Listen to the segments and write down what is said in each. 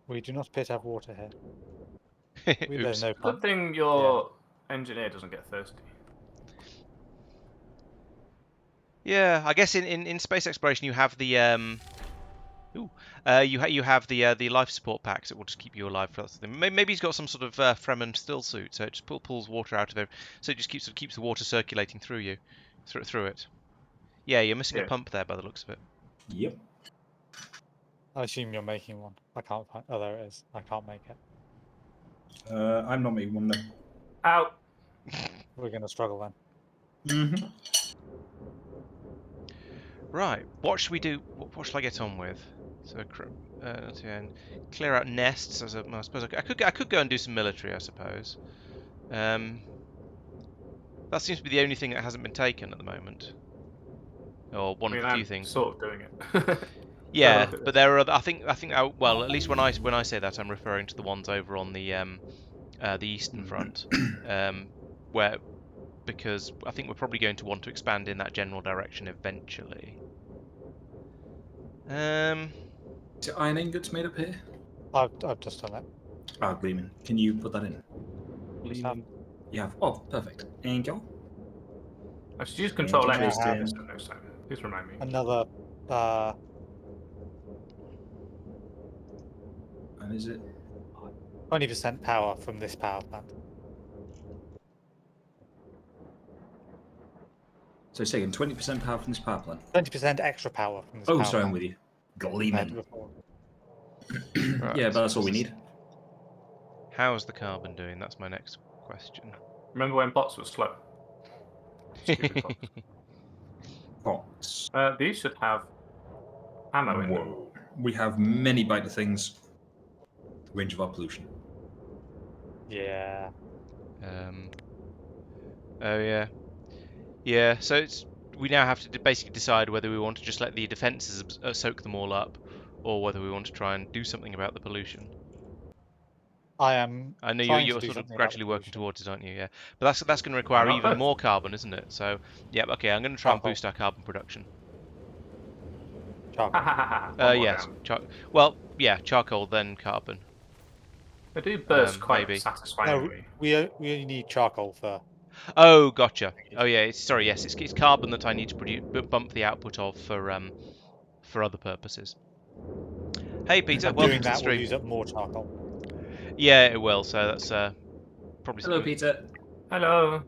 We do not appear to have water here. There's Oops. no Good pump. thing your engineer doesn't get thirsty. Yeah, I guess in space exploration you have the you have the life support packs that will just keep you alive for that sort of thing. Maybe he's got some sort of Fremen still suit, so it just pulls water out of it, so it just keeps the water circulating through you, through it. Yeah, you're missing a pump there by the looks of it. Yep. I assume you're making one. I can't find. Oh, there it is. I can't make it. I'm not making one, no. Out. We're going to struggle then. Mm-hmm. Right, what should we do? What should I get on with? So, clear out nests. I suppose I could go and do some military. I suppose. That seems to be the only thing that hasn't been taken at the moment, or one of the few things. Sort of doing it. Yeah, but there are other. I think. Well, at least when I say that, I'm referring to the ones over on the Eastern Front, because I think we're probably going to want to expand in that general direction eventually. Is it iron ingots made up here? I've just done it. Ah, gleaming. Can you put that in? Gleaming. You have. Oh, perfect. Thank you. I should use Control X Interesting. next time. Please remind me. Another. And is it? 20% power from this power plant. So second, 20% power from this power plant. 20% extra power from this Oh, power sorry, I'm plant. with you. Gleaming. Before. Right, Yeah, but that's all we need. How's the carbon doing? That's my next question. Remember when bots were slow? Stupid bots. Pots. These should have ammo in them. Whoa. We have many biter things. Range of our pollution. Yeah. Oh yeah. Yeah. So we now have to basically decide whether we want to just let the defences soak them all up, or whether we want to try and do something about the pollution. I know you're sort of gradually working towards it, aren't you? Yeah. But that's going to require even more carbon, isn't it? So yeah. Okay. I'm going to try and boost our carbon production. Charcoal. Yes. Well, yeah. Charcoal, then carbon. They do burst quite maybe. satisfyingly. No, we only need charcoal for. Oh, gotcha. Oh yeah. Sorry. Yes. It's carbon that I need to bump the output of for other purposes. Hey Peter, welcome to the stream. We'll use up more charcoal. Yeah, it will. So that's probably. Hello, Peter. Hello.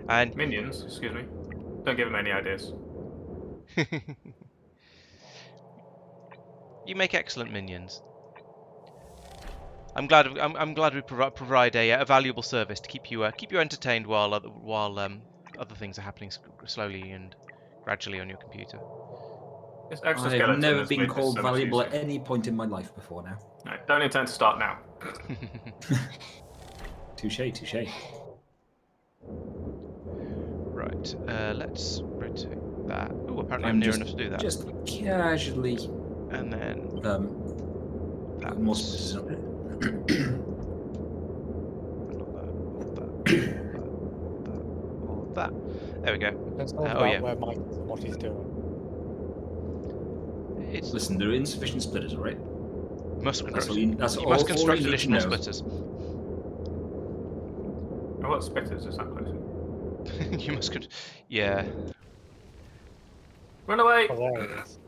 And minions. Excuse me. Don't give him any ideas. You make excellent minions. I'm glad we provide a valuable service to keep you entertained while other things are happening slowly and gradually on your computer. I've never been called valuable at any point in my life before now. No, don't intend to start now. Touche, touche. Right, let's rotate that. Oh, apparently I'm near enough to do that. Just casually. And then more splitters up there. That. There we go. Oh yeah. Where Mike is and what he's doing. Listen, there are insufficient splitters, alright? You must construct you additional splitters. Oh, what splitters is that close? You must yeah. Run away! Oh, there it is.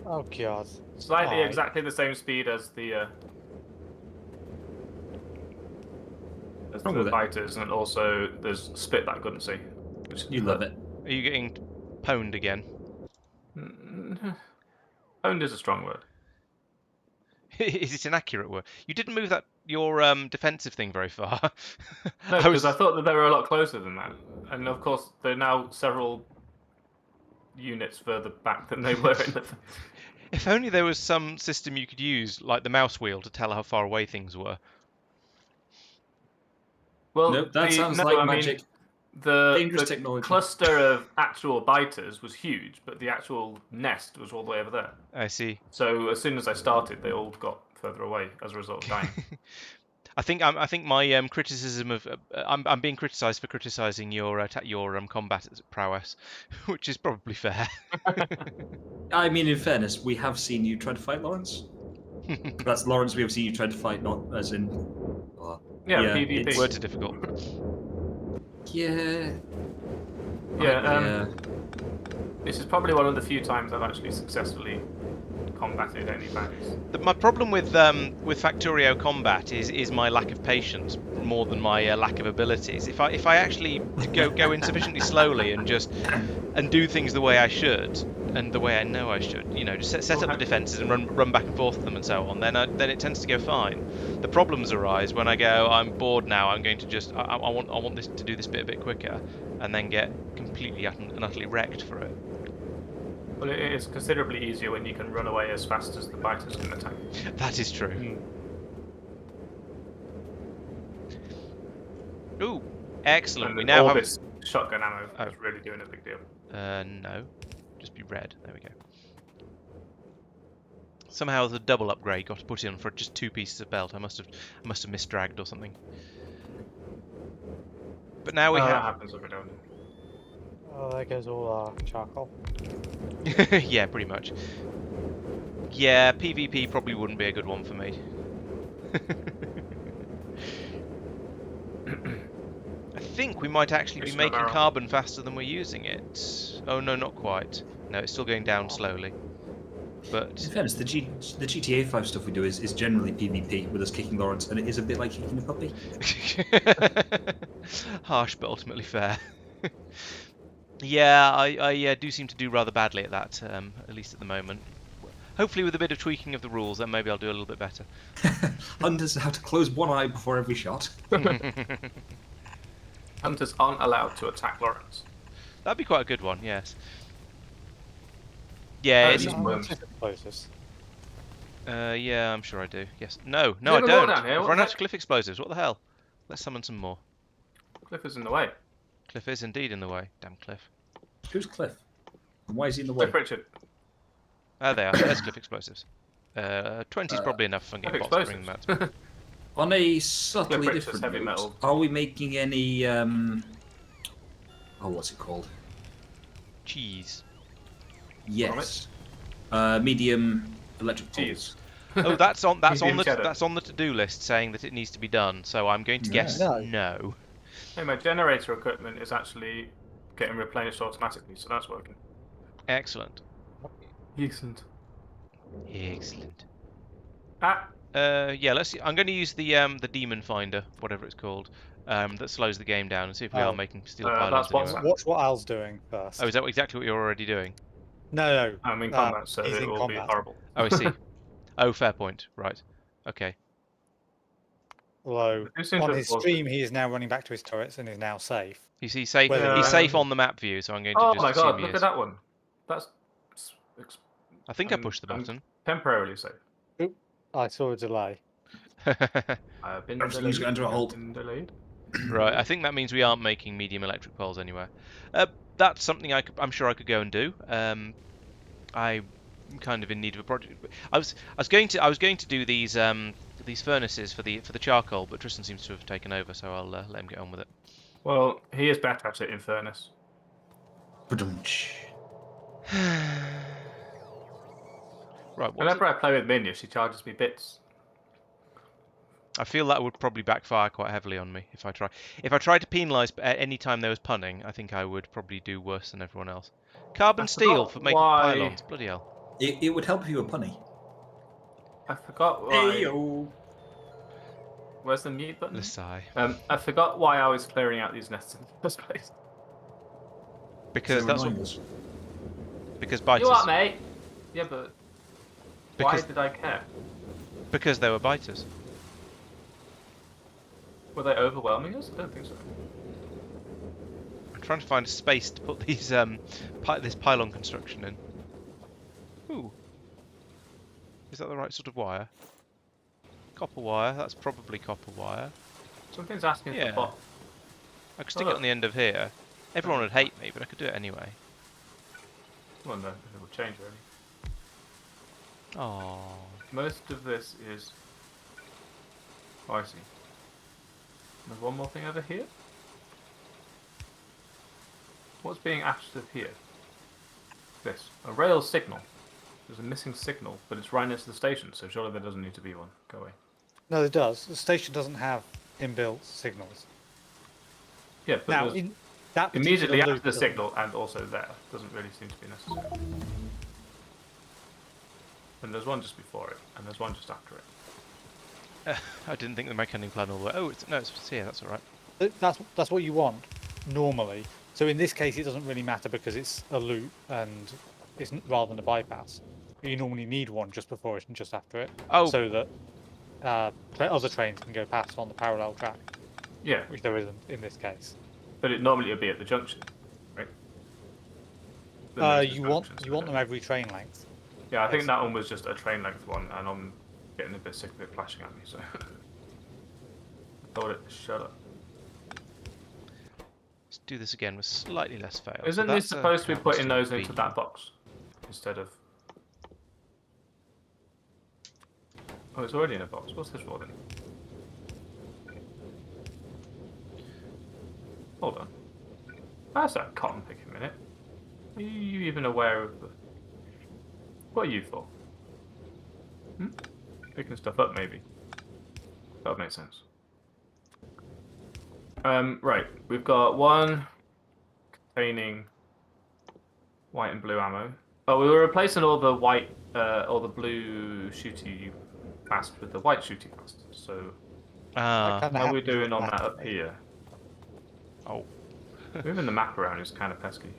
Oh god. Slightly exactly the same speed as the fighters, and also there's spit that I couldn't see. You love it. Are you getting pwned again? Pwned is a strong word. Is it an accurate word? You didn't move your defensive thing very far. No, because I thought that they were a lot closer than that, and of course they're now several units further back than they were in the. If only there was some system you could use, like the mouse wheel, to tell how far away things were. Well, nope, that sounds like magic. Dangerous the technology. Cluster of actual biters was huge, but the actual nest was all the way over there. I see. So as soon as I started, they all got further away as a result of dying. I think my criticism of I'm being criticised for criticising your combat prowess, which is probably fair. I mean, in fairness, we have seen you try to fight Laurence. That's Laurence we have seen you try to fight, not as in. Yeah, yeah, PvP. Words are difficult. Yeah. Yeah. This is probably one of the few times I've actually successfully combated any baddies. My problem with Factorio combat is my lack of patience more than my lack of abilities. If I actually go in sufficiently slowly and do things the way I should and the way I know I should, just set up the defences and run back and forth with them and so on, then it tends to go fine. The problems arise when I go, I'm bored now, I'm going to just I want this to do this bit a bit quicker, and then get completely and utterly wrecked for it. Well, it is considerably easier when you can run away as fast as the biters can attack. That is true. Ooh, excellent. We now have this shotgun ammo is really doing a big deal. No, just be red. There we go. Somehow the double upgrade got put in for just 2 pieces of belt. I must have misdragged or something. But now we have. That happens every now and then. Oh, there goes all our charcoal. Yeah, pretty much. Yeah, PvP probably wouldn't be a good one for me. I think we might actually be making carbon faster than we're using it. Oh no, not quite. No, it's still going down slowly. But in fairness, the GTA 5 stuff we do is generally PvP with us kicking Laurence, and it is a bit like kicking a puppy. Harsh, but ultimately fair. Yeah, I do seem to do rather badly at that, at least at the moment. Hopefully with a bit of tweaking of the rules, then maybe I'll do a little bit better. Hunters have to close one eye before every shot. Hunters aren't allowed to attack Laurence. That'd be quite a good one, yes. Yeah, explosives. Yeah, I'm sure I do. Yes. No, I don't. I've run out of cliff explosives. What the hell? Let's summon some more. Cliff is in the way. Cliff is indeed in the way. Damn Cliff. Who's Cliff? And why is he in the way? Cliff Richard. Ah, there are. There's cliff explosives. 20 is probably enough if I'm getting bots to bring them out. On a subtly Cliff different heavy note, metal. are we making any what's it called? Cheese. Yes. Medium electric poles. Oh, that's on the to-do list saying that it needs to be done. So I'm going to guess no. Hey, my generator equipment is actually getting replenished automatically, so that's working. Excellent. Excellent. Excellent. Yeah, let's see. I'm going to use the demon finder, whatever it's called, that slows the game down, and see if we are making steel pylons anywhere. Watch what Al's doing first. Oh, is that exactly what you're already doing? No. I'm in combat, so it will be horrible. Oh, I see. Oh, fair point. Right. Okay. Although on his stream, he is now running back to his turrets and is now safe. He's safe. He's safe on the map view, so I'm going to just. Oh my god! Look at that one. That's. I think I pushed the button. Temporarily safe. Oop! I saw a delay. I've been delayed. Right. I think that means we aren't making medium electric poles anywhere. That's something I'm sure I could go and do. I'm kind of in need of a project. I was going to do these furnaces for the charcoal, but Tristan seems to have taken over, so I'll let him get on with it. Well, he is better at it in fairness. Right. Whenever I play with Minya, she charges me bits. I feel that would probably backfire quite heavily on me if I try. If I tried to penalise at any time there was punning, I think I would probably do worse than everyone else. Carbon steel for making pylons. Bloody hell. It would help if you were punny. I forgot why. Hey-o. Where's the mute button? The sigh. I forgot why I was clearing out these nests in the first place. Because that's what. Because biters. You are, mate. Yeah, but why did I care? Because they were biters. Were they overwhelming us? I don't think so. I'm trying to find a space to put these this pylon construction in. Ooh. Is that the right sort of wire? Copper wire. That's probably copper wire. Something's asking for the bot. I could stick it on the end of here. Everyone would hate me, but I could do it anyway. Well, no, it will change really. Oh. Most of this is. Oh, I see. There's one more thing over here. What's being asked of here? This. A rail signal. There's a missing signal, but it's right next to the station, so surely there doesn't need to be one. Go away. No, it does. The station doesn't have inbuilt signals. Yeah, but Now, there's in that immediately particular after the loop, signal and also there. Doesn't really seem to be necessary. And there's one just before it, and there's one just after it. I didn't think the mechanic plan all the way. Oh, it's here. That's all right. that's what you want normally. So in this case, it doesn't really matter because it's a loop and it's rather than a bypass. You normally need one just before it and just after it, Oh. so that other trains can go past on the parallel track, Yeah, which there isn't in this case. but it normally would be at the junction, right? Then there's the You junctions, want but them every train length. yeah, I think that one was just a train length one, and I'm getting a bit sick of it flashing at me, so I told it to shut up. Let's do this again with slightly less fail. Isn't So this that's, supposed to be putting capital those into B. that box instead of? Oh, it's already in a box. What's this for then? Hold on. That's a cotton picking minute. Are you even aware of the... What are you for? Picking stuff up, maybe. That would make sense. Right. We've got one containing white and blue ammo. Oh, we were replacing all the white, all the blue shooty fast with the white shooty fast. So Ah. Kinda how are we happens with doing on that. that up here? Oh. Moving the map around is kind of pesky.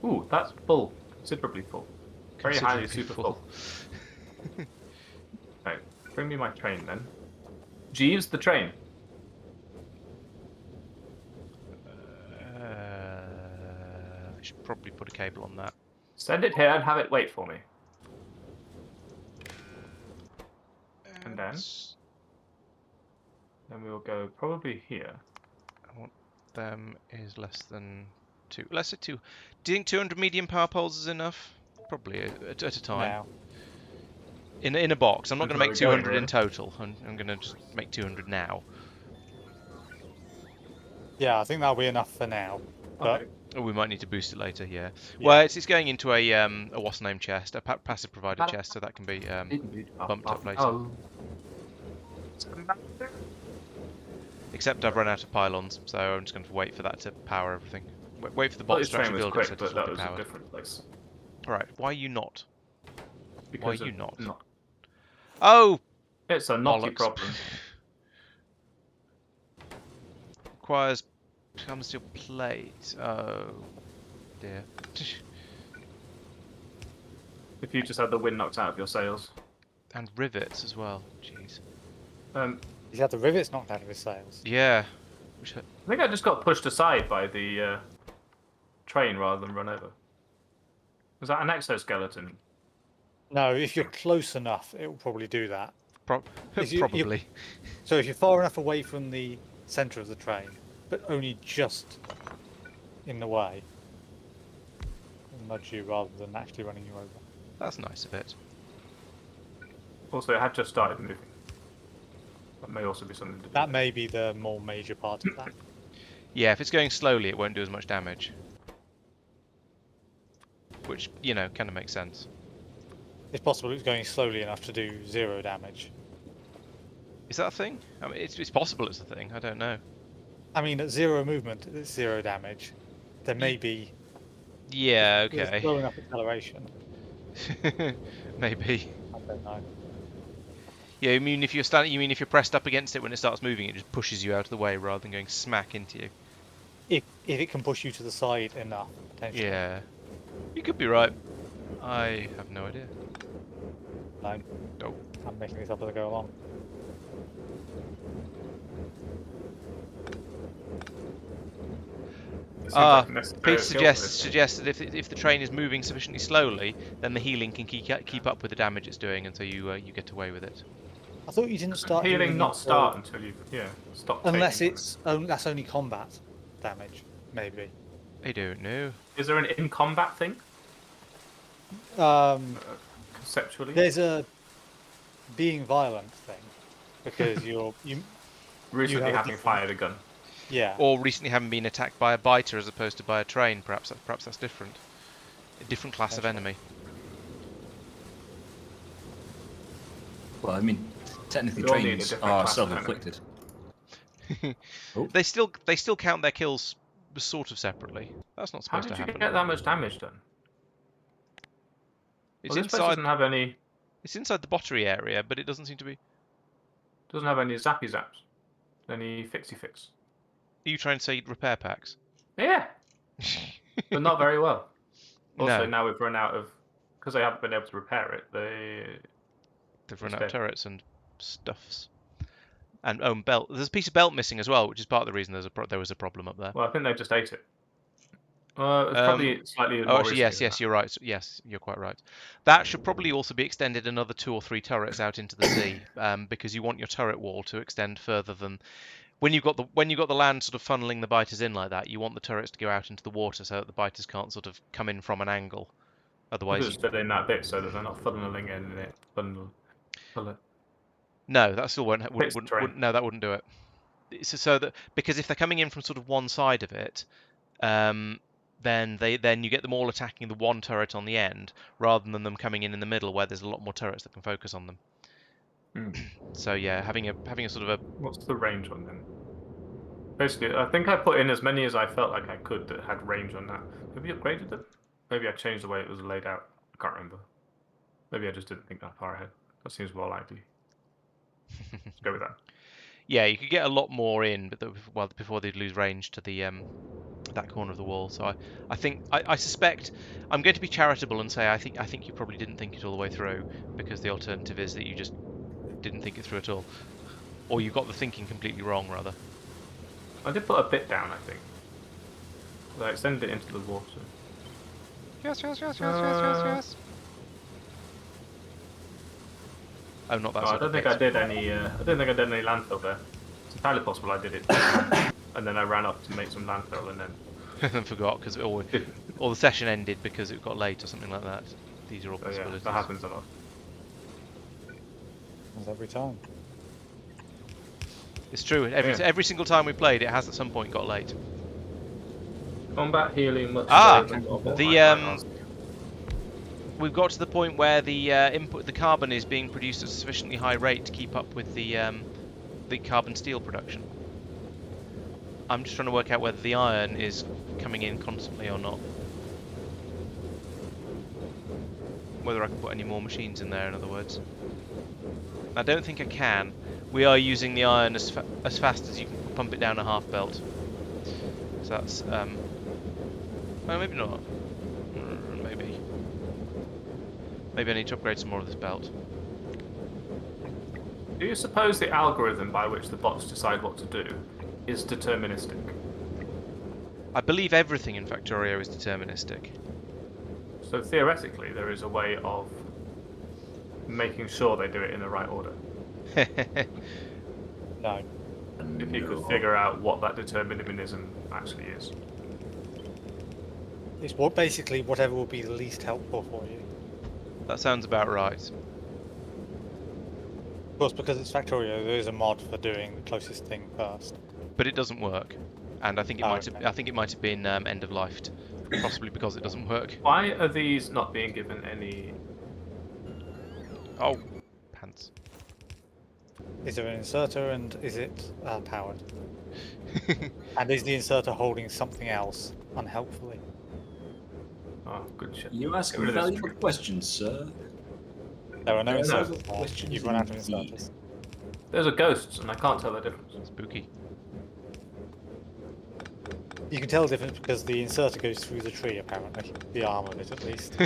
Ooh, that's full. Considerably full. Very highly Considerably super full. Right, bring me my train then. Jeeves, the train. I should probably put a cable on that. Send it here and have it wait for me. And then? Then we'll go probably here. I want them is less than 2. Let's say 2. Do you think 200 medium power poles is enough? Probably at a time. Now, In a box. I'm not going to That's make where we're 200 going, in total. I'm going to just make 200 now. yeah, I think that'll be enough for now. But Okay. Oh, we might need to boost it later. Yeah. Yeah. Well, it's going into a what's name chest, a passive provider chest, so that can be bumped up later. Oh. Except I've run out of pylons, so I'm just going to wait for that to power everything. Wait for the Well, box this to train actually was build quick, it so but it's that not was a powered. different place. Right, why are you not? Because Why are you of not? not? Oh! It's a knotty Bollocks. problem. Requires carbon steel plate. Oh dear. If you just had the wind knocked out of your sails. And rivets as well. Jeez. he's had the rivets knocked out of his sails. Yeah. I think I just got pushed aside by the train rather than run over. Was that an exoskeleton? No, if you're close enough, it will probably do that. Is you- Probably. So if you're far enough away from the centre of the train, but only just in the way, it'll nudge you rather than actually running you over. That's nice of it. Also, it had just started moving. That may also be something to do That with may be the more major part of that. Yeah, if it's going slowly, it won't do as much damage. Which, you know, kind of makes sense. It's possible it's going slowly enough to do 0 damage. Is that a thing? I mean, it's possible it's a thing. I don't know. I mean, at 0 movement, it's 0 damage. There may be Yeah, there's okay. slow enough acceleration. Maybe. I don't know. Yeah, you mean if you're standing? You mean if you're pressed up against it when it starts moving, it just pushes you out of the way rather than going smack into you? If it can push you to the side enough, potentially. Yeah. You could be right. I have no idea. No, Oh. I'm making this up as I go along. it. Seems like a necessary Peter skill for this. suggests that if the train is moving sufficiently slowly, then the healing can keep up with the damage it's doing, and so you get away with it. I thought you didn't start Healing not until- start until you stop. unless taking it's that's only combat damage, maybe. I don't know. Is there an in combat thing There's conceptually? a being violent thing because you recently have a having different- fired a gun. Yeah. Or recently having been attacked by a biter as opposed to by a train. Perhaps that's different. A different class of Potentially. enemy. Well, I mean, technically We all need a trains different are class of enemy. self-inflicted. Oh. They still count their kills sort of separately. That's not How supposed did to you happen. get that much damage done? It's Well, this place inside. doesn't have any. It's inside the bottery area, but it doesn't seem to be. Doesn't have any zappy zaps. Any fixy fix. Are you trying to say repair packs? Yeah, but not very well. Also, No, now we've run out of because they haven't been able to repair it. they've run it's out of dead. turrets and stuffs. And belt. There's a piece of belt missing as well, which is part of the reason there was a problem up there. Well, I think they just ate it. It's probably slightly Oh, more actually, risky yes, than you're right. Yes, you're quite right. That should probably also be extended another 2 or 3 turrets out into the sea, because you want your turret wall to extend further than when you've got the land sort of funneling the biters in like that. You want the turrets to go out into the water so that the biters can't sort of come in from an angle. that. Otherwise, Just fill in that bit so that they're not funneling in it. no, that still Fix the terrain. no, that wouldn't do it. So that because if they're coming in from sort of one side of it, then you get them all attacking the one turret on the end rather than them coming in the middle where there's a lot more turrets that can focus on them. So yeah, having a sort of a What's the range on them? Basically, I think I put in as many as I felt like I could that had range on that. Have you upgraded them? Maybe I changed the way it was laid out. I can't remember. Maybe I just didn't think that far ahead. That seems more likely. Let's go with that. yeah, you could get a lot more in, but before they'd lose range to the that corner of the wall. So I suspect I'm going to be charitable and say I think you probably didn't think it all the way through, because the alternative is that you just didn't think it through at all, or you got the thinking completely wrong rather. I did put a bit down, I think. I extended it into the water. Yes. Oh, not that. Oh, I sort don't of think bit. I did any. I don't think I did any landfill there. It's entirely possible I did it, and then I ran off to make some landfill, and then. And forgot because or the session ended because it got late or something like that. These are all Oh, yeah, possibilities. that happens a lot. Happens every time. It's true. Every single time we played, it has at some point got late. Combat healing much Ah, slower than what the, my plan was. We've got to the point where the the carbon is being produced at a sufficiently high rate to keep up with the carbon steel production. I'm just trying to work out whether the iron is coming in constantly or not. Whether I can put any more machines in there, in other words. I don't think I can. We are using the iron as fast as you can pump it down a half belt. So that's well, maybe not. Maybe I need to upgrade some more of this belt. Do you suppose the algorithm by which the bots decide what to do is deterministic? I believe everything in Factorio is deterministic. So theoretically, there is a way of making sure they do it in the right order. No. If you could figure out what that determinism actually is. It's basically whatever will be the least helpful for you. That sounds about right. Of course, because it's Factorio, there is a mod for doing the closest thing first. But it doesn't work, and I think it might have. Okay. I think it might have been end of lifed, possibly because it doesn't work. Why are these not being given any? Oh, pants. Is there an inserter and is it powered? And is the inserter holding something else unhelpfully? Oh, good shit. You ask Get rid of this valuable tree. questions, sir. There are no No, inserters. questions You've run out of indeed. inserters. Those are ghosts, and I can't tell the difference. Spooky. You can tell the difference because the inserter goes through the tree, apparently. The arm of it, at least.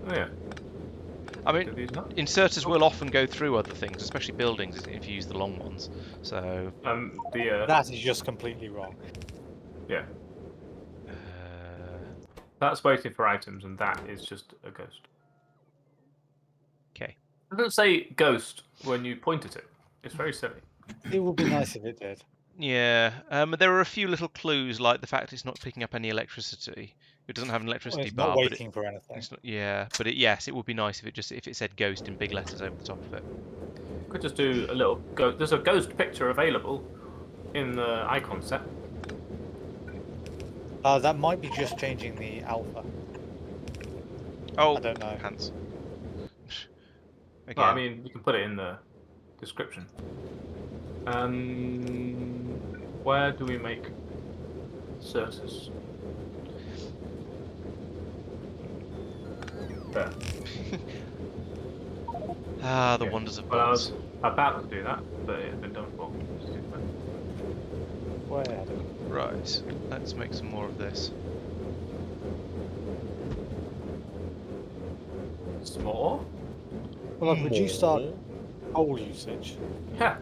Oh yeah. I Do mean, these not? inserters will often go through other things, especially buildings, if you use the long ones. So, That is just completely wrong. yeah, uh, that's waiting for items, and that is just a ghost. okay. It doesn't say ghost when you point at it. It's very silly. It would be nice if it did. Yeah, there are a few little clues, like the fact it's not picking up any electricity. It doesn't have an Well, electricity it's not bar, but waiting for anything. it's not. Yeah, but yes, it would be nice if it said ghost in big letters over the top of it. Could just do a little ghost. There's a ghost picture available in the icon set. That might be just changing the alpha. Oh, I don't know. pants. Again. Well, I mean, you can put it in the description. Where do we make Certus? There. The Okay. wonders of Well, I bots. was about to do that, but it had been done for. Where? Right, let's make some more of this. Small? Well, I've reduced our coal usage. Yeah.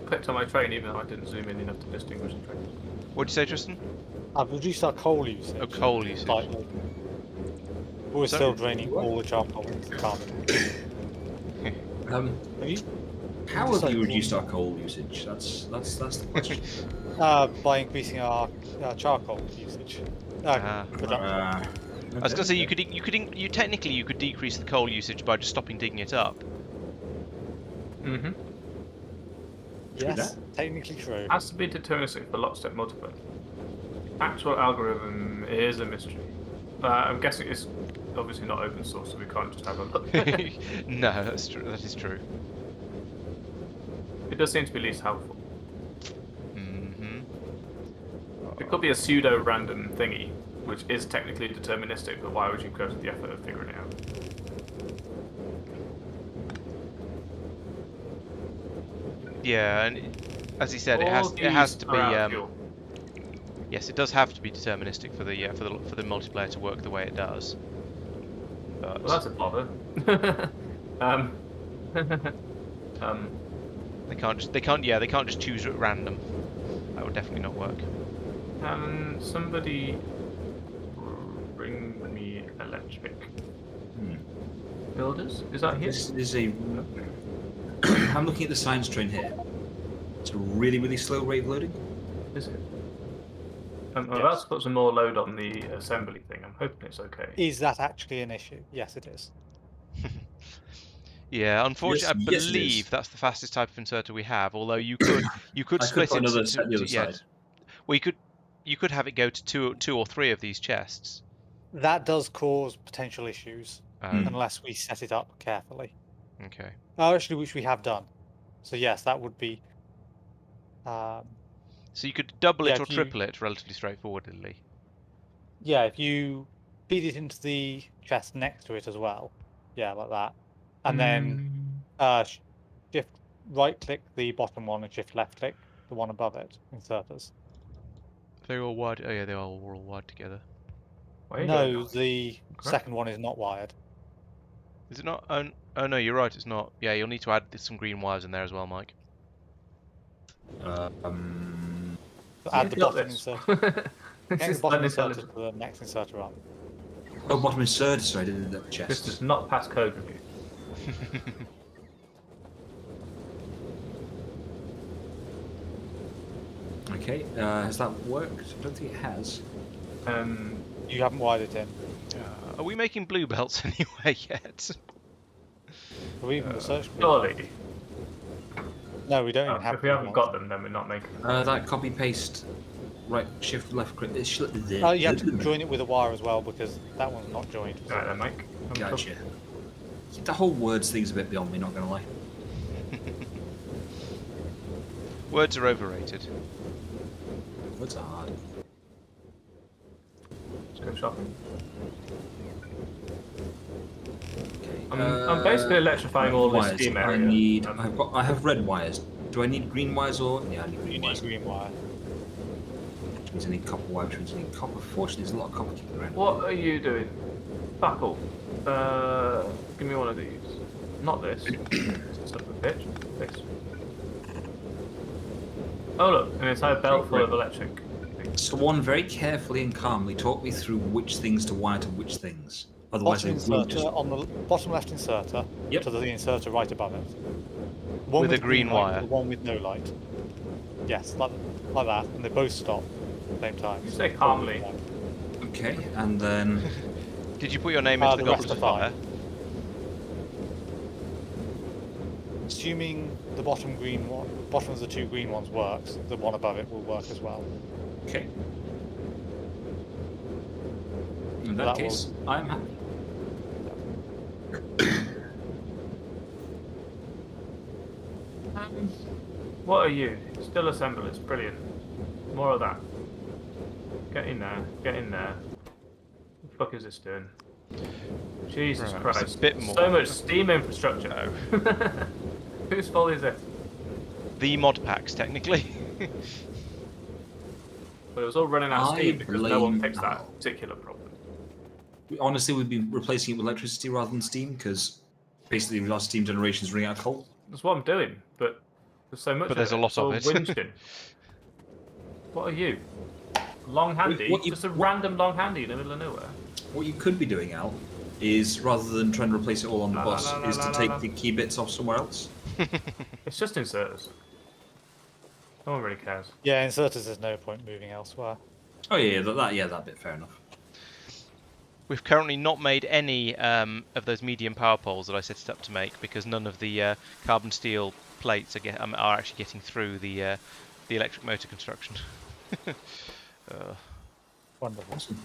Clicked on my train even though I didn't zoom in enough to distinguish the train. What'd you say, Tristan? I've reduced our coal usage. Oh, coal usage. Slightly. But we're So- still draining all the charcoal into the carbon. Have you? How Just have you like- reduced our coal usage? That's the question. By increasing our charcoal usage. Production. I was gonna say you technically you could decrease the coal usage by just stopping digging it up. Mm-hmm. Yes, technically true. Has to be deterministic for lockstep multiplier. Actual algorithm is a mystery. I'm guessing it's obviously not open source, so we can't just have a look. No, that's true. That is true. It does seem to be least helpful. Mm-hmm. It could be a pseudo-random thingy, which is technically deterministic, but why would you go to the effort of figuring it out? Yeah, and as he said, it has to be. Yes, it does have to be deterministic for the multiplayer to work the way it does. But Well, that's a bother. they can't just choose at random. That would definitely not work. Somebody bring me electric. Builders? Is that here? This is a. I'm looking at the science train here. It's a really, really slow rate of loading. Is it? I'm about to put some more load on the assembly thing. I'm hoping it's okay. Is that actually an issue? Yes, it is. Yeah, unfortunately, I Yes, it is. believe that's the fastest type of inserter we have. Although you could I could split put it another to, set the other yeah, side. well, you could have it go to two or three of these chests. That does cause potential issues unless we set it up carefully. Okay. Actually, which we have done. So yes, that would be. So you could double Yeah, it or if you- triple it relatively straightforwardly. Yeah, if you feed it into the chest next to it as well. Yeah, like that. And then shift right click the bottom one and shift left click the one above it. Inserters. They're all wired. Oh yeah, they are all wired together. Where are you No, going? the second one is not wired. Is it not? Oh no, you're right. It's not. Yeah, you'll need to add some green wires in there as well, Mike. So add the Got bottom this. inserter. This Get is the bottom unintelligent. inserter to the next inserter up. Oh, bottom insert. Sorry, I did that This chest. does not pass code review. Okay, has that worked? I don't think it has. You haven't wired it in. Are we making blue belts anyway yet? Or even the search. Surely. No, we don't even have. If we blue haven't ones. got them, then we're not making them. That copy paste, right shift left click. Oh, you have to join it with a wire as well because that one's not joined. Right then, Mike. Gotcha. The whole words thing's a bit beyond me, not gonna lie. Words are overrated. Words are hard. Let's go shopping. Okay. I'm basically electrifying all this wires. steam area. I need. I have red wires. Do I need green wires or? Yeah, I need You green need wires. green wire. Which means I need copper wire. Which means I need copper. Fortunately, there's a lot of copper kicking around. What are you doing? Buckle. Give me one of these. Not this. Son of a bitch. This. Oh look, an entire belt full of electric. Someone very carefully and calmly talk me through which things to wire to which things. Otherwise, Bottom they will just. inserter on the bottom left inserter Yep. to the inserter right above it. One With a green light, wire. The one with no light. Yes, like like that, and they both stop at the same time. You say calmly. Okay, and then Did you put your name into the the rest Goblet of are fine. Fire? Assuming the bottom of the two green ones works, the one above it will work as well. okay. In That that case, I'm happy. What are you? Still assemblers. Brilliant. More of that. Get in there. Get in there. What the fuck is this doing? Jesus Right, it's a Christ. bit more. So much steam infrastructure. Whose fault is it? The mod packs, technically. But it was all running out of I steam because no one blame fixed that Al. particular problem. Honestly, we'd be replacing it with electricity rather than steam because basically our steam generation is running out of coal. That's what I'm doing, but there's so much But there's of a it. lot It's of all it. whinged. What are you? Long handy? Just a random long handy in the middle of nowhere? What you could be doing, Al, is rather than trying to replace it all on the La, bus, la, la, is la, to la, take la. the key bits off somewhere else. It's just inserters. No one really cares. Yeah, inserters, there's no point moving elsewhere. Oh yeah, that bit fair enough. We've currently not made any of those medium power poles that I set it up to make because none of the carbon steel plates are actually getting through the electric motor construction. Wonderful. Awesome.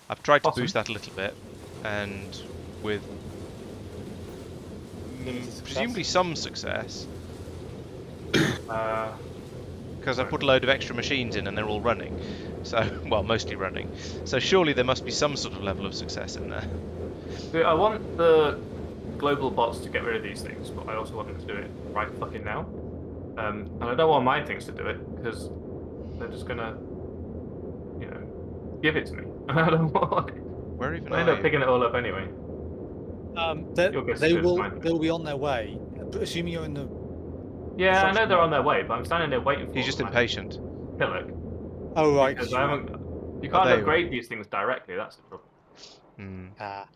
I've tried to Awesome. boost that a little bit, and with presumably some success, because I put a load of extra machines in and they're all running. So, well, mostly running. So surely there must be some sort of level of success in there. I want the global bots to get rid of these things, but I also want them to do it right fucking now. And I don't want my things to do it because they're just gonna, give it to me. I don't want it. Where even I end are up you? picking it all up anyway. Your guess They is good as will. mine. They will be on their way. Assuming you're in the. Yeah, I know construction they're on mode. their way, but I'm standing there waiting for He's just them. impatient. Pillock. Oh right. Because you I are- haven't. You can't there you upgrade these things directly. That's the problem. Hmm. Ah,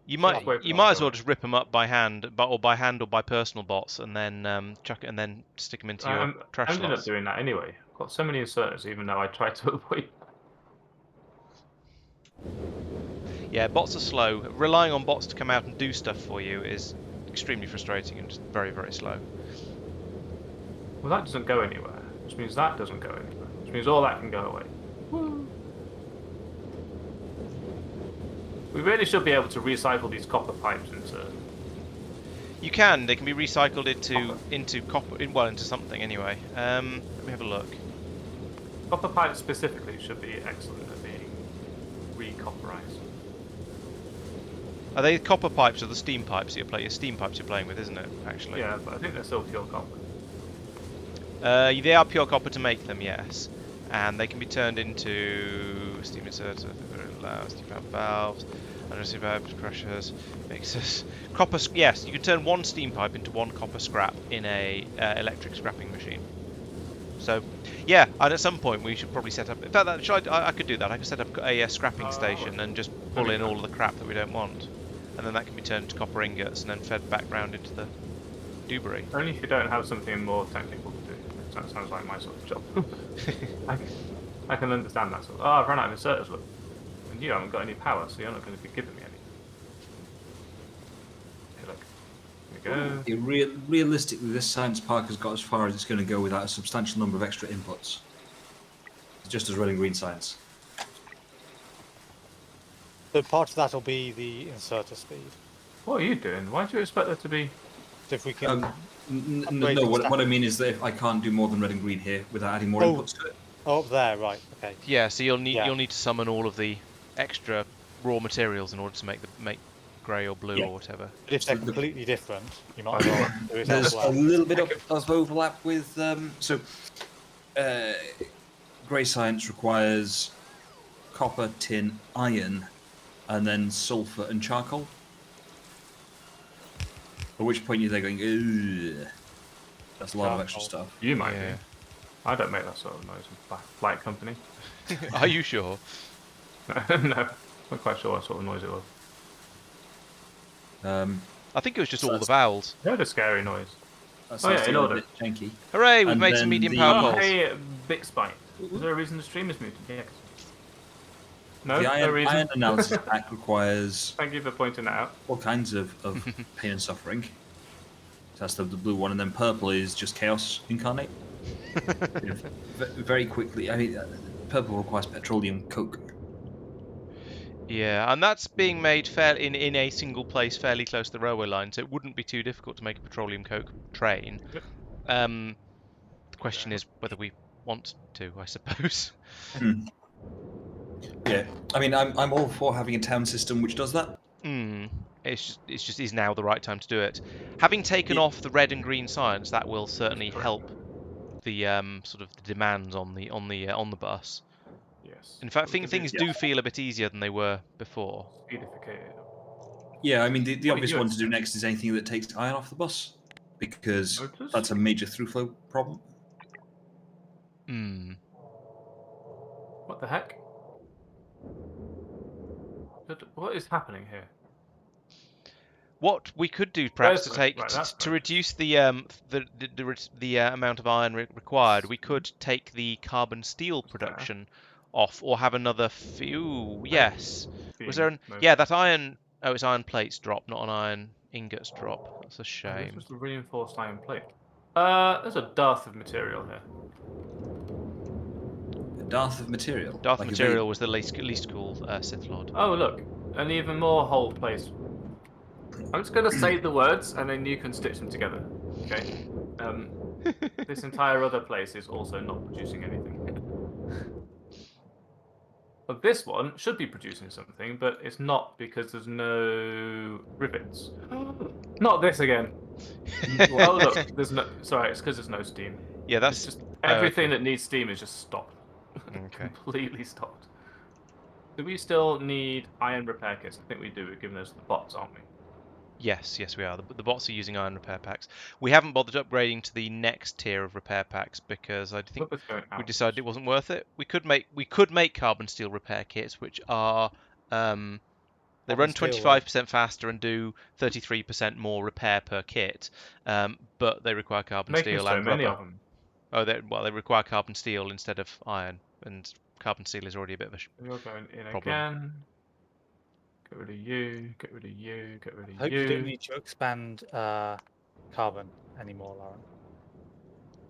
You So might I'll wait for you them might to as go well in. just rip them up by hand, or by personal bots, and then chuck it and then stick them into your I'm trash ended up slots. doing that anyway. I've got so many inserters, even though I tried to avoid. Yeah, bots are slow. Relying on bots to come out and do stuff for you is extremely frustrating and just very, very slow. Well, that doesn't go anywhere, which means that doesn't go anywhere, which means all that can go away. Woo. We really should be able to recycle these copper pipes into. You can. They can be recycled into copper. Well, into something anyway. Let me have a look. Copper pipes specifically should be excellent at being re-copperized. Are they copper pipes or the steam pipes that your steam pipes you're playing with, isn't it? Actually. Yeah, but I think they're still pure copper. They are pure copper to make them, yes, and they can be turned into steam inserters, steam valves, undersea valves, crushers, mixers. Copper. Yes, you can turn one steam pipe into one copper scrap in a electric scrapping machine. So, yeah, and at some point we should probably set up. In fact, I could do that. I could set up a scrapping station and just pull in all of the crap that we don't want, and then that can be turned into copper ingots and then fed back round into the doobery. Only if you don't have something more technical to do. That sounds like my sort of job. I can understand that sort of. Oh, I've run out of inserters, look. And you haven't got any power, so you're not going to be giving me any. Hey, look. Here we go. Realistically, this science park has got as far as it's going to go without a substantial number of extra inputs. It's just as red and green science. so part of that will be the inserter speed. What are you doing? Why do you expect there to be? So if we can. No, what I mean is that if I can't do more than red and green here without adding more Oh. inputs to it. Oh, up there, right? Okay. Yeah, so you'll need Yeah. to summon all of the extra raw materials in order to make grey or blue Yeah. or whatever. But if they're So the- completely different, you might as well do it There's a elsewhere. little bit of overlap with grey science requires copper, tin, iron, and then sulfur and charcoal. At which point you're there going, ugh. That's a lot of extra Charcoal. stuff. You might Yeah. be. I don't make that sort of noise in flight company. Are you sure? No, not quite sure what sort of noise it was. I think it was just So all the that's- vowels. I heard a scary noise. That Oh, yeah, starts to in get a order. bit janky. Hooray, we've And made some then medium the- power Oh, poles. hey, Big Spite. Is there a reason the stream is muted? Yes. No, the no iron reason. analysis pack requires Thank you for pointing that out. all kinds of pain and suffering. So that's the blue one, and then purple is just chaos incarnate. You know, very quickly, I mean, purple requires petroleum coke. Yeah, and that's being made in a single place fairly close to the railway line, so it wouldn't be too difficult to make a petroleum coke train. Yep. The question is whether we want to, I suppose. Yeah, I mean, I'm all for having a town system which does that. It's just is now the right time to do it. Having taken off the red and green signs, that will certainly help the sort of the demands on the bus. Yes. In fact, We can do things do feel a bit easier than they were before. speedificated. Yeah, I mean, the obvious one to do expect? next is anything that takes iron off the bus, because Motors? that's a major through flow problem. What the heck? What is happening here? What we could do, perhaps, to Where's take right, that's to right. reduce the amount of iron required, we could take the carbon steel production off, or have another few. Yes, was there an Theme, yeah that iron? Oh, it's iron plates drop, not an iron ingots drop. That's a This shame. was the reinforced iron plate. There's a dearth of material here. A dearth of material. Darth like a material was the least cool Sith Lord. Oh look, an even more whole place. I'm just gonna say the words and then you can stitch them together. Okay. This entire other place is also not producing anything. But this one should be producing something, but it's not because there's no rivets. Not this again. Oh look, there's no. Sorry, it's because there's no steam. Yeah, that's It's just everything okay. that needs steam is just stopped. Okay. Completely stopped. Do we still need iron repair kits? I think we do. We're giving us the bots, aren't we? Yes, we are. The bots are using iron repair packs. We haven't bothered upgrading to the next tier of repair packs because I think we decided it wasn't worth it. We could make carbon steel repair kits, which are they run 25% faster and do 33% more repair per kit, but they require carbon steel so and many rubber. of them. Oh, they require carbon steel instead of iron, and carbon steel is already a bit of a You're going in problem. again. Get rid of you. Get rid of you. Get rid of I hope you don't need to expand carbon anymore,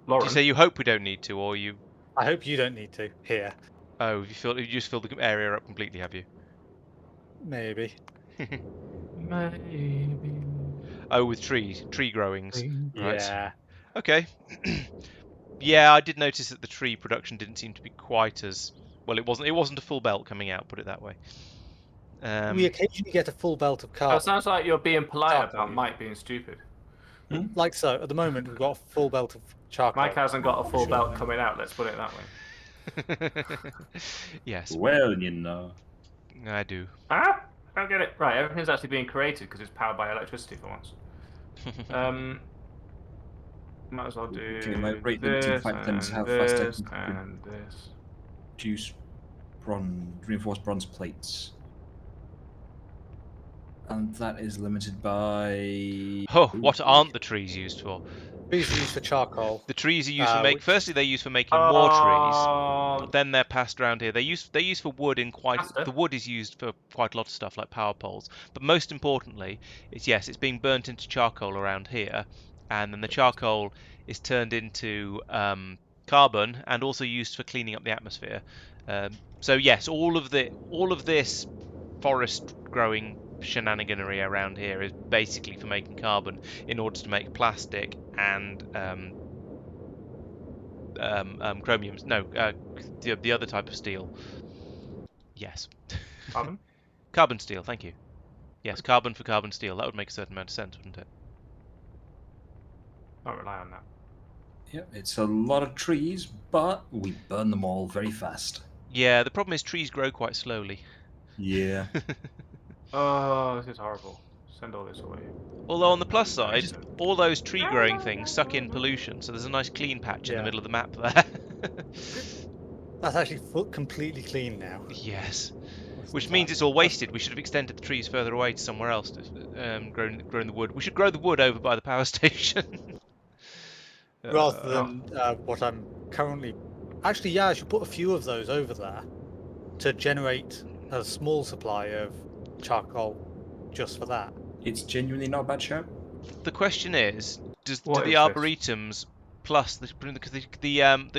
Lauren. Did you say you hope we don't need to, or you? I hope you don't need to here. Oh, you just filled the area up completely, have you? Maybe. Maybe. Oh, with tree growings. Right. Yeah. Okay. Yeah, I did notice that the tree production didn't seem to be quite as well. It wasn't a full belt coming out. Put it that way. We occasionally get a full belt of Oh, carbon. it sounds like you're being polite Charcoal. about Mike being stupid. Like so. At the moment, we've got a full belt of charcoal. Mike hasn't got a full belt coming out. Let's put it that way. Yes, Well, you know. I do. Ah, I don't get it. Right, everything's actually being created because it's powered by electricity for once. Might as well do Okay, my rate limiting this factor and is how fast I this can and this. produce reinforced bronze plates. And that is limited by... Oh, what aren't the trees used for? These are used for charcoal. The trees are used for which- Firstly, they're used for making more trees. Oh, But then they're passed around here. They're used for wood in quite. Faster. The wood is used for quite a lot of stuff like power poles. But most importantly, it's being burnt into charcoal around here, and then the charcoal is turned into carbon and also used for cleaning up the atmosphere. So yes, all of this forest growing shenaniganery around here is basically for making carbon in order to make plastic and chromium. No, the other type of steel. Yes. Carbon? Carbon steel. Thank you. Yes, carbon for carbon steel. That would make a certain amount of sense, wouldn't it? Don't rely on that. Yep, it's a lot of trees, but we burn them all very fast. Yeah, the problem is trees grow quite slowly. Yeah. Oh, this is horrible. Send all this away. Although on the plus side, all those tree growing things suck in pollution, so there's a nice clean patch in the Yeah. middle of the map there. That's actually completely clean now. Yes. Which means it's all wasted. We should have extended the trees further away to somewhere else to grown the wood. We should grow the wood over by the power station. rather than what I'm currently. Actually, yeah, I should put a few of those over there to generate a small supply of charcoal just for that. It's genuinely not a bad shout. The question is, do What the is this? arboretums plus the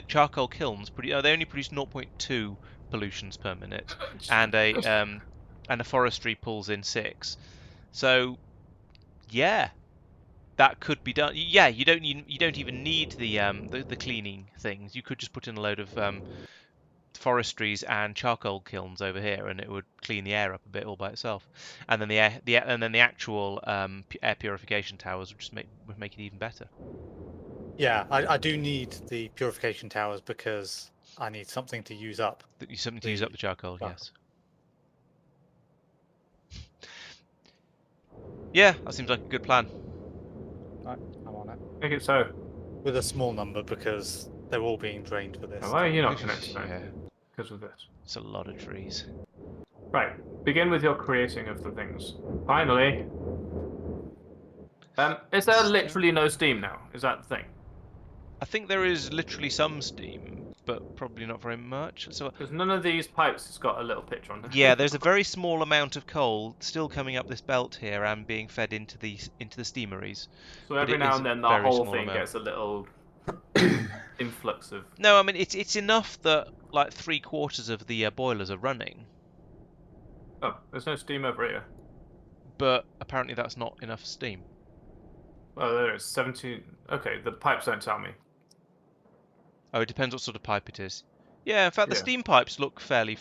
charcoal kilns they only produce 0.2 pollutions per minute, and a forestry pulls in 6. So yeah, that could be done. Yeah, you don't even need the cleaning things. You could just put in a load of forestries and charcoal kilns over here, and it would clean the air up a bit all by itself. And then the actual air purification towers would make it even better. Yeah, I do need the purification towers because I need something to use up. Something to use up the charcoal. Yes. Yeah, that seems like a good plan. Right, I'm on it. Make it so. With a small number because they're all being drained for this. Now, why are you not connected? Yeah, Because of this. it's a lot of trees. Right. Begin with your creating of the things. Finally. Is there literally no steam now? Is that the thing? I think there is literally some steam, but probably not very much. So Because none of these pipes has got a little picture on them. yeah, there's a very small amount of coal still coming up this belt here and being fed into the steameries. So every it now is and then a the very whole small thing amount. gets a little influx of. No, I mean it's enough that like 3/4 of the boilers are running, Oh, there's no steam over here. but apparently that's not enough steam. Oh, there is 17. Okay, the pipes don't tell me. Oh, it depends what sort of pipe it is. Yeah, in fact, the Yeah. steam pipes look fairly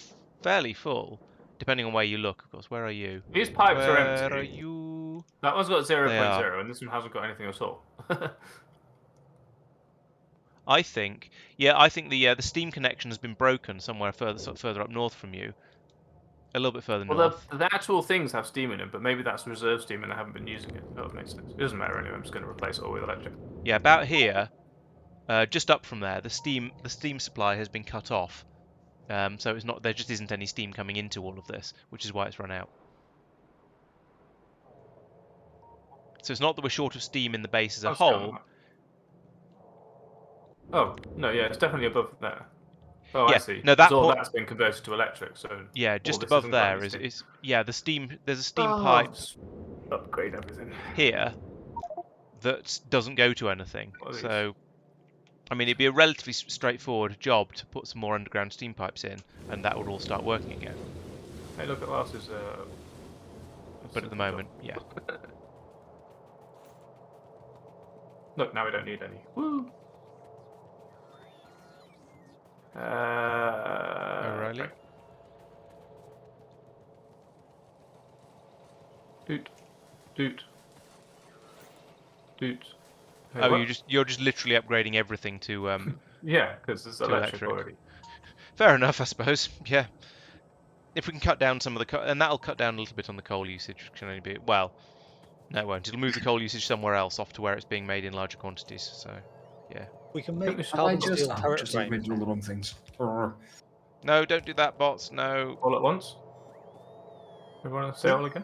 full, depending on where you look, of course. Where are you? These pipes are Where empty. are you? That one's got 0.0, are. and this one hasn't got anything at all. I think the steam connection has been broken somewhere further up north from you. A little bit further Well, north. the actual things have steam in them, but maybe that's reserve steam and I haven't been using it. That would make sense. It doesn't matter anyway. I'm just going to replace it all with electric. Yeah, about here, just up from there, the steam supply has been cut off. So it's not there. Just isn't any steam coming into all of this, which is why it's run out. So it's not that we're short of steam in the base as a What's going whole. on? Oh, no, yeah, it's definitely above there. Oh, Yeah, I see. no, Because all that's been converted to electric, so... Yeah, all just this above isn't got there any is steam. yeah, the steam. There's a steam Oh, pipe just upgrade everything. here that doesn't go to anything. What are these? So, I mean, it'd be a relatively straightforward job to put some more underground steam pipes in, and that would all start working again. Hey, look at Lars's... But at the moment, yeah. Look, now we don't need any. Woo! O'Reilly. Right. Doot. Doot. Doot. Hey, Oh, what? you're just literally upgrading everything to Yeah, because there's electric already. Fair enough, I suppose. Yeah. If we can cut down some of the and that'll cut down a little bit on the coal usage, which can only be no, it won't. It'll move the coal usage somewhere else, off to where it's being made in larger quantities. So, yeah. We can make we should- carbon steel I've turret just frames. read all the wrong things. No, don't do that, bots. No. All at once? Everyone say all again?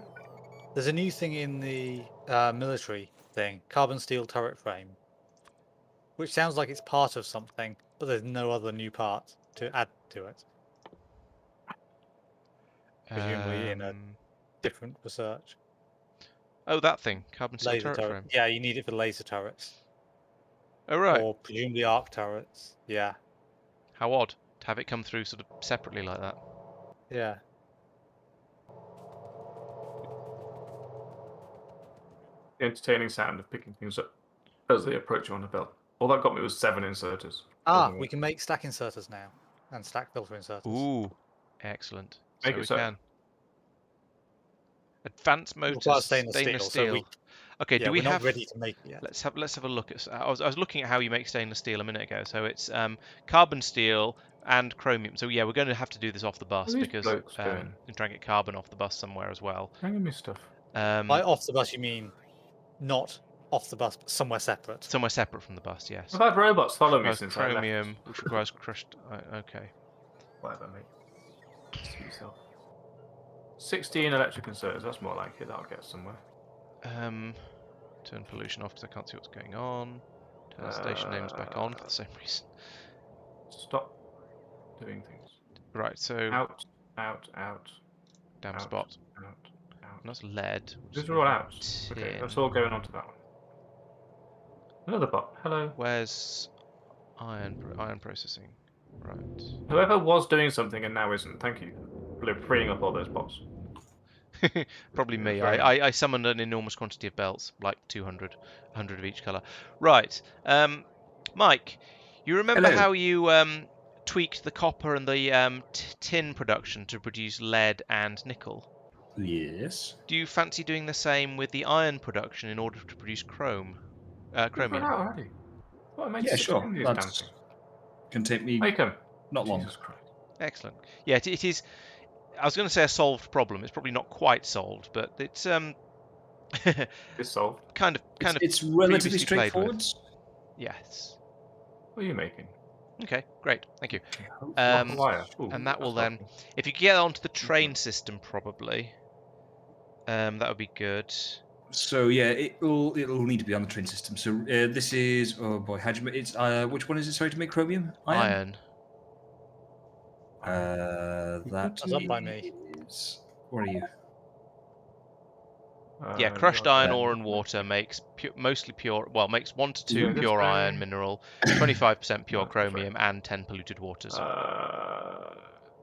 There's a new thing in the military thing, carbon steel turret frame, which sounds like it's part of something, but there's no other new part to add to it. Presumably in a different research. Oh, that thing, carbon steel Laser turret turret. frame. Yeah, you need it for laser turrets. Oh right. Or presumably arc turrets. Yeah. How odd to have it come through sort of separately like that. Yeah. The entertaining sound of picking things up as they approach you on the belt. All that got me was 7 inserters. Ah, Doesn't we work. can make stack inserters now. And stack filter inserters. Ooh, excellent. Make So it we so. can. Advanced motors, Requires stainless steel. steel. So we, Okay, yeah, do we we're not have? ready to make it yet. Let's have a look at. I was looking at how you make stainless steel a minute ago. So it's carbon steel and chromium. So yeah, we're going to have to do this off the bus What are these because blokes doing? we try and get carbon off the bus somewhere as well. Hang me stuff. By off the bus, you mean not off the bus, but somewhere separate. Somewhere separate from the bus, yes. I've had robots follow me Requires since I left. chromium, which requires crushed. Okay. Whatever, mate. Suit yourself. 16 electric inserters, that's more like it. That'll get somewhere. Turn pollution off because I can't see what's going on. Turn station names back on for the same reason. Stop doing things. Right, so Out, out, out, damn out, spot. out, out. And that's lead. Which These is are all out. Okay, tin. that's all going on to that one. Another bot. Hello. Where's iron processing? Right. Whoever was doing something and now isn't, thank you for freeing up all those bots. Probably me. Very nice. I summoned an enormous quantity of belts, like 200, 100 of each colour. Right. Mike, you remember Hello. how you tweaked the copper and the tin production to produce lead and nickel? Yes. Do you fancy doing the same with the iron production in order to produce chromium? We've run out already. What, I made Yeah, 16 sure. of these damn That's things. can take me Make 'em. not long. Jesus Christ. Excellent. Yeah, it is. I was going to say a solved problem. It's probably not quite solved, but it's It's solved. kind of It's relatively previously played straightforward. with. Yes. What are you making? Okay, great. Thank you. Block of wire. Ooh, And that will that's then, lovely. if you could get onto the train system, probably, that would be good. So yeah, it'll need to be on the train system. So this is how'd you make it's which one is it? Sorry, to make chromium? Iron. That That's up by me. is. Where are you? Yeah, crushed you're iron there. ore and water makes mostly pure. Well, makes 1 to 2 Yeah, this pure way. iron mineral, 25% pure Oh, that's right. chromium, and 10 polluted waters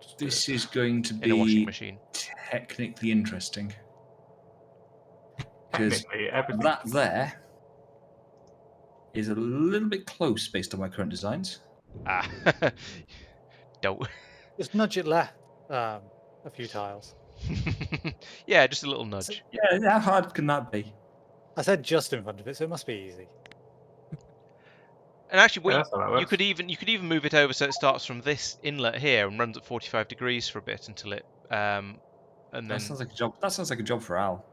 Just do This it. is going to in a washing be machine. technically interesting because Technically, everything. that there is a little bit close based on my current designs. Ah, don't. Just nudge it left a few tiles. Yeah, just a little nudge. Yeah, how hard can that be? I said just in front of it, so it must be easy. And actually, Yeah, that's how that you works. could even move it over so it starts from this inlet here and runs at 45 degrees for a bit until it and then. That sounds like a job. That sounds like a job for Al.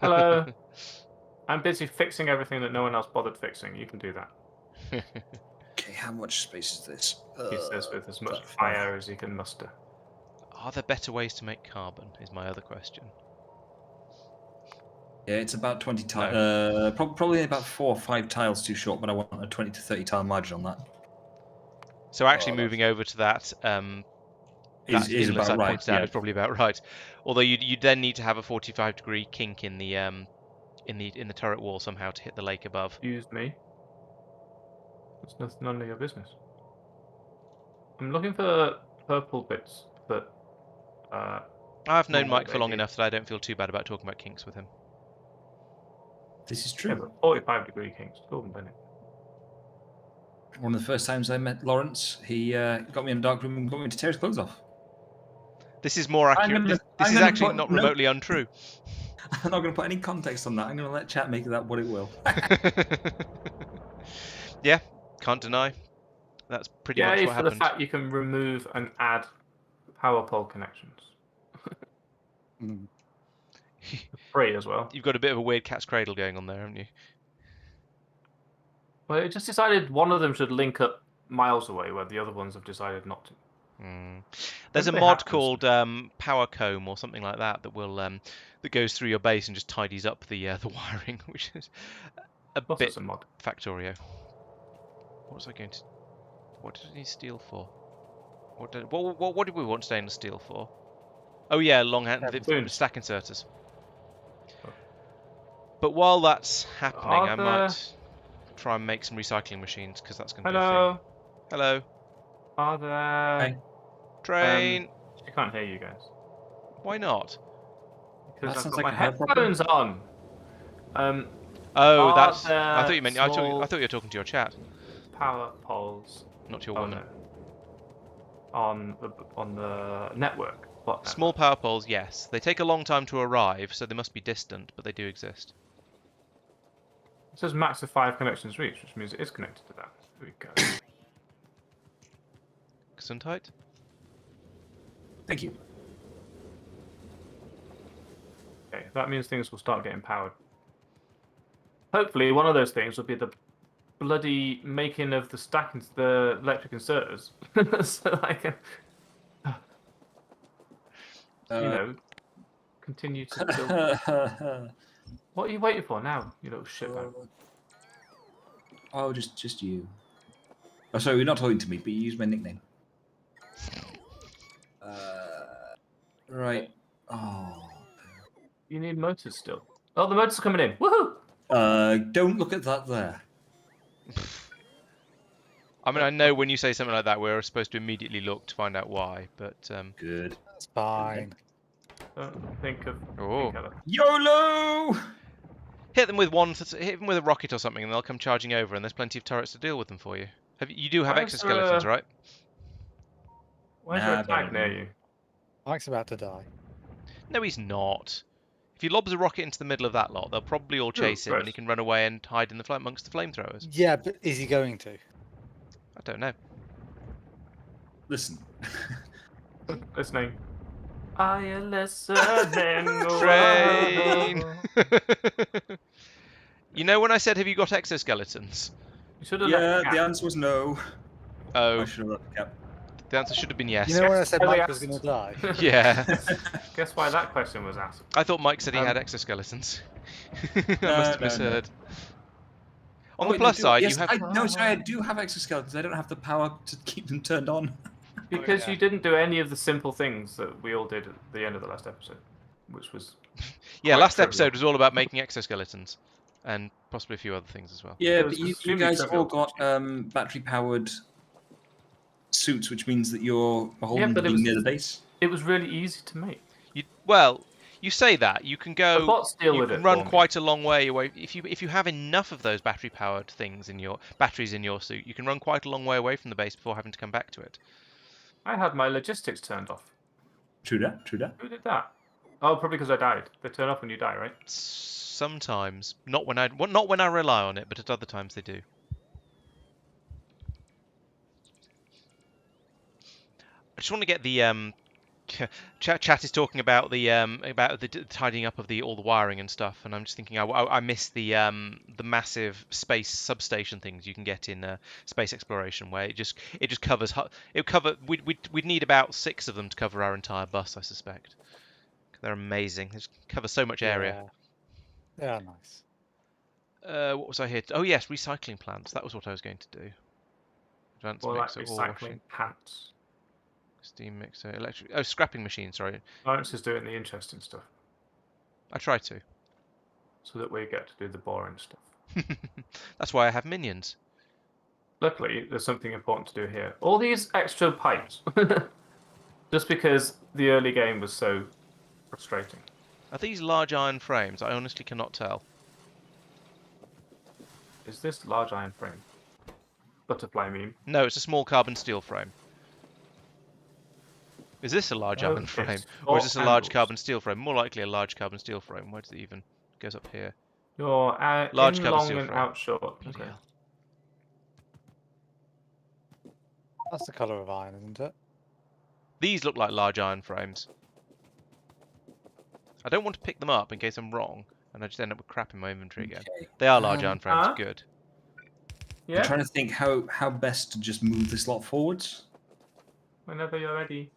Hello. I'm busy fixing everything that no one else bothered fixing. You can do that. Okay, how much space is this? He says with as much that- fire as he can muster. Are there better ways to make carbon? Is my other question. Yeah, it's about 20 tiles. Probably about 4 or 5 tiles too short, but I want a 20 to 30 tile margin on that. So actually, Oh, moving over to that Is inlet about I right. pointed out Yeah. is probably about right. Although you then need to have a 45-degree kink in the turret wall somehow to hit the lake above. Excuse me. It's none of your business. I'm looking for purple bits, but I've known normal Mike for long maybe. enough that I don't feel too bad about talking about kinks with him. This is Yeah, true. but 45-degree kinks. Golden Bennett. One of the first times I met Laurence, he got me in a dark room and got me to tear his clothes off. This is more accurate. This is actually not remotely untrue. I'm not going to put any context on that. I'm going to let chat make that what it will. Yeah, can't deny. That's pretty much Yeah, what for the happened. fact you can remove and add power pole connections. Free as well. You've got a bit of a weird cat's cradle going on there, haven't you? Well, it just decided one of them should link up miles away, where the other ones have decided not to. There's a Maybe they mod have called Power Comb or something like that that will that goes through your base and just tidies up the wiring, which is a Plus, bit it's a mod. Factorio. What was I going to? What did I need steel for? What did we want stainless steel for? Oh yeah, longhand the stack inserters. But while that's happening, I might try and make some recycling machines because that's going to be a thing. Hello. Are there? Hey. Train. I can't hear you guys. Why not? Because That I've sounds got like my a her problem. headphones on. Oh, Are that's. I there thought you meant. I small thought you were talking to your chat, power poles. not to your woman. No. On the network. What Small network? power poles, yes. They take a long time to arrive, so they must be distant, but they do exist. It says max of 5 connections reached, which means it is connected to that. There we go. Gesundheit? Thank you. Okay, that means things will start getting powered. Hopefully, one of those things will be the bloody making of the electric inserters, so I can, continue to build. What are you waiting for now, you little shitbag? Oh, just you. Oh, sorry, you're not talking to me, but you used my nickname. Right. Oh. You need motors still. Oh, the motors are coming in. Woohoo! Don't look at that there. I mean, I know when you say something like that, we're supposed to immediately look to find out why, but Good. That's fine. Don't think of. Oh. Think of it. YOLO! hit them with hit them with a rocket or something, and they'll come charging over, and there's plenty of turrets to deal with them for you. You do have Why is there exoskeletons, a- right? Why is there Nah, a tag don't near know. you? Mike's about to die. No, he's not. If he lobs a rocket into the middle of that lot, they'll probably all chase him, right. and he can run away and hide in the amongst the flamethrowers. Yeah, but is he going to? I don't know. Listen. Listening. I am lesser than Train. one. You know when I said, "Have you got exoskeletons?" You should have Yeah, left the the answer was no. I Oh, should have left the cap. the answer should have been yes. You know when I said Oh, Mike yes. was going to die? Yeah. Guess why that question was asked? I thought Mike said he had Um, exoskeletons. I must have no. misheard. On Oh, the wait, plus do- side, yes, you have. No, sorry, I do have exoskeletons. I don't have the power to keep them turned on. Because yeah. you didn't do any of the simple things that we all did at the end of the last episode, which was Yeah, quite last trivial. episode was all about making exoskeletons, and possibly a few other things as well. Yeah, It was but you extremely guys trivial all to got achieve. battery-powered suits, which means that you're beholden but to it being was- near the base. It was really easy to make. Well, you say that you can The go. bots deal You with can it. run for me. quite a long way away if you have enough of those battery-powered things in your batteries in your suit. You can run quite a long way away from the base before having to come back to it. I had my logistics turned off. True that, true that. Who did that? Oh, probably because I died. They turn off when you die, right? Sometimes, not when I rely on it, but at other times they do. I just want to get the chat is talking about the tidying up of all the wiring and stuff, and I'm just thinking I miss the massive space substation things you can get in space exploration, where it just covers we'd need about 6 of them to cover our entire bus, I suspect. They're amazing. They just cover so much area. Yeah, nice. What was I here? Oh yes, recycling plants. That was what I was going to do. Advanced Or like mixer, ore recycling washing, pants. steam mixer, electric. Oh, scrapping machine. Sorry, Laurence is doing the interesting stuff, I try to. so that we get to do the boring stuff. That's why I have minions. Luckily, there's something important to do here. All these extra pipes, just because the early game was so frustrating. Are these large iron frames? I honestly cannot tell. Is this large iron frame? Butterfly meme. No, it's a small carbon steel frame. Is this a large No, iron frame? it's Or is this a large angles. carbon steel frame? More likely a large carbon steel frame. Where does it even goes up here? You're Large in carbon long steel and frame. out short. Bloody Okay. hell. That's the colour of iron, isn't it? These look like large iron frames. I don't want to pick them up in case I'm wrong, and I just end up with crap in my inventory again. Okay. They are large iron frames. Huh? Good. Yeah. I'm trying to think how best to just move this lot forwards. Whenever you're ready.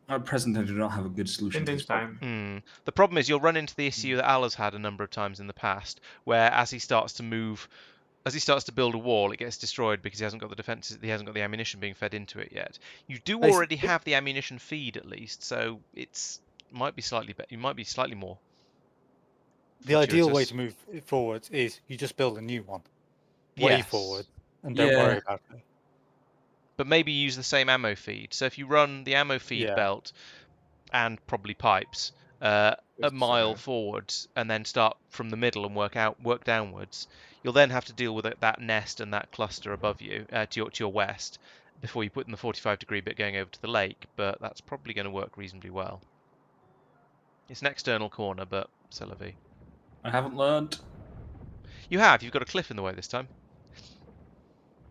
At present, I do not have a good solution to In this problem. time. The problem is you'll run into the issue that Al has had a number of times in the past, where as he starts to build a wall, it gets destroyed because he hasn't got the defenses, he hasn't got the ammunition being fed into it yet. You do Basically- already have the ammunition feed at least, so might be slightly better. You might be slightly more. The ideal way fortuitous. to move it forward is you just build a new one, way Yes. forward, and don't Yeah. worry about it. But maybe use the same ammo feed. So if you run the ammo feed Yeah. belt and probably pipes a Just mile so. forwards, and then start from the middle and work downwards, you'll then have to deal with that nest and that cluster above you to your west before you put in the 45-degree bit going over to the lake. But that's probably going to work reasonably well. It's an external corner, but c'est la vie. I haven't learned. You've got a cliff in the way this time,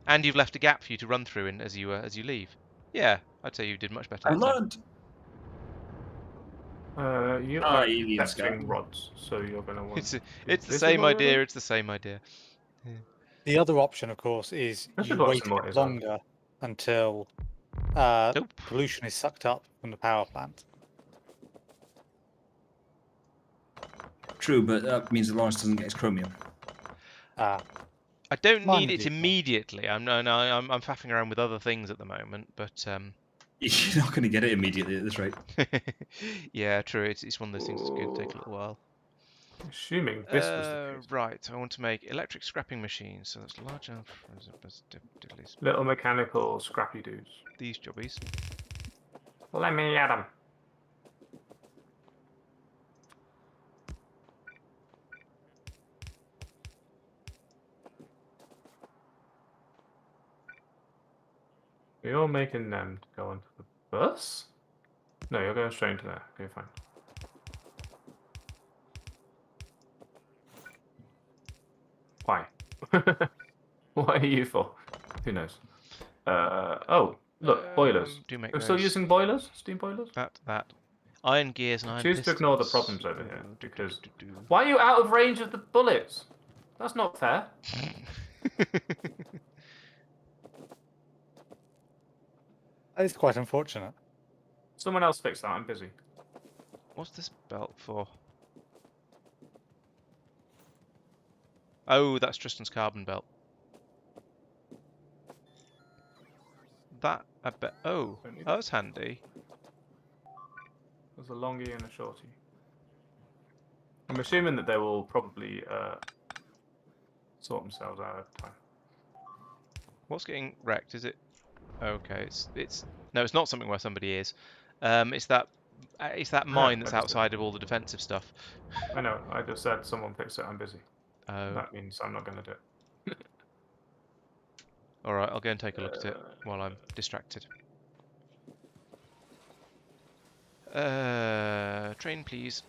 and you've left a gap for you to run through as you leave. Yeah, I'd say you did much better. I this time. learned. You Ah, are alien testing scout. rods, so you're going to want. It's the visible same idea. already? It's the same idea. The other option, of course, is Let's you have got wait some more a bit as well. longer until Nope. pollution is sucked up from the power plant. True, but that means that Laurence doesn't get his chromium. Ah, I don't Minor need it detail. immediately. I'm faffing around with other things at the moment, but You're not going to get it immediately at this rate. yeah, true. It's one of those things that's going to take a little while. Assuming this was the case. Right, I want to make electric scrapping machines, so that's large enough. Little mechanical scrappy dudes. These jobbies. Let me at them. You're making them to go onto the bus? No, you're going straight into there. Okay, fine. Why? What are you for? Who knows? Oh, look, boilers. Do make We're still those. using boilers? Steam boilers? That. Iron gears and iron Choose pistons. to ignore the problems over here, because... Why are you out of range of the bullets? That's not fair. it's quite unfortunate. Someone else fix that, I'm busy. What's this belt for? Oh, that's Tristan's carbon belt. That, I bet. Oh, Don't need that's handy. There's a longie and a shorty. I'm assuming that they will probably sort themselves out over time. What's getting wrecked? Is it? Okay, it's no, it's not something where somebody is. It's that mine that's outside of all the defensive stuff. I know. I just said someone fix it. I'm busy. Oh, That means I'm not going to do it. all right. I'll go and take a look at it while I'm distracted. Train, please.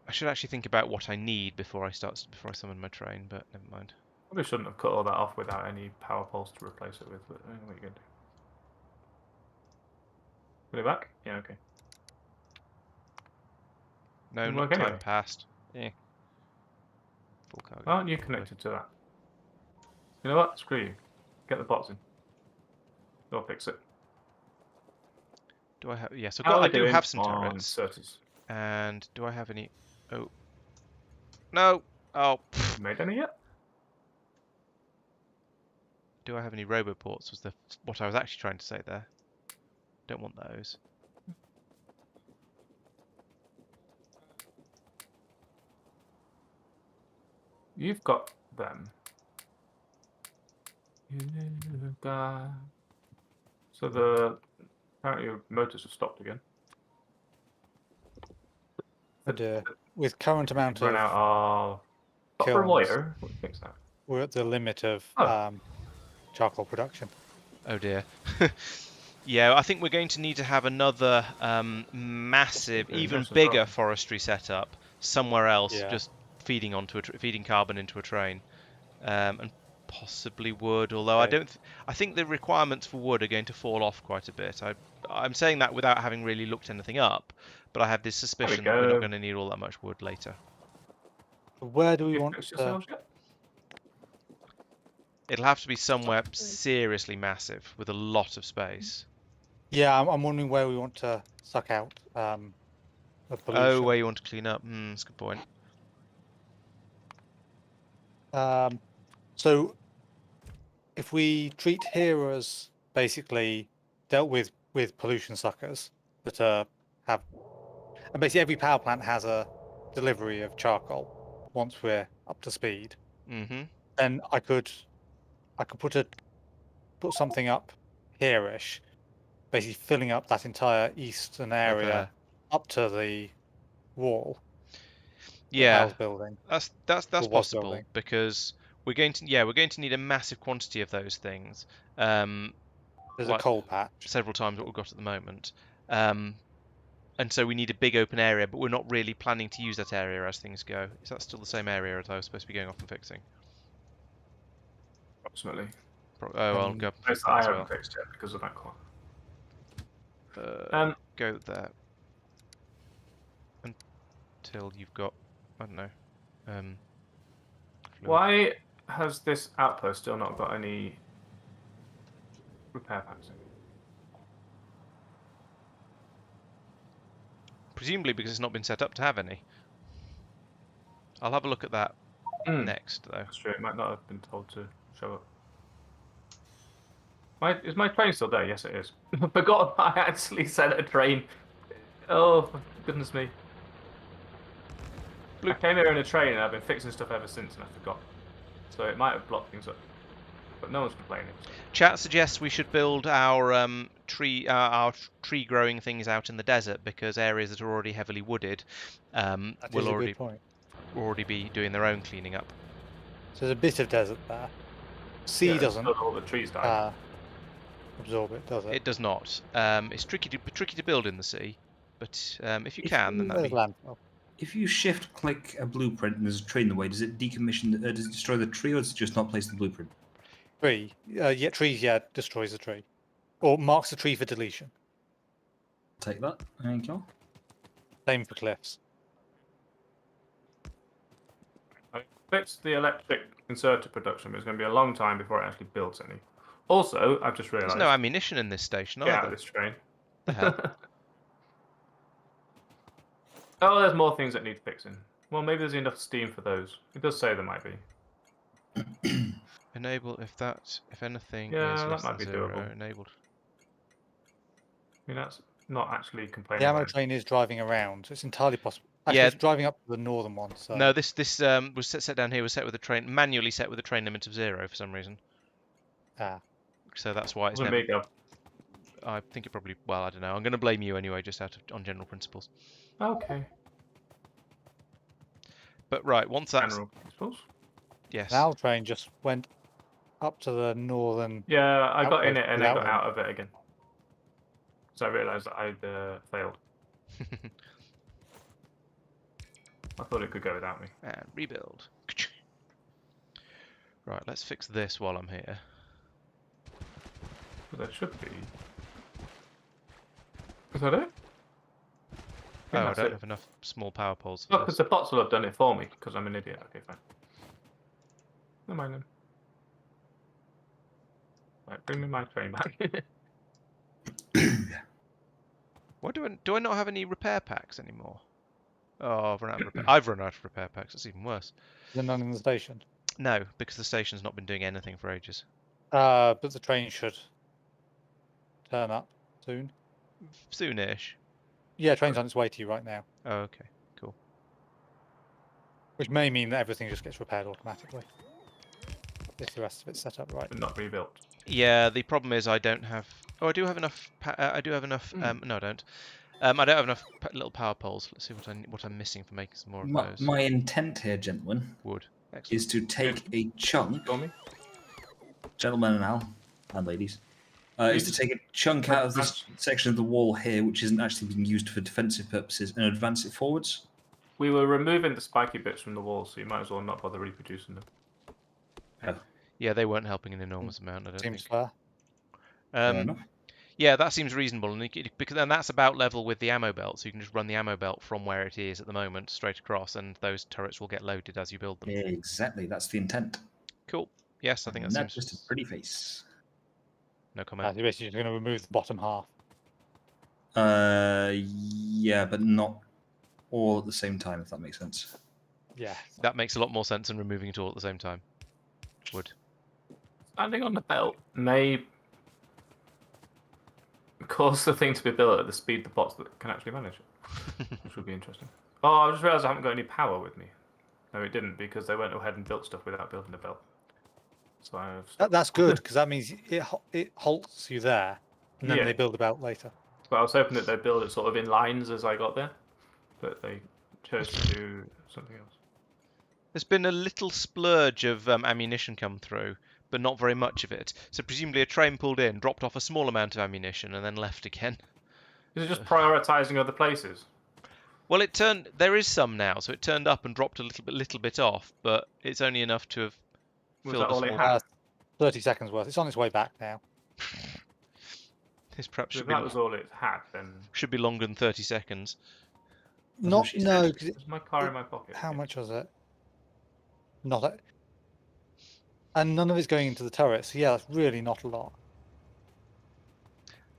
I should actually think about what I need before I summon my train, but never mind. Probably shouldn't have cut all that off without any power poles to replace it with, but what are you going to do? Put it back? Yeah, okay. No, Didn't not work time anyway. passed. Yeah. Full cargo. Why aren't you connected to that? You know what? Screw you. Get the bots in. They'll fix it. Do I have? Yes, How are I we do doing have some on turrets. Certus? And do I have any? Oh, no. Oh, You made any yet? do I have any roboports? Was what I was actually trying to say there. Don't want those. You've got them. You've got... So apparently your motors have stopped again. But with current amount Run of out of copper kilns, wire. What fix that? we're at the limit of Oh. charcoal production. Oh dear. Yeah, I think we're going to need to have another massive, Yeah, even that's a bigger problem. forestry setup somewhere else, Yeah. just feeding feeding carbon into a train, and possibly wood. Although Okay. I think the requirements for wood are going to fall off quite a bit. I'm saying that without having really looked anything up, but I have this suspicion that we're go. not going to need all that much wood later. Where do we You want fixed to... yourselves yet? It'll have to be somewhere seriously massive with a lot of space. Yeah, I'm wondering where we want to suck out the pollution. Oh, where you want to clean up? That's a good point. So if we treat here as basically dealt with pollution suckers that have, and basically every power plant has a delivery of charcoal once we're up to speed. Mm-hmm. Then I could put something up here-ish, basically filling up that entire eastern area up to the wall. Yeah, That building. that's was possible building. because we're going to need a massive quantity of those things. There's like a coal patch. several times what we've got at the moment. And so we need a big open area, but we're not really planning to use that area as things go. Is that still the same area as I was supposed to be going off and fixing? Approximately. Oh, I'll go up and fix that I as haven't well. fixed yet because of that clock. Go there until you've got, I don't know. fluid. Why has this outpost still not got any repair packs in? Presumably because it's not been set up to have any. I'll have a look at that Hmm. next, though. That's true. It might not have been told to show up. Is my train still there? Yes, it is. I forgot I actually sent a train. Oh, for goodness me. I came here in a train and I've been fixing stuff ever since and I forgot. So it might have blocked things up. But no one's complaining. So. Chat suggests we should build our tree growing things out in the desert because areas that are already heavily wooded That will is a good point. already be doing their own cleaning up. So there's a bit of desert there. Sea doesn't All the trees die. absorb it, does it? It does not. It's tricky to build in the sea, but if you can, then that'd There's be... landfill. If you shift-click a blueprint and there's a tree in the way, does it decommission? Does it destroy the tree, or does it just not place the blueprint? Tree. Trees, destroys the tree. Or marks the tree for deletion. Take that. Thank you. Same for cliffs. I fixed the electric conservative production, but it's going to be a long time before it actually builds any. Also, I've just realised... There's no ammunition in this station, Get out either. of this train. The hell? Oh, there's more things that need fixing. Well, maybe there's enough steam for those. It does say there might be. Enable if anything Yeah, is that less might than be 0, doable. enabled. I mean, that's not actually complaining. The ammo about it. train is driving around, so it's entirely possible. Actually, Yeah. it's driving up to the northern one. So No, this was set down here was set with a train manually set with a train limit of 0 for some reason. So that's why it's Doesn't never. make up. I think it probably. Well, I don't know. I'm going to blame you anyway, just on general principles. Okay. But right, once that's General principles. yes. Now train just went up to the northern. Yeah, I got in Outpost it and I got without out of it again. So I realised that I'd failed. I thought it could go without me. And rebuild. Right, let's fix this while I'm here. But there should be. Is that it? Oh, I that's don't it. have enough small power poles. Oh, For because this. the bots will have done it for me, because I'm an idiot. Okay, fine. Never mind then. Right, bring me my train back. Why do I not have any repair packs anymore? Oh, I've run out of repair. I've run out of repair packs. That's even worse. Is there none in the station? No, because the station's not been doing anything for ages. But the train should turn up soon. Soonish. Yeah, train's on its way to you right now, Oh, okay, cool. which may mean that everything just gets repaired automatically if the rest of it's set up right. But not rebuilt. Yeah, the problem is I don't have. Oh, I do have enough. I do have enough. No, I don't. I don't have enough little power poles. Let's see what I'm missing for making some more of those. My intent here, gentlemen, Wood. Excellent. is to take a chunk, For me? gentlemen and ladies, is to take a chunk out of this section of the wall here, which isn't actually being used for defensive purposes, and advance it forwards. We were removing the spiky bits from the wall, so you might as well not bother reproducing them. Yeah, they weren't helping an enormous amount. I don't Seems think. fair. Fair enough. Yeah, that seems reasonable, and because then that's about level with the ammo belt, so you can just run the ammo belt from where it is at the moment straight across, and those turrets will get loaded as you build them. Yeah, exactly. That's the intent. Cool. Yes, I think that Not seems. just a pretty face. No comment. You're basically just going to remove the bottom half. Yeah, but not all at the same time, if that makes sense. Yeah. That makes a lot more sense than removing it all at the same time. Would. Standing on the belt may cause the thing to be built at the speed the bots that can actually manage it, which would be interesting. Oh, I just realised I haven't got any power with me. No, it didn't, because they went ahead and built stuff without building the belt. So That's good, because that means it halts you there, and then Yeah. they build a belt later. But I was hoping that they'd build it sort of in lines as I got there, but they chose to do something else. There's been a little splurge of ammunition come through, but not very much of it. So presumably a train pulled in, dropped off a small amount of ammunition, and then left again. Is it just prioritising other places? Well, there is some now, so it turned up and dropped a little bit off, but it's only enough to have Was filled that a all it small. had? 30 seconds worth. It's on its way back now. This perhaps If that was all it had, then should be longer than 30 seconds. No, she no. said. 'Cause there's my car in my pocket. how much was it? Not a... And none of it's going into the turret, so yeah, that's really not a lot.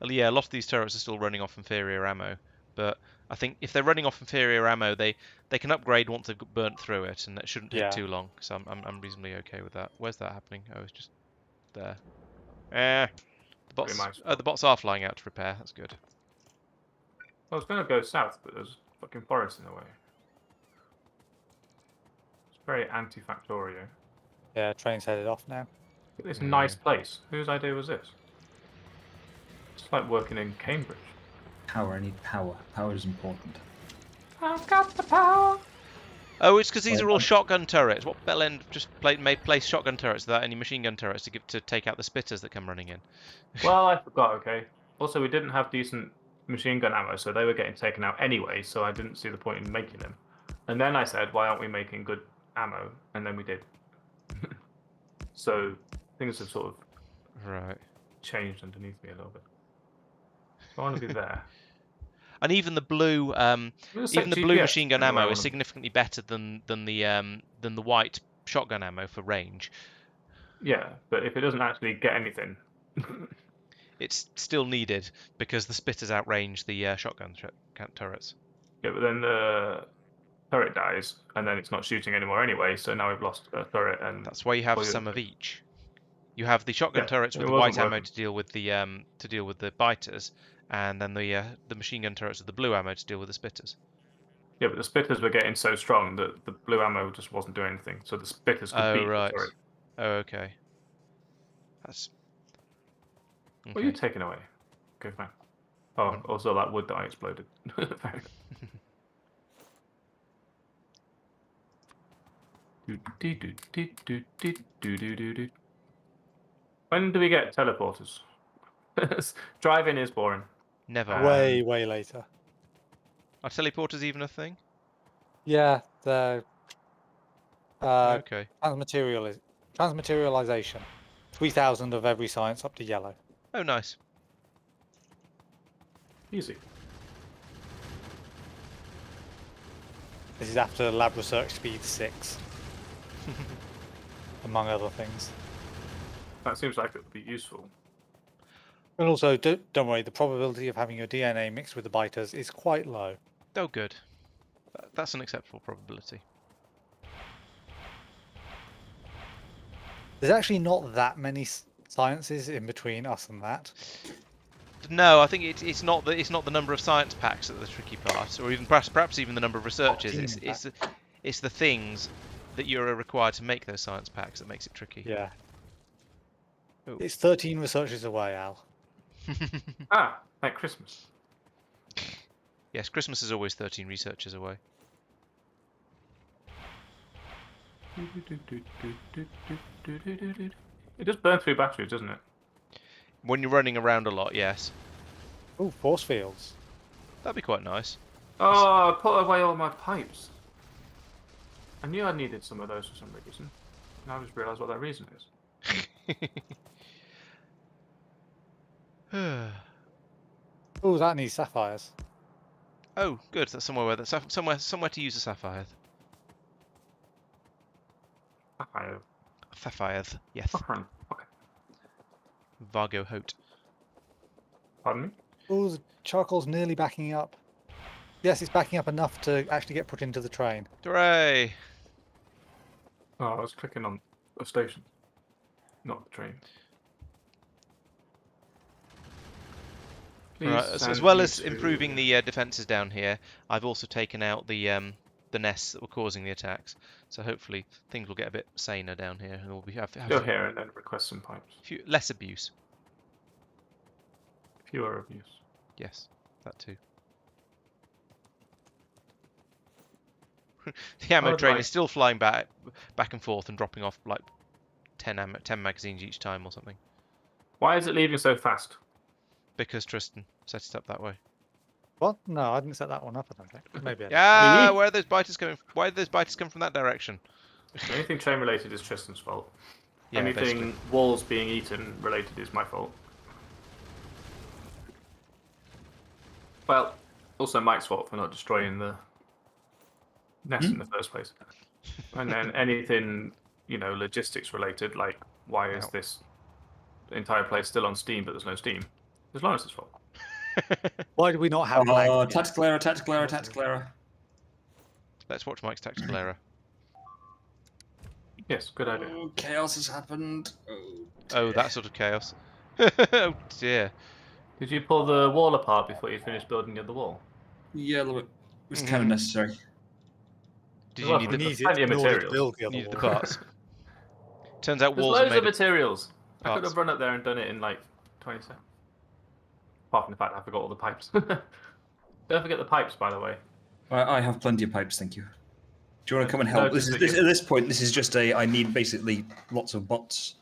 Well, yeah, a lot of these turrets are still running off inferior ammo, but I think if they're running off inferior ammo, they can upgrade once they've burnt through it, and that shouldn't take Yeah. too long. So I'm reasonably okay with that. Where's that happening? Oh, it's just there. The bots. nice. The bots are flying out to repair. That's good. I was going to go south, but there's fucking forest in the way. It's very anti-Factorio. Yeah, train's headed off now. Look at this nice place. Whose idea was this? It's like working in Cambridge. Power, I need power. Power is important. I've got the power. Oh, it's because these are all shotgun turrets. What bell end just place shotgun turrets without any machine gun turrets to take out the spitters that come running in? Well, I forgot, okay. Also, we didn't have decent machine gun ammo, so they were getting taken out anyway, so I didn't see the point in making them. And then I said, why aren't we making good ammo? And then we did. So things have sort of Right. changed underneath me a little bit. So I want to be there. And even the blue, Even the blue machine gun ammo is significantly better than the white shotgun ammo for range. Yeah, but if it doesn't actually get anything, It's still needed because the spitters outrange the shotgun turrets. yeah, but then the turret dies, and then it's not shooting anymore anyway. So now we've lost a turret, and That's why you have some of each. You have the shotgun turrets with it the white wasn't ammo working. to deal with the biters, and then the machine gun turrets with the blue ammo to deal with the spitters. Yeah, but the spitters were getting so strong that the blue ammo just wasn't doing anything. So the spitters could beat right. the turret. Oh, okay. That's. Okay. What are you taking away? Okay, fine. Oh, also that wood that I exploded. When do we get teleporters? Driving is boring. Never. Way later. Are teleporters even a thing? Yeah, the Okay. transmaterialization. 3,000 of every science up to yellow. Oh, nice. Easy. This is after lab research speed 6, among other things. That seems like it would be useful. And also, don't worry, the probability of having your DNA mixed with the biters is quite low. Oh, good. That's an acceptable probability. There's actually not that many sciences in between us and that. No, I think it's not the number of science packs that are the tricky part, or even perhaps even the number of researchers. It's the things that you're required to make those science packs that makes it tricky. Yeah. Ooh. It's 13 researchers away, Al. Ah, like Christmas. Yes, Christmas is always 13 researchers away. It just burns through batteries, doesn't it? When you're running around a lot, yes. Oh, force fields. That'd be quite nice. Oh, I put away all my pipes. I knew I needed some of those for some reason. Now I just realised what that reason is. Oh, that needs sapphires. Oh, good. That's somewhere to use a sapphire. Sapphires, yes. Okay. Vargo Hote. Pardon me? Oh, the charcoal's nearly backing up. Yes, it's backing up enough to actually get put into the train. Hooray! Oh, I was clicking on a station, not the train. Please Right, send as well me as to- improving the defences down here, I've also taken out the nests that were causing the attacks. So hopefully things will get a bit saner down here, and we'll have Go here and then request some pipes. less abuse. Fewer abuse. Yes, that too. The ammo I'd train like- is still flying back and forth and dropping off like 10 magazines each time or something. Why is it leaving so fast? Because Tristan set it up that way. What? No, I didn't set that one up, I don't think. Maybe I did. Yeah, Really? where are those biters coming? Why did those biters come from that direction? Anything train related is Tristan's fault. Yeah, Anything basically. walls being eaten related is my fault. Well, also Mike's fault for not destroying the nest in the first place. And then anything, logistics related, like why is Ow. this entire place still on Steam but there's no Steam? It's Lawrence's fault. Why do we not have blank? yet? tactical error, tactical error, tactical error. Let's watch Mike's tactical error. Yes, good idea. Oh, chaos has happened. Oh, that sort of chaos. Oh dear. Did you pull the wall apart before you finished building the other wall? Yeah, look, it was kind of necessary. Did Well, you we need the, need Need plenty it of in order to materials. build the other needed the wall. parts? Turns out There's walls are loads made of materials. I could parts. have run up there and done it in like 20 seconds. Apart from the fact I forgot all the pipes. Don't forget the pipes, by the way. I have plenty of pipes, thank you. Do you want to come and help? No, At this point, this is just I need basically lots of bots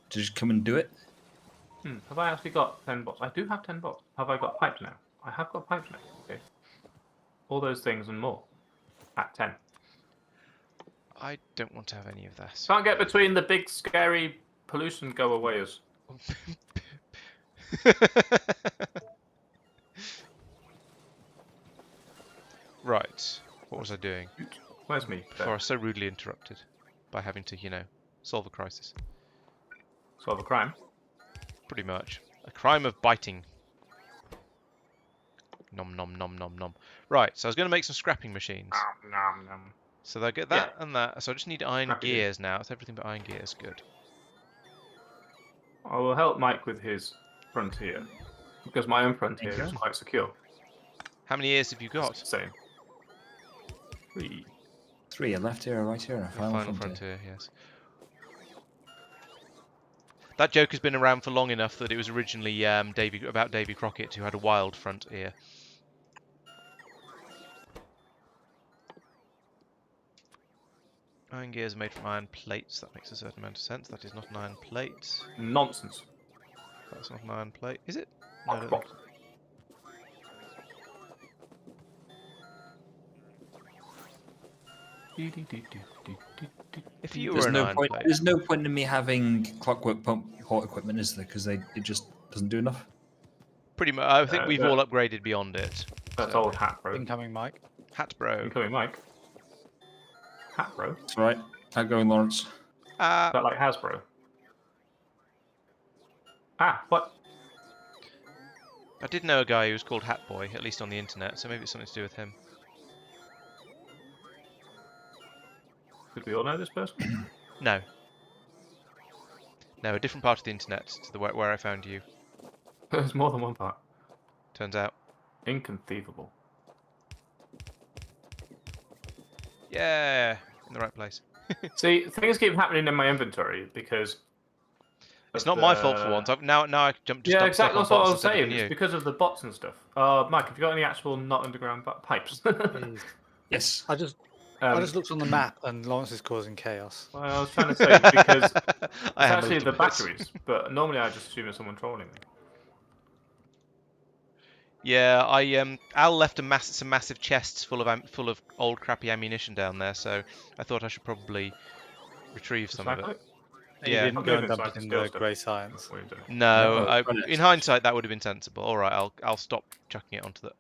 to just come and do it. Have I actually got 10 bots? I do have 10 bots. Have I got pipes now? I have got pipes now. Okay. All those things and more. At 10. I don't want to have any of this. Can't get between the big, scary pollution go-awayers. Right. What was I doing? Where's me? Before I was so rudely interrupted by having to, solve a crisis. Solve a crime. Pretty much. A crime of biting. Nom nom nom nom nom. Right, so I was going to make some scrapping machines. Nom, nom. So they'll get that and that. So I just need iron Scrappy gears now. It's everything but iron gears. Good. I will help Mike with his frontier. Because my own frontier Thank is you. quite secure. How many years have you got? Same. 3. 3, a left here, a right here, a Your final, Final frontier. Frontier, yes. That joke has been around for long enough that it was originally about Davy Crockett, who had a wild frontier. Iron gears are made from iron plates. That makes a certain amount of sense. That is not an iron plate. Nonsense. That's not an iron plate, is it? No, I don't Rock. think so. If you were an iron plate, There's no point in me having clockwork port equipment, is there? Because it just doesn't do enough. pretty much. I think we've yeah. all upgraded beyond it. That's So- old hat, bro. Incoming, Mike. Hat bro. Incoming, Mike. Hat, bro. That's right. Outgoing Laurence. Is that like Hasbro? Ah, what? I did know a guy who was called Hat Boy, at least on the internet, so maybe it's something to do with him. Did we all know this person? No. No, a different part of the internet to the where I found you. There's more than one part. Turns out. Inconceivable. Yeah, in the right place. See, things keep happening in my inventory because... It's of not my fault the- for once. Now I just Yeah, stuck exactly. on That's what I bots was instead of saying. on It's you. because of the bots and stuff. Mike, have you got any actual not underground pipes? Jeez. Yes. I just looked on the map and Laurence is causing chaos. Well, I was trying to say because it's I am a actually little the bit. batteries, but normally I just assume it's someone trolling me. Yeah, Al left some massive chests full of old crappy ammunition down there, so I thought I should probably retrieve some of it. You Yeah. didn't go and Moving dump it side in to the steal grey science. What are you doing? No, No, run it. in hindsight that would have been sensible. All right, I'll stop chucking it onto the.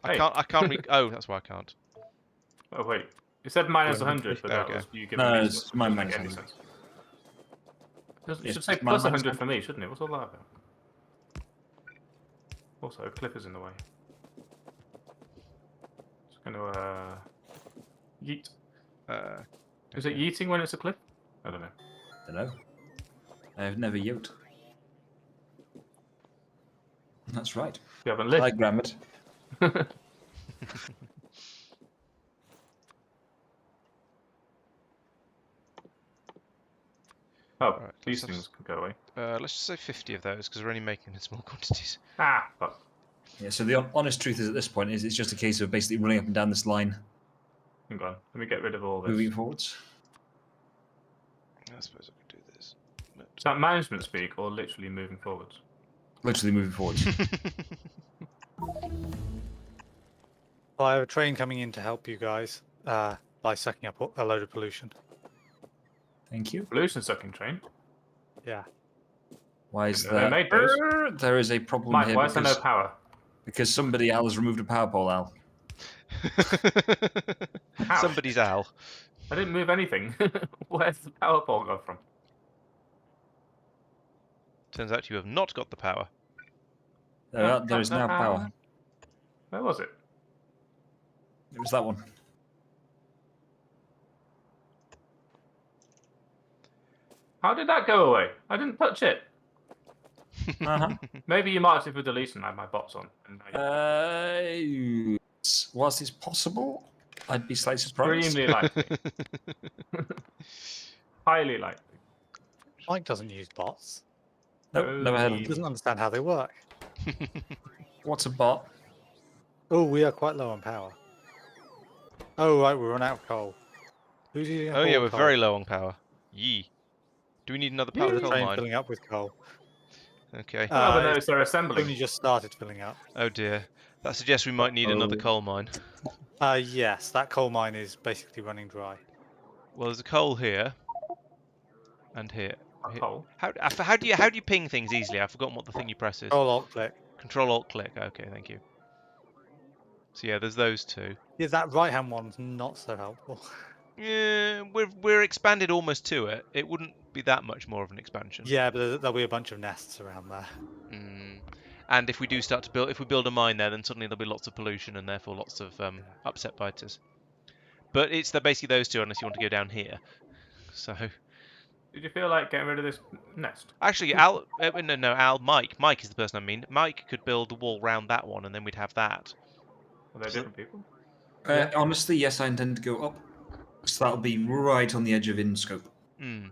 Hey. I can't. Oh, that's why I can't. Oh wait, you said minus Well, 100, but there that we was go. you giving No, me it's stuff. my Doesn't minus make any 100. sense. It Yes, should say my plus minus 100 for me, shouldn't it? What's all that about? Also, Clipper's in the way. Just gonna yeet. Is it yeeting when it's a cliff? I don't know. I don't know. I've never yoked. That's right. You haven't I lived. grammared. Oh, Right, these let's things can go away. Let's just say 50 of those because we're only making in small quantities. Ah, fuck. Yeah, so the honest truth is at this point is it's just a case of basically running up and down this line, Hang on. Let me get rid of all this. moving forwards. I suppose I could do this. Is that management speak or literally moving forwards? Literally moving forwards. Well, I have a train coming in to help you guys by sucking up a load of pollution. Thank you. Pollution sucking train. Yeah. Why is They that? made those. There is a problem Mike, here why is there no power? because somebody Al has removed a power pole, Al. Ouch. Somebody's Al. I didn't move anything. Where's the power pole go from? Turns out you have not got the power. There is now power. Where was it? It was that one. How did that go away? I didn't touch it. Uh-huh. Maybe you marked it for deletion. I had my bots on. And Whilst it's possible, I'd be slightly surprised. extremely likely. Highly likely. Mike doesn't use bots. Nope, never heard of He them. doesn't understand how they work. What's a bot? Oh, we are quite low on power. Oh, right, we're run out of coal. Who's using Oh yeah, more we're coal? very low on power. Yee. Do we need another power The coal train mine? filling up with coal. Okay. I never It's noticed they're assembling. only just started filling up. Oh dear. That suggests we might need another coal mine. Yes, that coal mine is basically running dry. Well, there's a coal here. And here. Coal. How do you ping things easily? I've forgotten what the thing you press is. Control Alt click. Control Alt click. Okay, thank you. So yeah, there's those two. Yeah, that right hand one's not so helpful. Yeah, we're expanded almost to it. It wouldn't be that much more of an expansion. Yeah, but there'll be a bunch of nests around there. And if we do start to build, if we build a mine there, then suddenly there'll be lots of pollution and therefore lots of upset biters. But it's basically those two, unless you want to go down here. So. Did you feel like getting rid of this nest? Actually, Mike is the person I mean. Mike could build the wall round that one, and then we'd have that. Are they different people? Honestly, yes, I intend to go up. So that'll be right on the edge of in scope. Yeah,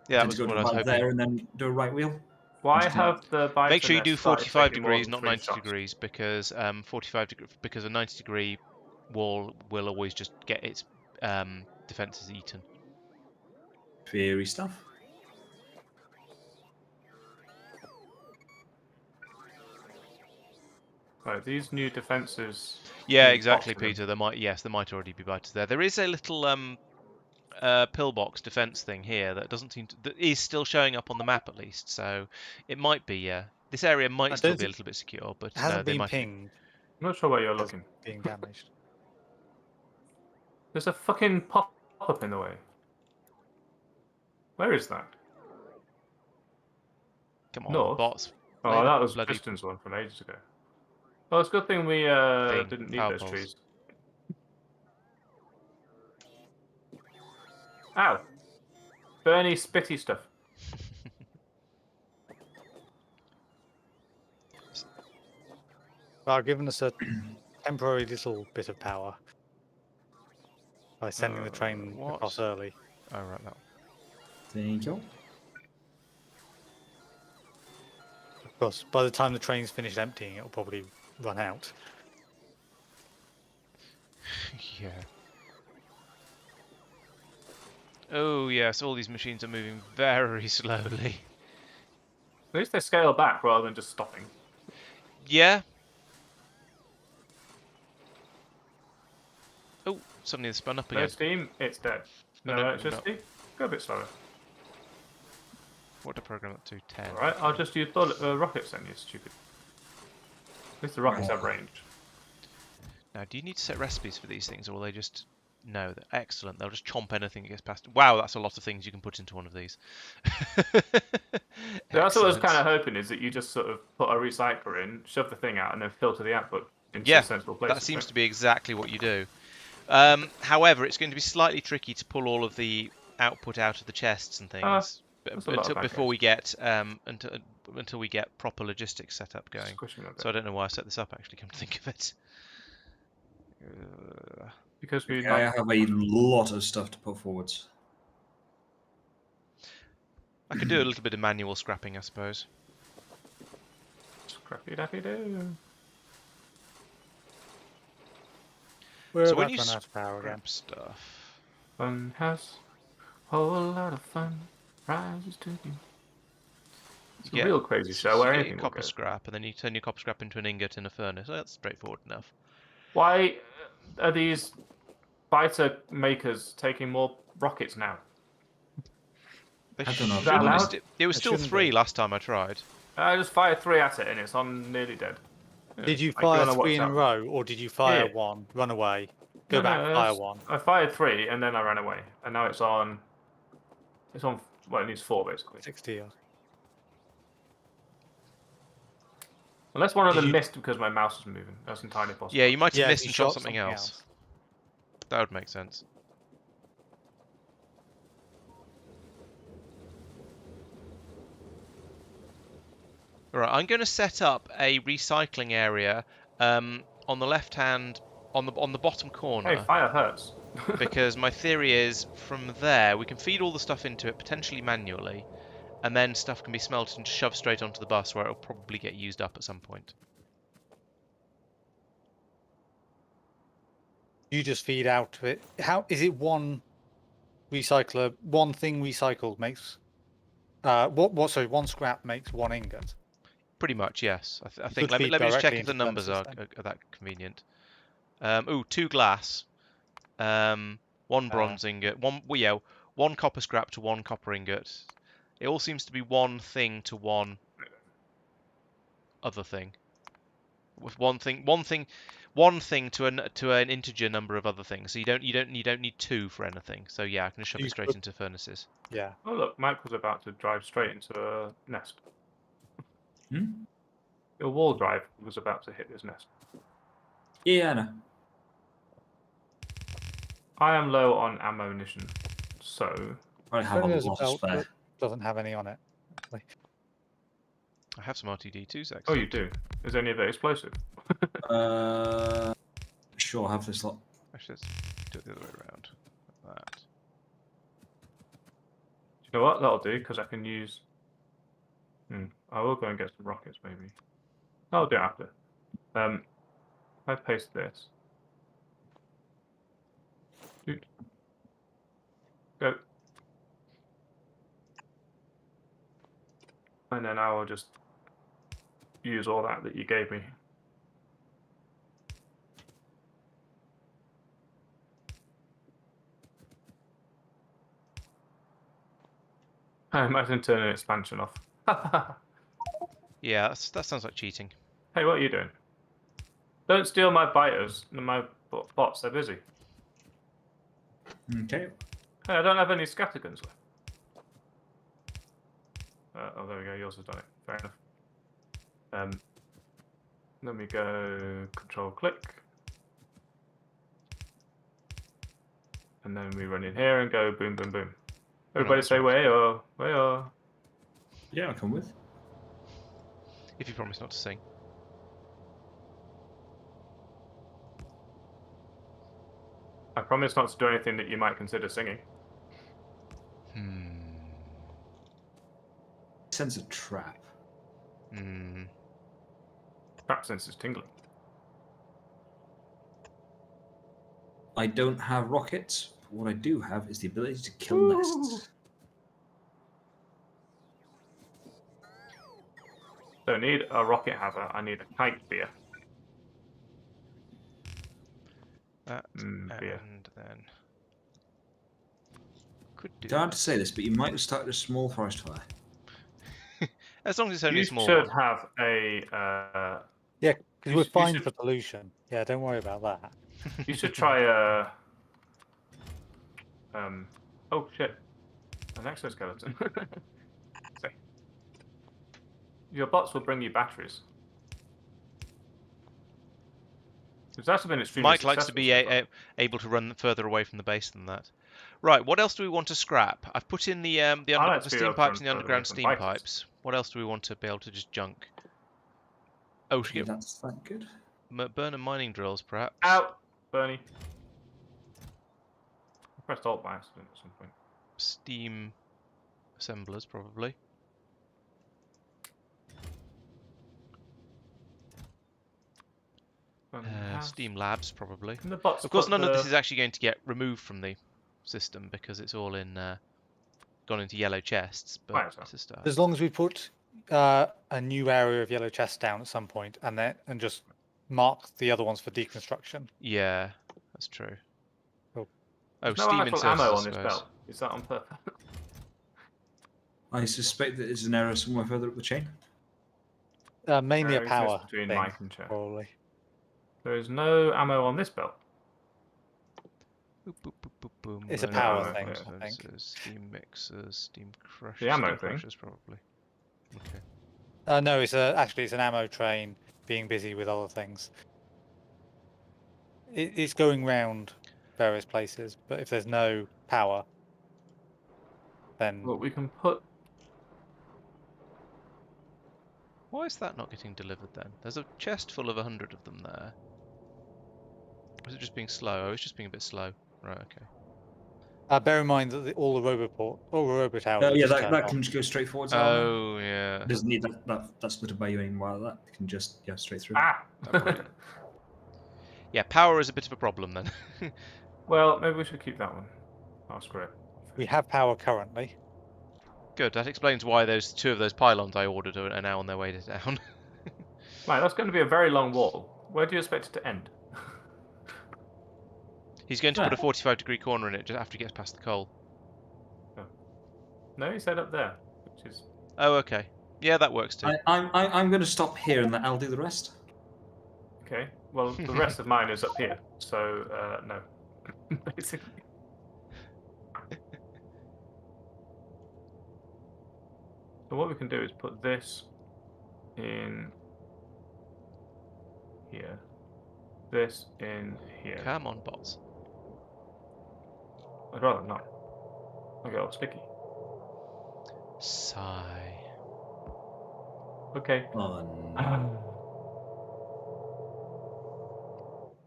that was to go what I was about hoping. there and then do a right wheel. Why have the biter Make sure you do nest started 45 taking more degrees, than not 3 90 shots? degrees, because 45 because a 90-degree wall will always just get its defenses eaten. Fairy stuff. Right, these new defences. Yeah, the exactly, box in them. Peter. There might already be biters there. There is a little pillbox defense thing here that doesn't seem to, that is still showing up on the map at least. So it might be. Yeah, this area might still be a little bit secure, but It hasn't they been might be. pinged. I'm not sure where you're It's looking. being damaged. There's a fucking pop-up in the way. Where is that? Come on, North? bots. Oh, Play the that was bloody Tristan's one from ages ago. Well, it's a good thing we thing, didn't need power those poles. trees. Ow! Burny, spitty stuff. Well, given us a temporary little bit of power by sending the train what? across early. Oh, right, that. Thank you. Of course, by the time the train's finished emptying, it'll probably run out. Yeah. Oh yes, all these machines are moving very slowly. At least they scale back rather than just stopping. Yeah. Oh, suddenly it's spun up No again. steam, it's dead. No, No no, electricity, go a bit slower. What to program that to? 10. Alright, I'll just use rockets then, you stupid. At least the rockets have range. Now, do you need to set recipes for these things, or will they just... No, they're excellent. They'll just chomp anything that gets past... Wow, that's a lot of things you can put into one of these. That's what I was Excellent. kind of hoping, is that you just sort of put a recycler in, shove the thing out, and then filter the output into Yeah, a sensible place. that seems to be exactly what you do. However, it's going to be slightly tricky to pull all of the output out of the chests and things that's a lot of before backends. we get until we get proper logistics set up going. Squishing a bit. So I don't know why I set this up. Actually, come to think of it. Because we I have a lot of stuff to put forwards. I could do a little bit of manual scrapping, I suppose. Scrappy dappy do. We're So about when to you run out of power again. scrap stuff, Fun house, whole lot of fun rises to you. It's a Yeah, real crazy so show where you get anything your will copper go. scrap, and then you turn your copper scrap into an ingot in a furnace. Well, that's straightforward enough. Why are these biter makers taking more rockets now? They I don't know. Is that shouldn't- allowed? It was It still shouldn't 3 be. last time I tried. I just fired 3 at it and it's on nearly dead. Did you I don't fire know 3 in a what's row, or did you fire Yeah. 1, run away, go No, back, no, fire it's- 1? I fired 3 and then I ran away, and now it's on. It's on. Well, it needs 4 basically. 60 odd. Unless one of Did them you- missed because my mouse was moving. That's entirely possible. Yeah, you might have Yeah, missed you and shot something else. That would make sense. Alright, I'm going to set up a recycling area on the left hand, on the bottom corner. Hey, fire hurts. Because my theory is from there we can feed all the stuff into it potentially manually, and then stuff can be smelted and shoved straight onto the bus where it'll probably get used up at some point. You just feed out to it. How is it? One recycler, one thing recycled makes. Sorry, one scrap makes one ingot. Pretty much, yes. I You think. could Let me feed just check directly if the into numbers are furnaces that convenient. Ooh, 2 glass, 1 bronze ingot, one copper scrap to 1 copper ingot. It all seems to be one thing to one other thing. With one thing to an integer number of other things. So you don't need 2 for anything. So yeah, I can just shove You it straight could- into furnaces. Yeah. Oh look, Mike was about to drive straight into a nest. Hmm? Your wall drive was about to hit his nest. Yeah, I know. I am low on ammunition, so I have a There's lot of belt spare. that doesn't have any on it. I have some RTD2s actually. oh, you do. Is any of it explosive? Sure, have this lot. Actually, let's do it the other way around. Like that. Do you know what? That'll do because I can use. I will go and get some rockets, maybe. I'll do it after. I paste this. Shoot. Go. And then I will just use all that you gave me. I imagine turning an expansion off. Yeah, that sounds like cheating. Hey, what are you doing? Don't steal my biters and my bots, they're busy. Okay. Hey, I don't have any scatterguns left. Oh, there we go, yours has done it. Fair enough. Let me go control click. And then we run in here and go boom, boom, boom. Everybody say way or way or. Yeah, I'll come with. If you promise not to sing. I promise not to do anything that you might consider singing. Sense a trap. Trap sense is tingling. I don't have rockets, but what I do have is the ability to kill nests. Don't need a rocket hammer, I need a kite beer. That Beer. and then could do. It's hard to say this, but you might have started a small forest fire. As long as it's only You a small should one. have a. Yeah, because You we're sh- you fine should- for pollution. Yeah, don't worry about that. You should try a. Oh shit! An exoskeleton. Sorry. Your bots will bring you batteries. It's actually been extremely Mike likes to be successful so far. able to run further away from the base than that. Right, what else do we want to scrap? I've put in the like to be steam able to pipes run and the further away underground from steam fighters. pipes. What else do we want to be able to just junk? Oh, should Okay, get that's that good. burner mining drills, perhaps. Out, Bernie. I pressed Alt by accident at some point. Steam assemblers, probably. Steam labs, probably. And the bots Of course, put none of this the- is actually going to get removed from the system because it's all in gone into yellow chests. But Right, so. it's a start. As long as we put a new area of yellow chest down at some point, and just mark the other ones for deconstruction. Yeah, that's true. Cool. Oh, There's no steam actual inserters, ammo I on this suppose. belt. Is that on purpose? I suspect that there's an error somewhere further up the chain. Mainly a Exists power between thing, Mike and Chair. probably. There is no ammo on this belt. Boop, boop, boop, boop, boom. It's a Burner power mining thing, drills, I think. Steam mixers, steam crushers. The ammo steam thing? crushers, probably. Okay. No, it's actually it's an ammo train being busy with other things. It's going round various places, but if there's no power, then Well, we can put. Why is that not getting delivered then? There's a chest full of 100 of them there. Or is it just being slow? Oh, it's just being a bit slow. Right, okay. bear in mind that all the robo towers. Yeah, are just that turned can on. just go straight forwards. Oh, yeah. It doesn't need that split by you anymore. That can just straight through. Ah! Yeah, power is a bit of a problem then. Well, maybe we should keep that one. Oh, screw it. We have power currently. Good, that explains why those 2 of those pylons I ordered are now on their way down. Right, that's going to be a very long wall. Where do you expect it to end? He's going to put a 45-degree corner in it just after he gets past the coal. No, he said up there, which is. Oh, okay. Yeah, that works too. I'm going to stop here and I'll do the rest. Okay. Well, the rest of mine is up here, so no. Basically. So what we can do is put this in here, this in here. Come on, bots. I'd rather not. I get all sticky. Sigh. Okay. Oh, no.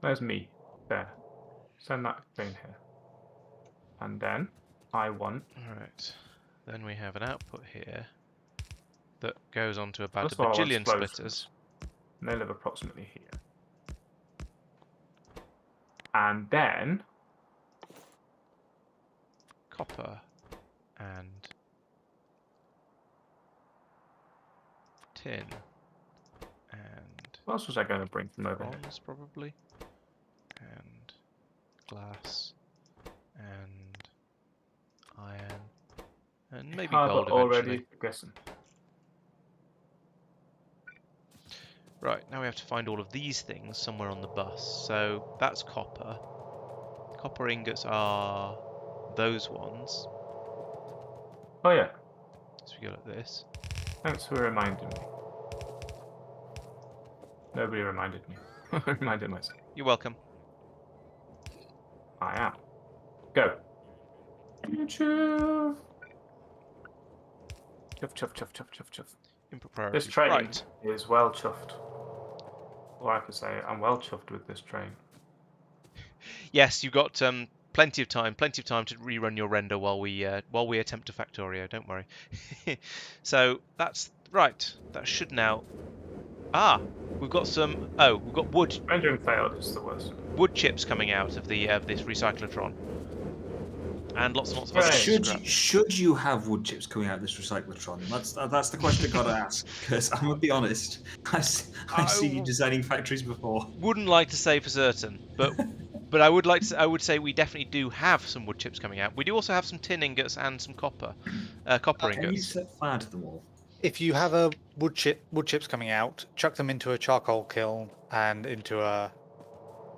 There's me. There. Send that thing here. And then I want. Alright. Then we have an output here that goes onto about That's a why I want bajillion explosives. splitters. And they live approximately here. And then Copper and tin and what else was I going to bring from over here? bronze probably and glass and iron and maybe Harbour gold already eventually. guessing. Right, now we have to find all of these things somewhere on the bus. So that's copper. Copper ingots are those ones. Oh yeah. So we go like this. Thanks for reminding me. Nobody reminded me. I reminded myself. You're welcome. I am. Go. Chuff. Chuff, chuff, chuff, chuff, chuff, chuff. Input priority. This train Right. is well chuffed. Or I could say I'm well chuffed with this train. Yes, you've got plenty of time to rerun your render while we attempt to Factorio. Don't worry. So that's right. That should now. Ah, we've got some. Oh, we've got Rendering failed is the worst. wood chips coming out of the this recyclotron, and lots and lots of other Right. scrap. Should you have wood chips coming out of this recyclotron? That's the question I got to ask. Because I'm gonna be honest, I've seen you designing factories before. Wouldn't like to say for certain, but I would say we definitely do have some wood chips coming out. We do also have some tin ingots and some copper Can you ingots. set fire to them all? If you have a wood chips coming out, chuck them into a charcoal kiln and into a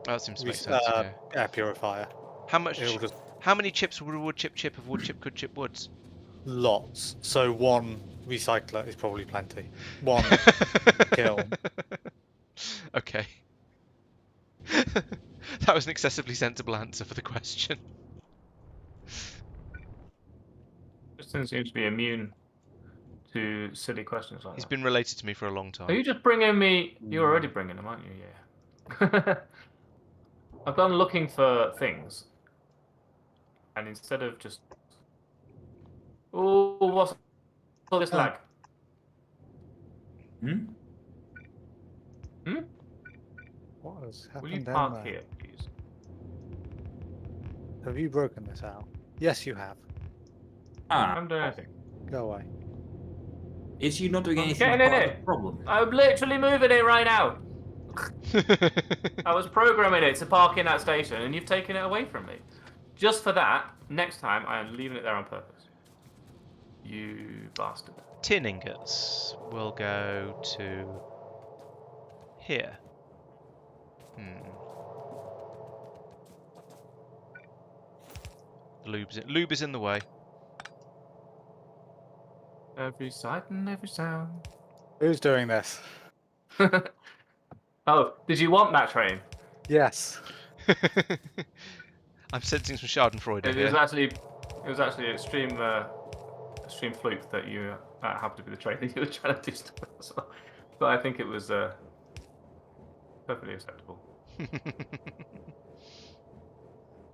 That seems to make sense. Yeah. air purifier. How much? It'll just How many chips would a wood chip of wood chip could chip woods? lots. So one recycler is probably plenty. One kiln. Okay. That was an excessively sensible answer for the question. Justin seems to be immune to silly questions like He's that. been related to me for a long Are time. you just bringing me? You're already bringing them, aren't you? Yeah. I've gone looking for things, and instead of just, oh, what's all this lag? Hmm? What has Will you happened down park there? here, please? Have you broken this out? Yes, you have. I Ah, haven't done anything. Go away. is you not doing I'm anything getting in part of it. the problem? I'm literally moving it right now. I was programming it to park in that station, and you've taken it away from me. Just for that, next time I am leaving it there on purpose. You bastard. Tin ingots will go to here. Lube is in the way. Every sight and every sound. Who's doing this? Oh, did you want that train? Yes. I'm sensing some Schadenfreude It here. was actually extreme fluke that you happened to be the train that you were trying to do stuff with as well. But I think it was perfectly acceptable.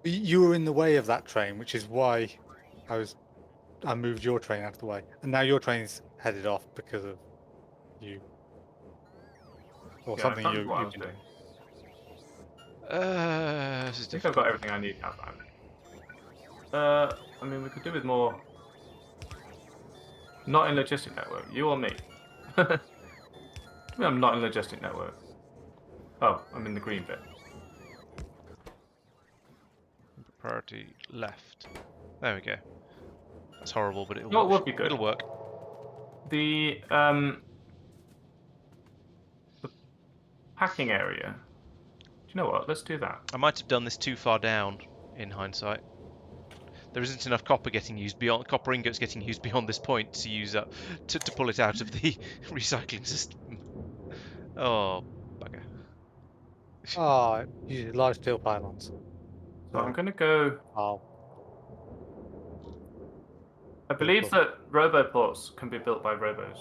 You were in the way of that train, which is why I moved your train out of the way, and now your train's headed off because of you, or Yeah, something I can't remember what I you've was been doing. This is I think I've difficult. got everything I need now. I mean, we could do with more. Not in logistic network. You or me? I'm not in logistic network. Oh, I'm in the green bit. Priority left. There we go. That's horrible, but it'll No, it work. would be good. It'll work. The packing area. Do you know what? Let's do that. I might have done this too far down in hindsight. There isn't enough copper copper ingots getting used beyond this point to use up to pull it out of the recycling system. Oh, bugger. Oh, you large steel pylons. So I'm going to go. Oh, I believe cool. that roboports can be built by robos.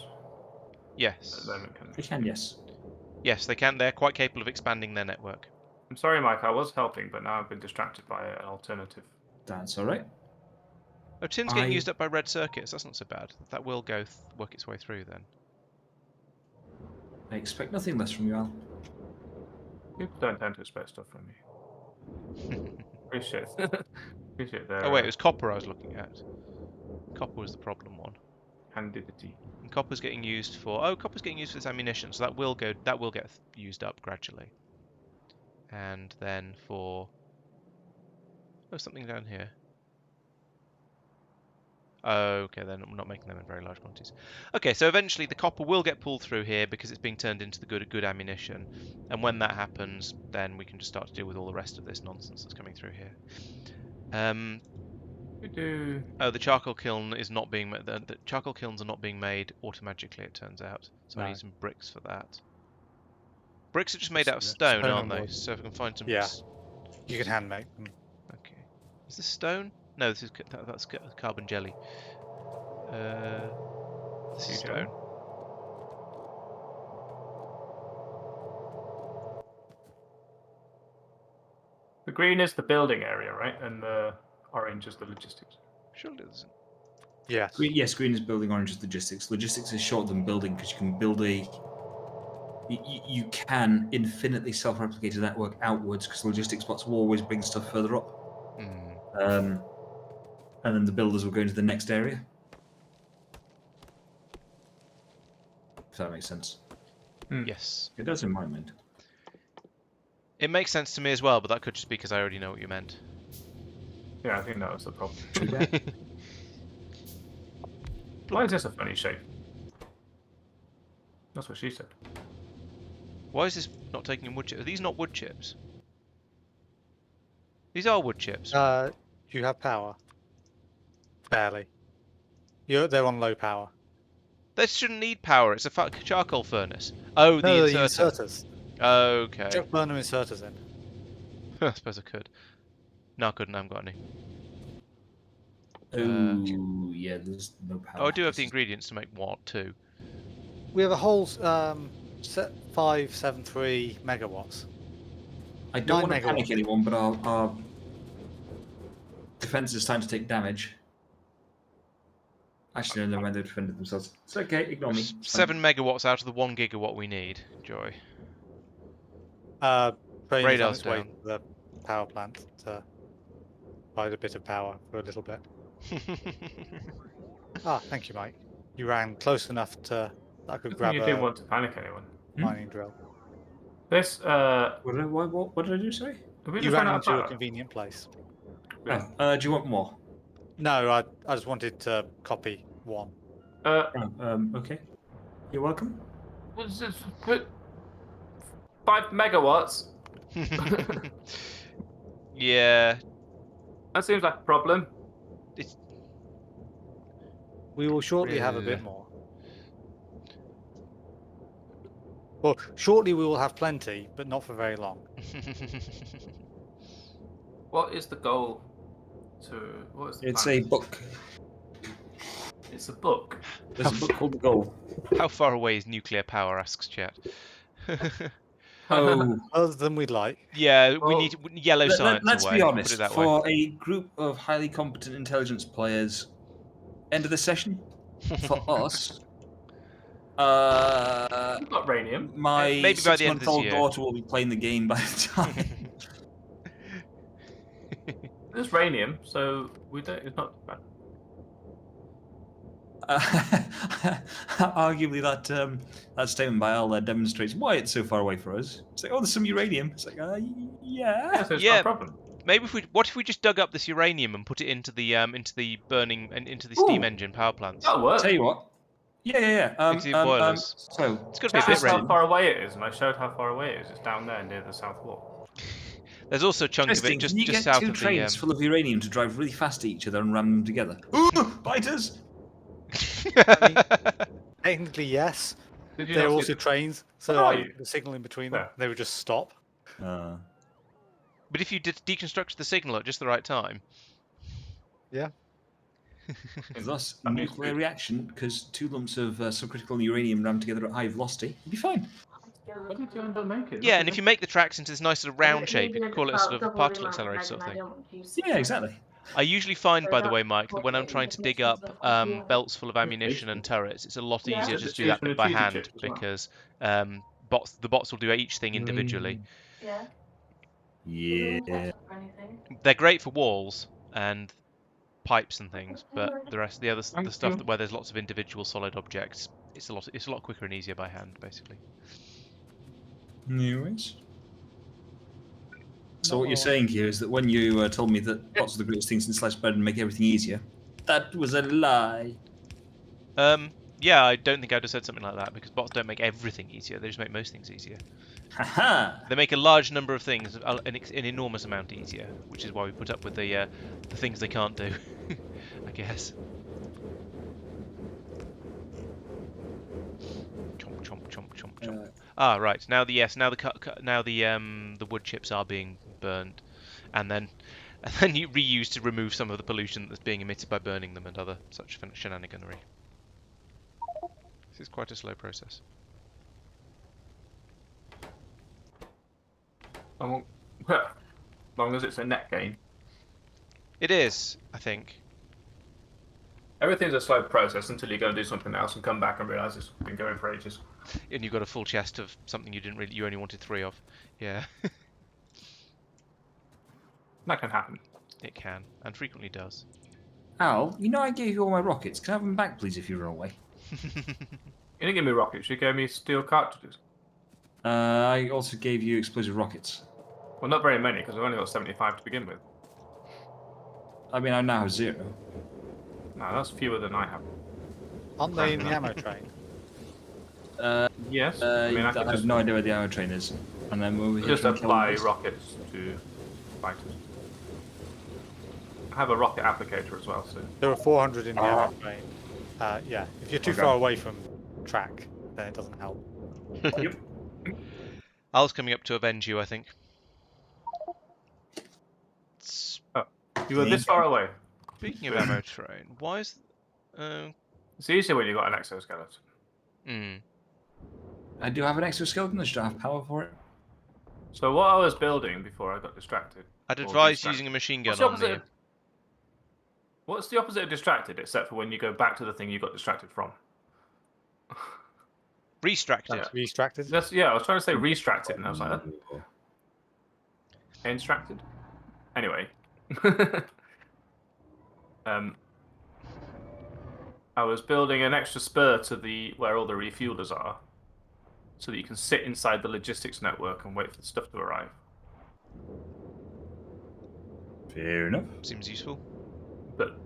Yes. At the moment, can they? They can, yes. Yes, they can. They're quite capable of expanding their network. I'm sorry, Mike. I was helping, but now I've been distracted by an alternative. That's all right. Oh, tin's getting used up by red circuits. That's not so bad. That will go work its way through then. I expect nothing less from you, Al. People don't tend to expect stuff from me. Appreciate Appreciate their Oh wait, it was copper I was looking at. Copper was the problem one. candidity. And copper's getting used for copper's getting used for this ammunition, so that will get used up gradually. And then for something down here. Okay, then I'm not making them in very large quantities. Okay, so eventually the copper will get pulled through here because it's being turned into the good ammunition. And when that happens, then we can just start to deal with all the rest of this nonsense that's coming through here. Oh, the charcoal kiln is not being made. The charcoal kilns are not being made automatically, it turns out. So I No. need some bricks for that. Bricks are just made out of stone, aren't they? So if I can find some. Yeah. You can hand make them. Okay. Is this stone? No, this is that's carbon jelly. This is stone. The green is the building area, right? And the orange is the logistics. Surely it isn't. Yes. Yes, green is building, orange is logistics. Logistics is shorter than building because you can build you can infinitely self-replicate a network outwards because logistics bots will always bring stuff further up. And then the builders will go into the next area. If that makes sense. Yes. It does in my mind. It makes sense to me as well, but that could just be because I already know what you meant. Yeah, I think that was the problem. Why is this a funny shape? That's what she said. Why is this not taking in wood chips? Are these not wood chips? These are wood chips. Do you have power? Barely. They're on low power. They shouldn't need power. It's a charcoal furnace. Oh, the No, inserter. inserters. Okay. Chuck burner inserters in. I suppose I could. No, I couldn't. I haven't got any. Oh, yeah, there's no power. Oh, I do have the ingredients to make what? 2. We have a whole 573 megawatts. I don't want to 9 panic megawatts. anyone, but our defense is starting to take damage. Actually, no, never mind, they defended themselves. It's okay, ignore me. 7 megawatts out of the 1 gigawatt we need. Joy. Train is on Radar's its way down. to the power plant to provide a bit of power for a little bit. Thank you, Mike. You ran close enough to I could grab You a didn't want to panic anyone. mining drill. This What did I do, sorry? You ran into a convenient place. Do you want more? No, I just wanted to copy one. Okay. You're welcome. 5 megawatts? Yeah. That seems like a problem. We will shortly have a bit more. Well, shortly we will have plenty, but not for very long. What is the goal? What is the It's plan? a book. It's a book. There's a book called The Goal. How far away is nuclear power? Asks chat. Oh, Other than we'd like. Yeah, we Well, need yellow science let's away. be Put honest. it that way. For a group of highly competent intelligence players, end of the session. For us, We've got radium. my Maybe by the end of this 6-month-old year. daughter will be playing the game by the time. There's radium, so we don't. It's not bad. Arguably, that statement by Al demonstrates why it's so far away for us. It's like, oh, there's some uranium. It's like, Yeah, yeah. so it's Yeah. not a problem. Maybe what if we just dug up this uranium and put it into the burning and into the steam Ooh. engine power plants? That'll work. Tell you what. Yeah. Into the boilers. So It's got to be a That bit is how red. far away it is, and I showed how far away it is. It's down there near the south wall. There's also a chunk of it interesting. just Can you just get south two of trains the. full of uranium to drive really fast to each other and ram them together? Ooh, biters! Technically, yes. Did you They're not also see the- trains, so Where are like, you? the signal in between them, There. they would just stop. Uh, But if you deconstruct the signal at just the right time. thus, That means nuclear we- reaction, because two lumps of subcritical uranium rammed together at high velocity, you'd be fine. What did you end up making? Yeah, and if you make the tracks into this nice sort of round shape, you could call it a sort of a particle accelerator sort of thing. Yeah, exactly. I usually find, by the way, Mike, that when I'm trying to dig up belts full of ammunition and turrets, it's a lot Yeah. easier Is to it just do that cheaper bit than by cheesy hand chips as well? because the bots will do each thing individually. Yeah. Yeah. They're great for walls and pipes and things, but the other Thank stuff you. that where there's lots of individual solid objects, it's a lot quicker and easier by hand, basically. Anyways. So what you're saying here is that when you told me that bots are the greatest things in sliced bread and make everything easier, that was a lie. Yeah, I don't think I'd have said something like that because bots don't make everything easier. They just make most things easier. Haha! They make a large number of things an enormous amount easier, which is why we put up with the things they can't do, I guess. Chomp chomp chomp chomp chomp. Right. Now the wood chips are being burned, and then you reuse to remove some of the pollution that's being emitted by burning them and other such shenaniganery. This is quite a slow process. As long as it's a net gain. It is, I think. Everything's a slow process until you go and do something else and come back and realise it's been going for ages. And you've got a full chest of something you only wanted 3 of. Yeah. That can happen. It can, and frequently does. Al, you know I gave you all my rockets. Can I have them back, please, if you run away? You didn't give me rockets, you gave me steel cartridges. I also gave you explosive rockets. Well, not very many, because I've only got 75 to begin with. I mean, I now have 0. No, that's fewer than I have. Aren't they in the ammo train? Yes. I, I have just, no idea where the ammo train is. And then over here. just trying to kill apply this. rockets to fighters. I have a rocket applicator as well, so. There are 400 in the ammo train. Yeah, if you're too Okay. far away from track, then it doesn't help. Yep. Al's coming up to avenge you, I think. You were this far away. Speaking of ammo train, why is... It's easier when you've got an exoskeleton. I do have an exoskeleton. I just don't have power for it. So what I was building before I got distracted. I'd or advise distracted- using a machine gun What's the on opposite the... of- What's the opposite of distracted, except for when you go back to the thing you got distracted from? Restracted. Distracted? Yeah, I was trying to say restracted, and I was like, instracted? Anyway. I was building an extra spur to where all the refuelers are, so that you can sit inside the logistics network and wait for the stuff to arrive. Fair enough. Seems useful. But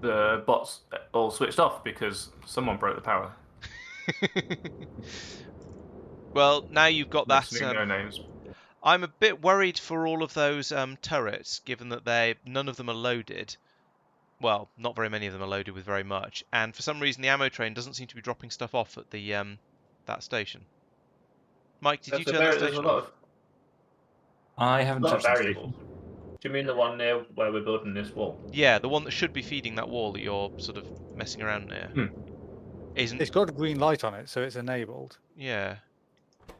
the bots all switched off because someone broke the power. Well, now you've got that... Mentioning no names. I'm a bit worried for all of those turrets, given that none of them are loaded. Well, not very many of them are loaded with very much, and for some reason the ammo train doesn't seem to be dropping stuff off at the that station. Mike, did you turn that There's a station lot off? of I haven't lot of touched that variables. station. Do you mean the one near where we're building this wall? Yeah, the one that should be feeding that wall that you're sort of messing around near. Isn't. It's got a green light on it, so it's enabled. Yeah.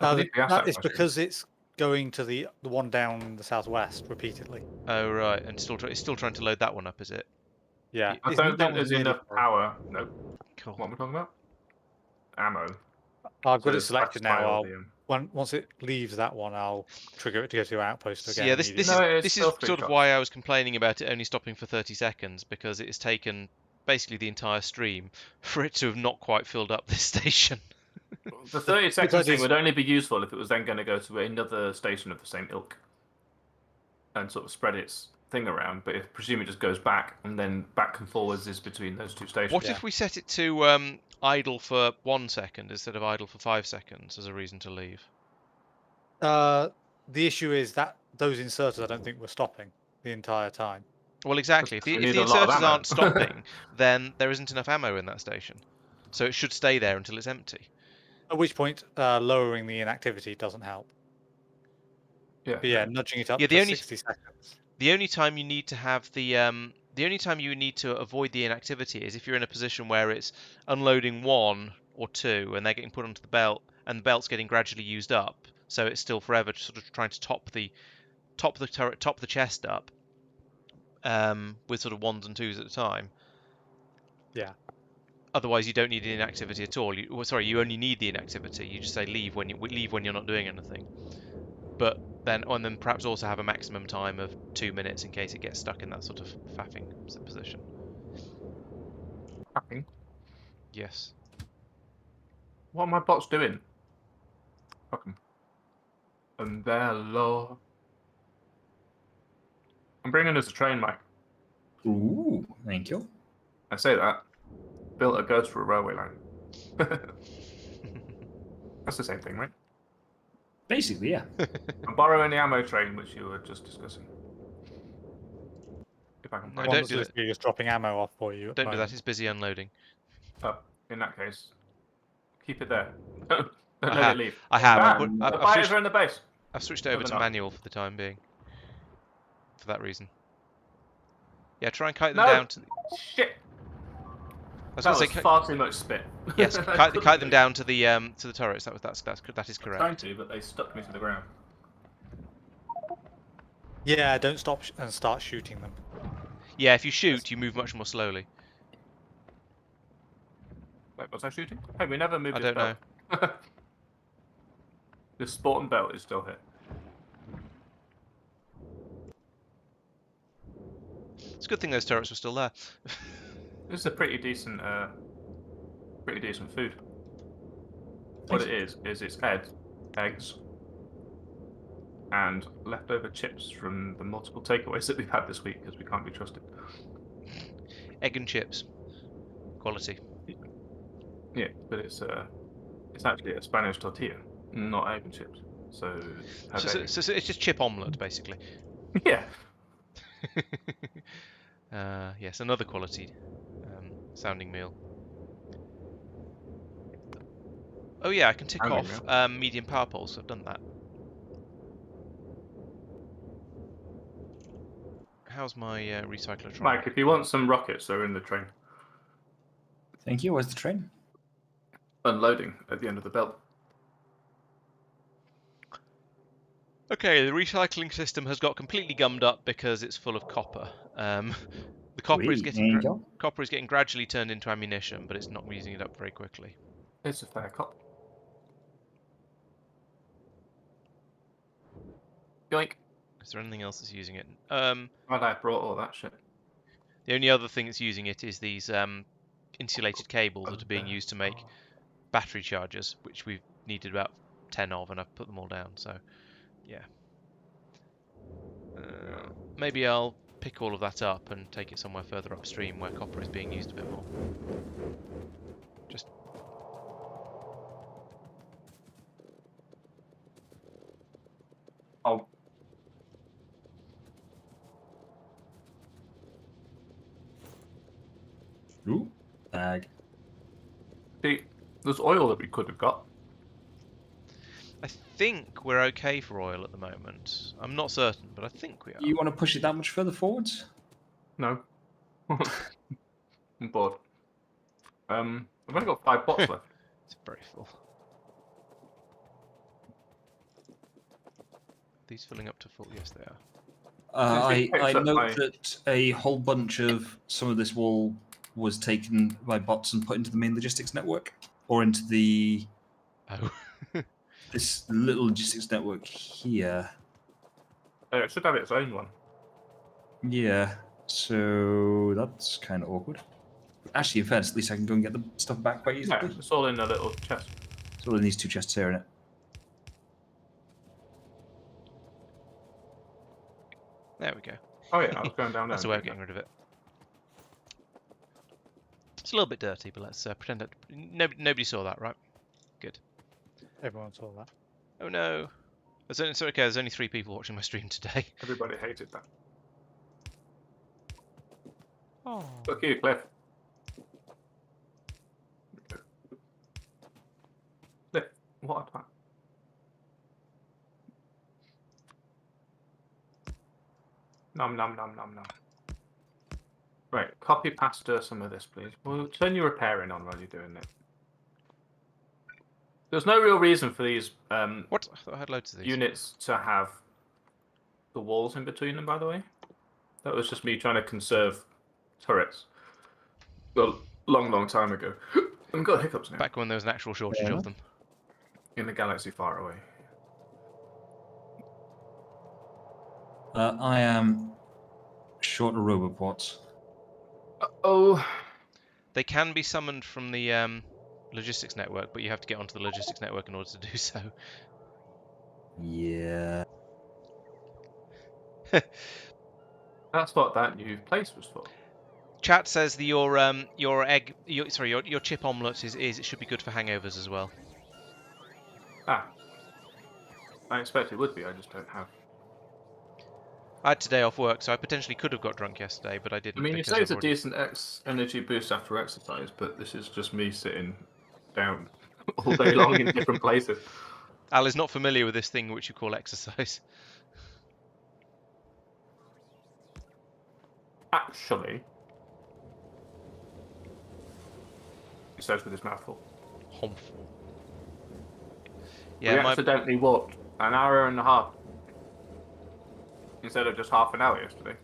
I believe we asked that It's question. because it's going to the one down the southwest repeatedly. Oh right, and it's still trying to load that one up, is it? Yeah. I that don't think one's there's nearly enough full. power. No. Cool. What am I talking about? Ammo. I've got it it's selected satisfy now. all the, Once it leaves that one, I'll trigger it to go to outpost again. Yeah, this immediately. No, it's is still 3 sort of shots. why I was complaining about it only stopping for 30 seconds, because it has taken basically the entire stream for it to have not quite filled up this station. The 30 seconds because thing it's- would only be useful if it was then going to go to another station of the same ilk and sort of spread its thing around. But if presume it just goes back and then back and forwards is between those two stations. What if we set it to idle for 1 second instead of idle for 5 seconds as a reason to leave? The issue is that those inserters, I don't think, were stopping the entire time. Well, exactly. If We the need a lot of inserters ammo. aren't stopping, then there isn't enough ammo in that station. So it should stay there until it's empty. At which point, lowering the inactivity doesn't help. Yeah. But yeah, nudging it up Yeah, the to only- 60 seconds. The only time you need to have the only time you need to avoid the inactivity is if you're in a position where it's unloading 1 or 2 and they're getting put onto the belt and the belt's getting gradually used up, so it's still forever sort of trying to top the turret, top the chest up, with sort of 1s and 2s at a time. Yeah. Otherwise, you don't need the inactivity at all. You only need the inactivity. You just say leave when you're not doing anything. But then perhaps also have a maximum time of 2 minutes in case it gets stuck in that sort of faffing position. Faffing? Yes. What are my bots doing? Fuck 'em. And they're low. I'm bringing us a train, Mike. Ooh, thank you. I say that. Built a ghost for a railway line. That's the same thing, right? Basically, yeah. I'm borrowing the ammo train, which you were just discussing. If I can No, find don't One's do that. literally just dropping ammo off for you. at the Don't do that. moment. It's busy unloading. Oh, in that case, keep it there. Don't I let have- it leave. I have. Ah, I've the fighters are in the base. switched over No, to they're not. manual for the time being. For that reason. Yeah, try and kite them No. down to. Shit. I was That going was to say, far too much spit. yes, I kite couldn't them move. down to the turrets. That is I'm trying correct. to, but they stuck me to the ground. Yeah, don't stop and start shooting them. Yeah, if you shoot, you move much more slowly. Wait, was I shooting? Hey, we never moved I this don't belt. The sporting belt is still here. It's a good thing those turrets were still there. This is a pretty decent food. What it is it's eggs, and leftover chips from the multiple takeaways that we've had this week because we can't be trusted. Egg and chips. Quality. Yeah, but it's actually a Spanish tortilla, not egg and chips. So, how So, dare you. so it's just chip omelette, basically. Yeah. Yes, another quality sounding meal. Oh yeah, I can tick Sounding off medium power pulse. I've done that. How's my recycler trying? Mike, if you want some rockets, they're in the train. Thank you. Where's the train? Unloading at the end of the belt. Okay, the recycling system has got completely gummed up because it's full of copper. The copper is Sweet, getting there you go. gradually turned into ammunition, but it's not using it up very quickly. It's a fair cop. Yoink. Is there anything else that's using it? Glad I brought all that shit. The only other thing that's using it is these insulated cables that are being used to make battery chargers, which we've needed about 10 of, and I've put them all down. So, yeah. Maybe I'll pick all of that up and take it somewhere further upstream where copper is being used a bit more. Just. Oh. Ooh, bag. See, there's oil that we could have got. I think we're okay for oil at the moment. I'm not certain, but I think we are. You want to push it that much further forwards? No. I'm bored. I've only got 5 bots left. It's very full. These filling up to full? Yes, they are. I note that a whole bunch of some of this wall was taken by bots and put into the main logistics network, or into the this little logistics network here. It should have its own one. Yeah, so that's kind of awkward. Actually, in fairness, at least I can go and get the stuff back quite easily. Yeah, it's all in a little chest. It's all in these 2 chests here, innit? There we go. Oh yeah, I was going down there. That's the way of getting rid of it. It's a little bit dirty, but let's pretend that nobody saw that, right? Good. Everyone saw that. Oh no. It's okay, there's only 3 people watching my stream today. Everybody hated that. Oh. Look here, Cliff. Cliff, what a twat. Nom nom nom nom nom. Right, copy pasta some of this, please. Well, turn your repairing on while you're doing it. There's no real reason for these What? I thought I had loads of these. units to have the walls in between them, by the way. That was just me trying to conserve turrets. A long time ago. I've got hiccups now. Back when there was an actual shortage of them. In the galaxy far away. I am short of robopods. Oh. They can be summoned from the logistics network, but you have to get onto the logistics network in order to do so. Yeah. That's what that new place was for. Chat says that your chip omelette is it should be good for hangovers as well. Ah. I expect it would be, I just don't have. I had today off work, so I potentially could have got drunk yesterday, but I didn't. I mean, you because say it's I've a already... decent energy boost after exercise, but this is just me sitting down all day long in different places. Al is not familiar with this thing which you call exercise. Actually, he says with his mouth full. Harmful. We Yeah, accidentally walked an hour and a half instead of just half an hour yesterday.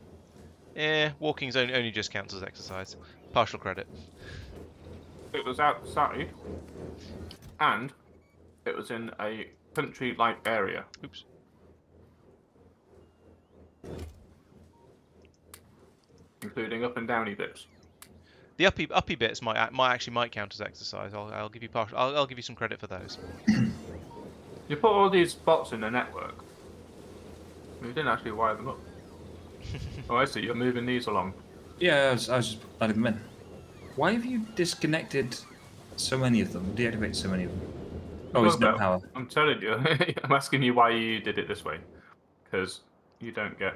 Yeah, walking's only just counts as exercise. Partial credit. It was outside, and it was in a country-like area. Oops. Including up and downy bits. The uppy bits might count as exercise. I'll give you I'll give you some credit for those. You put all these bots in the network. You didn't actually wire them up. Oh, I see. You're moving these along. Yeah, I was just letting them in. Why have you disconnected so many of them? Deactivated so many of them? Oh, it's no power. I'm telling you. I'm asking you why you did it this way. Because you don't get...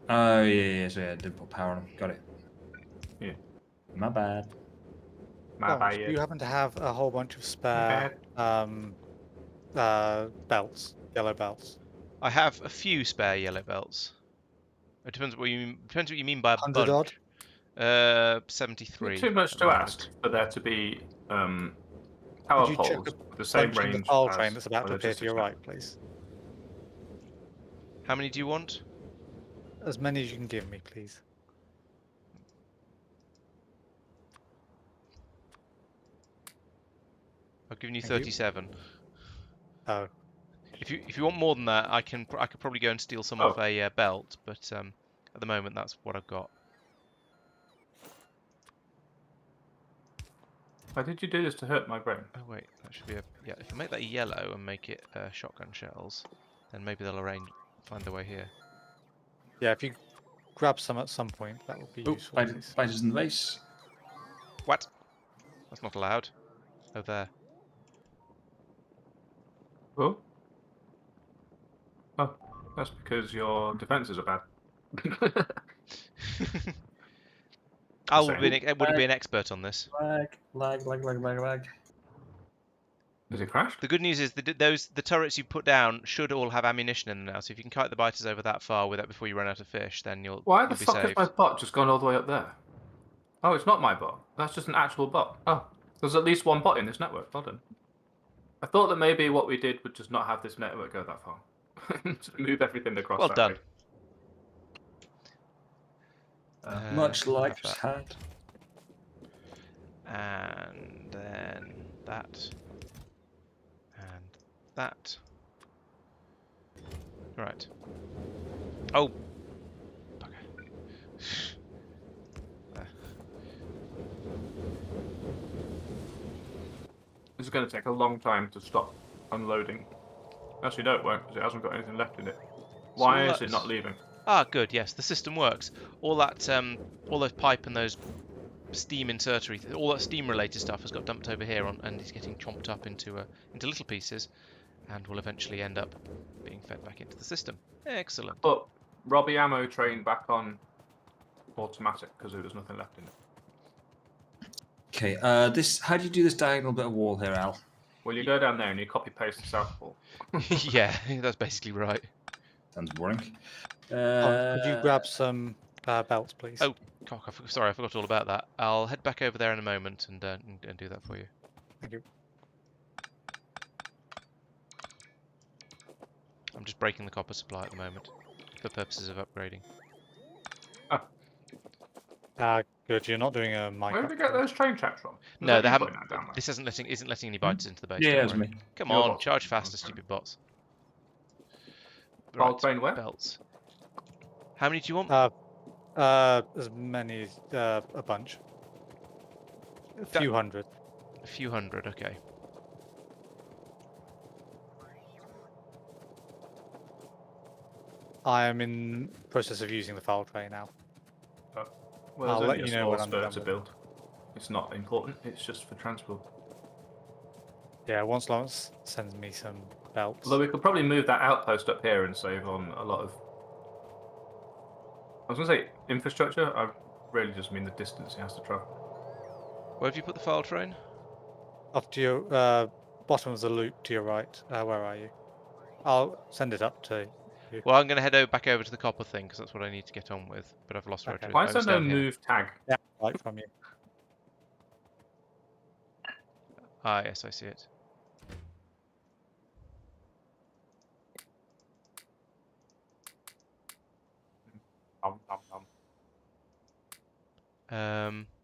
Oh, yeah, so yeah, I did put power on them. Got it. Yeah. My bad. Do you happen to have a whole bunch of spare belts, yellow belts? I have a few spare yellow belts. It depends what you mean by a 100 odd? bunch. 73. Too much to ask for there to be power Could you check poles the same bunch in range the file as train that's about a to appear to your logistics right, please? How many do you want? As many as you can give me, please. I've given you Thank you. 37. Oh. If you want more than that, I could probably go and steal some off a belt, but at the moment that's what I've got. Why did you do this to hurt my brain? Oh wait, that should be a yeah. If I make that a yellow and make it shotgun shells, then maybe they'll find their way here. Yeah, if you grab some at some point, that would be useful. Please. Spiders in the base. What? That's not allowed. Oh, there. Oh? Oh, that's because your defences are bad. I would be an expert on this. Lag. Has it crashed? The good news is the turrets you put down should all have ammunition in them now. So if you can kite the biters over that far with it before you run out of fish, then you'll Why the be fuck has safe. my bot just gone all the way up there? Oh, it's not my bot. That's just an actual bot. Oh, there's at least one bot in this network. Well done. I thought that maybe what we did would just not have this network go that far. To move everything across Well that done. way. Much Have like that. had. And then that. And that. Right. Oh. Okay. There. This is going to take a long time to stop unloading. Actually, no, it won't, because it hasn't got anything left in it. Why is it not leaving? Ah, good. Yes, the system works. All that, all those pipe and those steam insertory, all that steam-related stuff has got dumped over here, and is getting chomped up into little pieces, and will eventually end up being fed back into the system. Excellent. But Robbie ammo train back on automatic because there was nothing left in it. Okay, how do you do this diagonal bit of wall here, Al? Well, you go down there and you copy paste the south wall. Yeah, that's basically right. Sounds boring. Could you grab some belts, please? Oh, cock, sorry, I forgot all about that. I'll head back over there in a moment and do that for you. Thank you. I'm just breaking the copper supply at the moment for purposes of upgrading. Good. You're not doing a mic. Where did we get those train tracks from? No, they haven't. That down there? This isn't letting any biters into the base. Yeah, don't it's worry. me. Come Your on, bots. charge faster, stupid bots. Ball train where? Belts. How many do you want? As many as a bunch. A few hundred. A few hundred, okay. I am in process of using the file tray now. Well, I'll there's let only you a know small when I'm spur done to with build. It's not important. It's just for transport. Yeah, once Laurence sends me some belts. Although we could probably move that outpost up here and save on a lot of. I was going to say infrastructure. I really just mean the distance he has to travel. Where have you put the file train? Off to your bottom of the loop to your right. Where are you? I'll send it up to you. Well, I'm going to head back over to the copper thing because that's what I need to get on with. But I've lost Okay. Why is there no here. move tag? Yeah, right from you. Ah, yes, I see it.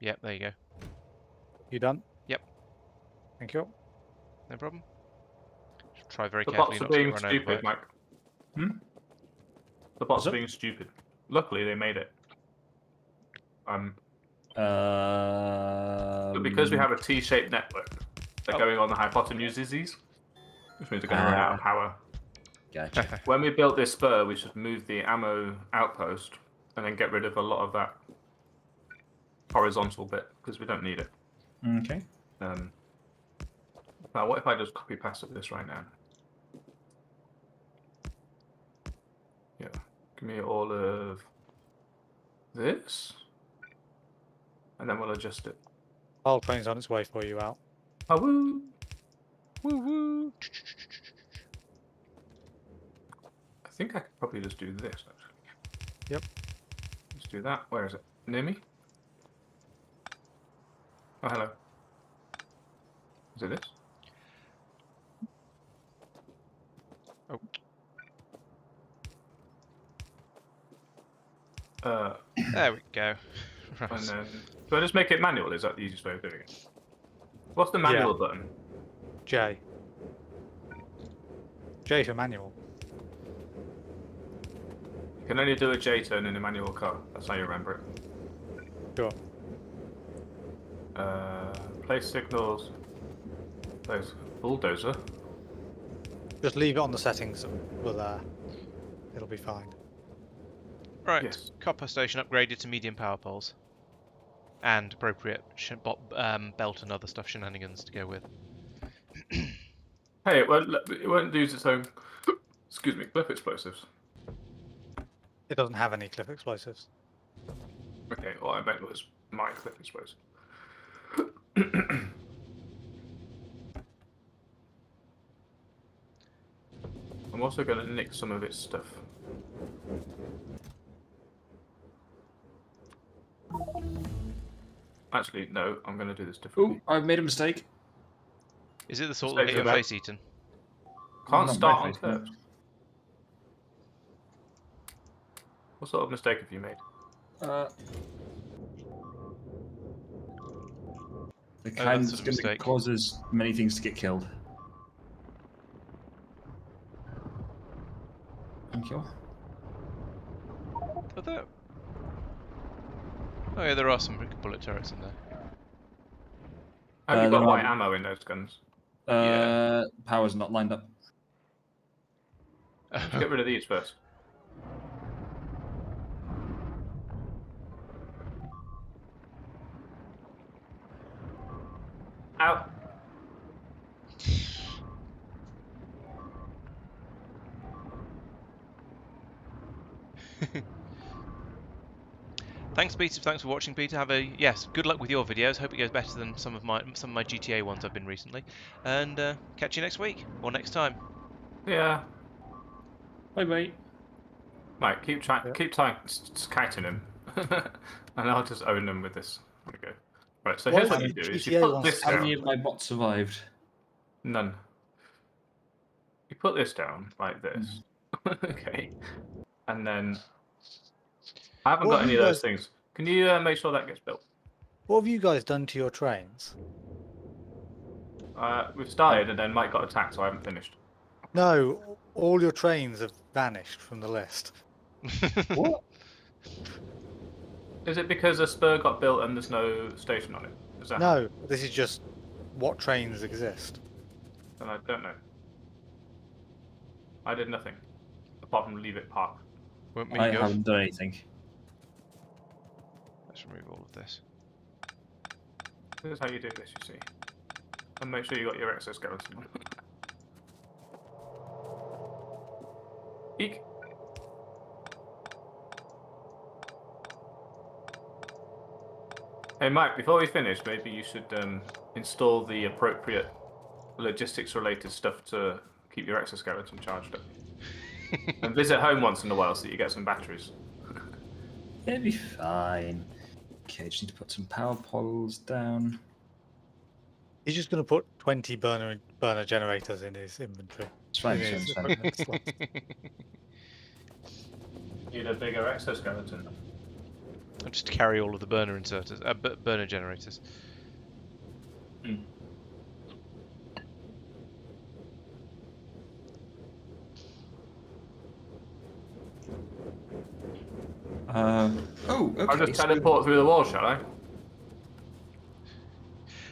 Yep, there you go. You done? Yep. Thank you. No problem. Just try very The carefully bots are not to being get run over by stupid, it. Mike. The bots Is are it? being stupid. Luckily, they made it. But because we have a T-shaped network, they're going on the hypotenuses, which means they're going to run out of power. Gotcha. When we built this spur, we should move the ammo outpost and then get rid of a lot of that horizontal bit because we don't need it. Okay. Now, what if I just copy paste this right now? Yeah, give me all of this, and then we'll adjust it. File train's on its way for you, Al. Oh, woo! Woo woo! I think I could probably just do this, actually. Yep. Let's do that. Where is it? Near me? Oh, hello. Is it this? Oh. There we go. Right. And then, do I just make it manual? Is that the easiest way of doing it? What's the manual button? J. J for manual. You can only do a J turn in a manual car. That's how you remember it. Sure. Place signals. Place bulldozer. Just leave it on the settings with it'll be fine. Right, Yes. copper station upgraded to medium power poles. And appropriate belt and other stuff shenanigans to go with. Hey, it won't use its own. Excuse me, cliff explosives. It doesn't have any cliff explosives. Okay, all I meant was my cliff explosive. I'm also going to nick some of its stuff. Actually, no, I'm going to do this differently. Oh, I've made a mistake. Is it the sort that will Mistakes get your are face eaten? Can't Not start my on face, no. curves. What sort of mistake have you made? The Oh, kind that's that's a going to mistake. causes many things to get killed. Thank you. Are there... Oh yeah, there are some bullet turrets in there. Have you there got are- white ammo in those guns? Yeah. Power's not lined up. Let's get rid of these first. Out. Thanks, Peter. Thanks for watching, Peter. Have a good luck with your videos. Hope it goes better than some of my GTA ones I've been recently. And catch you next week or next time. Yeah. Bye bye. Right, keep kiting him. And I'll just own them with this. There we go. Right, so here's what you do is you GTA put wants this How down. many of my bots survived? None. You put this down like this. Okay. And then I haven't What got have any you of those guys- things. Can you make sure that gets built? What have you guys done to your trains? We've started and then Mike got attacked, so I haven't finished. No, all your trains have vanished from the list. What? Is it because a spur got built and there's no station on it? Is that No, this is just what trains exist. Then I don't know. I did nothing apart from leave it parked. Won't me I go. haven't done anything. Let's remove all of this. This is how you do this, you see. And make sure you got your exoskeleton on. Eek. Hey Mike, before we finish, maybe you should install the appropriate logistics-related stuff to keep your exoskeleton charged up. And visit home once in a while so that you get some batteries. It'll be fine. Okay, just need to put some power poles down. He's just going to put 20 burner generators in his inventory. It's fine. In It's his fine, equipment slot. Need a bigger exoskeleton. I'll just carry all of the burner burner generators. Oh, okay. I'll just teleport through the wall, shall I?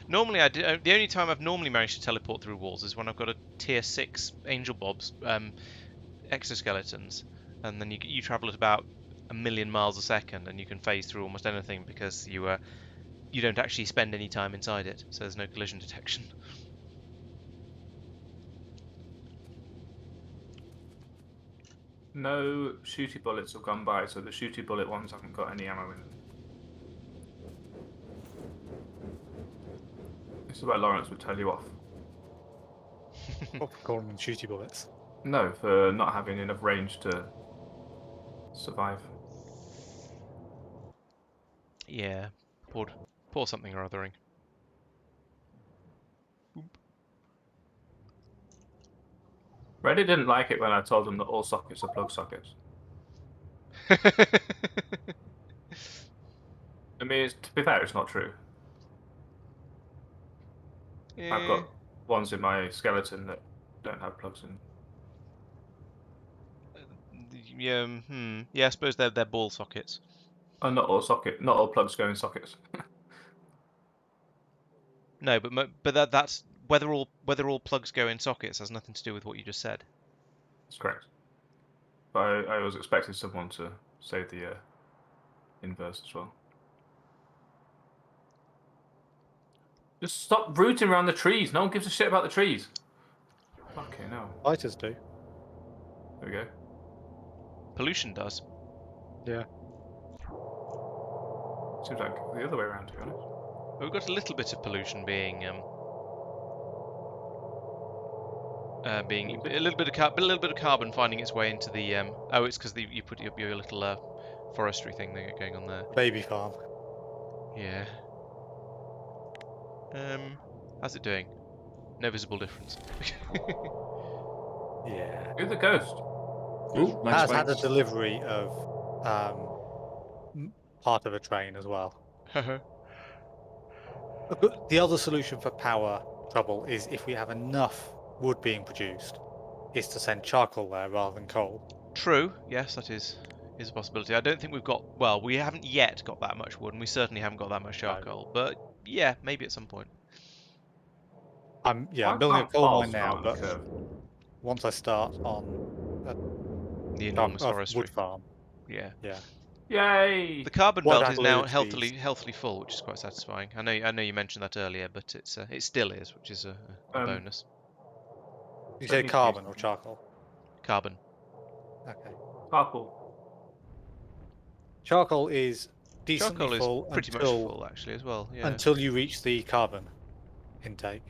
Normally, the only time I've normally managed to teleport through walls is when I've got a tier 6 Angel Bob's exoskeletons, and then you travel at about 1,000,000 miles a second, and you can phase through almost anything because you don't actually spend any time inside it, so there's no collision detection. No shooty bullets have gone by, so the shooty bullet ones haven't got any ammo in them. This is where Laurence would tell you off. What for calling them shooty bullets? No, for not having enough range to survive. Yeah, pour something or othering. Reddit didn't like it when I told them that all sockets are plug sockets. I mean, to be fair, it's not true. I've got ones in my skeleton that don't have plugs in. Yeah, I suppose they're ball sockets. Oh, not all plugs go in sockets. No, but that's whether all plugs go in sockets has nothing to do with what you just said. That's correct. But I was expecting someone to say the inverse as well. Just stop rooting around the trees. No one gives a shit about the trees. Okay, no. Fighters do. There we go. Pollution does. Yeah. Seems like the other way around, to be honest. We've got a little bit of pollution being being a little bit of carbon finding its way into the. Oh, it's because you put your little forestry thing going on there. Baby farm. Yeah. How's it doing? No visible difference. Yeah. Who's the ghost? Ooh, nice Has had a spikes. delivery of part of a train as well. But the other solution for power trouble is if we have enough wood being produced, is to send charcoal there rather than coal. True. Yes, that is a possibility. I don't think we've got. Well, we haven't yet got that much wood, and we certainly haven't got that much charcoal. But yeah, maybe at some point. I'm Why building a can't coal mine files now, start on the but curve? once I start on The enormous a forestry. wood farm, Yeah. yeah, The Yay! carbon What belt is about now load healthily speeds? healthily full, which is quite satisfying. I know you mentioned that earlier, but it still is, which is a bonus. You So it say needs to be carbon or charcoal? Carbon. Okay. Charcoal. Charcoal is decently Charcoal is full pretty much full actually as well. Yeah. until you reach the carbon intake,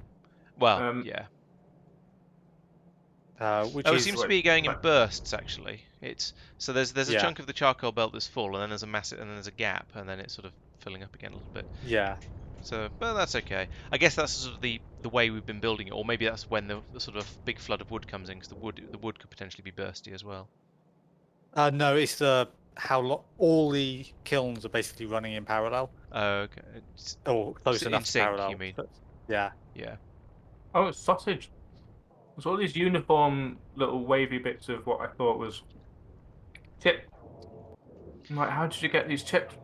Well, yeah. which Oh, it is seems to be going in Right. bursts actually. So there's a Yeah. chunk of the charcoal belt that's full, and then there's a massive, and then there's a gap, and then it's sort of filling up again a little bit. yeah. So, but that's okay. I guess that's sort of the way we've been building it, or maybe that's when the sort of big flood of wood comes in, because the wood could potentially be bursty as well. No, it's the all the kilns are basically running in parallel, Oh, okay. or close in enough to sync, parallel. you mean? But, yeah. Yeah. Oh, it's sausage. There's all these uniform little wavy bits of what I thought was chip. I'm like, how did you get these chips?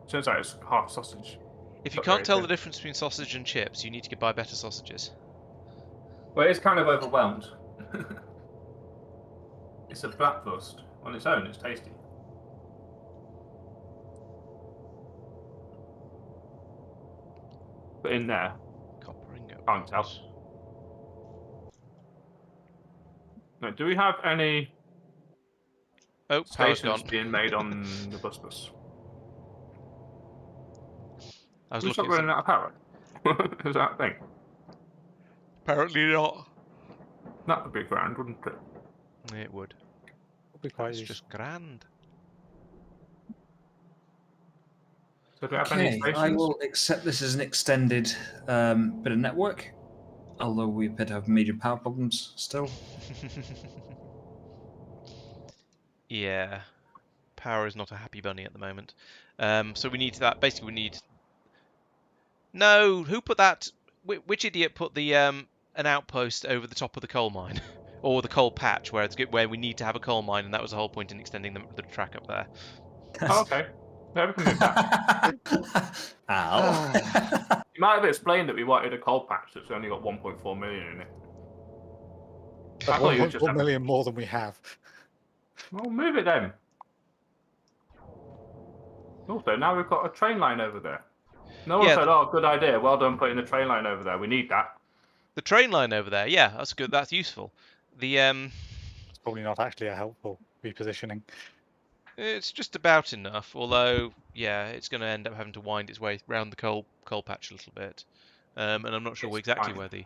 Turns out it's half sausage. If you Not can't very tell thin. the difference between sausage and chips, you need to buy better sausages. Well, it's kind of overwhelmed. It's a bratwurst. On its own, it's tasty. But in there, Copper ingot. can't tell. Now, do we have any Oh, power's stations gone. being made on the bus? I was We stop looking running at out of power. Is that a thing? Apparently not. That would be grand, wouldn't it? It would. Would be quite It's useful. just grand. So do we have any Okay, stations? I will accept this as an extended bit of network, although we appear to have major power problems still. Yeah. Power is not a happy bunny at the moment. So we need that. Basically, we need. No, who put that? Which idiot put the an outpost over the top of the coal mine, or the coal patch where we need to have a coal mine, and that was the whole point in extending the track up there. Oh, okay. Yeah, we can move that. Ow. You might have explained that we wanted a coal patch that's only got 1.4 million in it. I That's thought you were just 1.4 having... million more than we have. Well, move it then. Also, now we've got a train line over there. No one Yeah, said, "Oh, good idea. Well done putting the train line over there. We need that." the train line over there. Yeah, that's good. That's useful. The It's probably not actually a helpful repositioning. It's just about enough. Although, yeah, it's going to end up having to wind its way round the coal patch a little bit, and I'm not sure It's exactly fine. where the.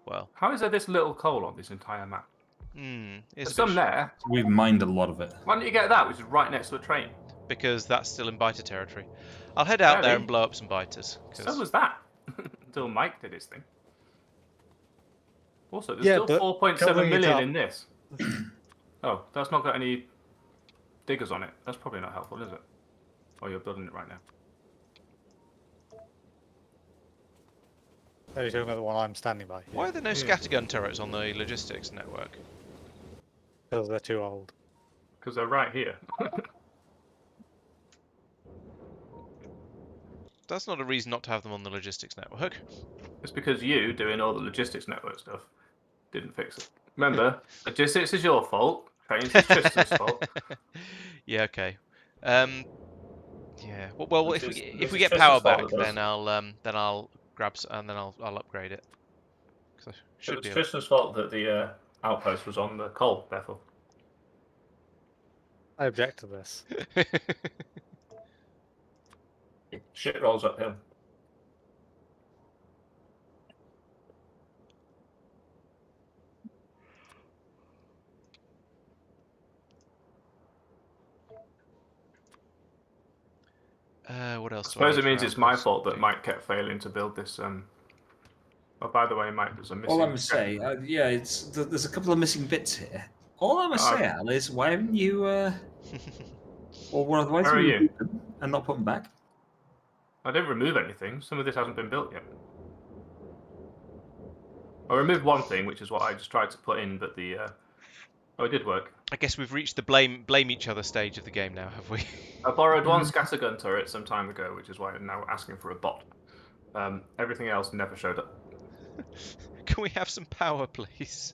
Well, How is there this little coal on this entire map? it's There's a some bit there. We've mined a lot of it. Why don't you get that, which is right next to a train? because that's still in biter territory. I'll head out there Really? and blow up some biters. So was that. Until Mike did his thing. Also, there's Yeah, still but 4.7 covering it million up- in this. Oh, that's not got any diggers on it. That's probably not helpful, is it? Oh, you're building it right now. Are you talking about the one I'm standing by? Why are there no scattergun turrets on the logistics network? Because they're too old. Because they're right here. That's not a reason not to have them on the logistics network. It's because you, doing all the logistics network stuff, didn't fix it. Remember, logistics is your fault. Trains is Tristan's fault. Yeah. Okay. Yeah. Well, This if is we get Tristan's power fault, back, it does. then I'll grab and then I'll upgrade it. 'Cause I should It's be. Tristan's fault that the outpost was on the coal, therefore. I object to this. Shit rolls uphill. That's suppose what it means I'm it's my trying fault to that do. Mike kept failing to build this. Oh, by the way, Mike, there's a missing. All I'm gonna say, yeah, there's a couple of missing bits here. All I'm gonna say, Al, is why haven't you, or why Where don't are you you? remove them and not put them back? I didn't remove anything. Some of this hasn't been built yet. I removed one thing, which is what I just tried to put in, but the oh, it did work. I guess we've reached the blame each other stage of the game now, have we? I borrowed one scattergun turret some time ago, which is why I'm now asking for a bot. Everything else never showed up. Can we have some power, please?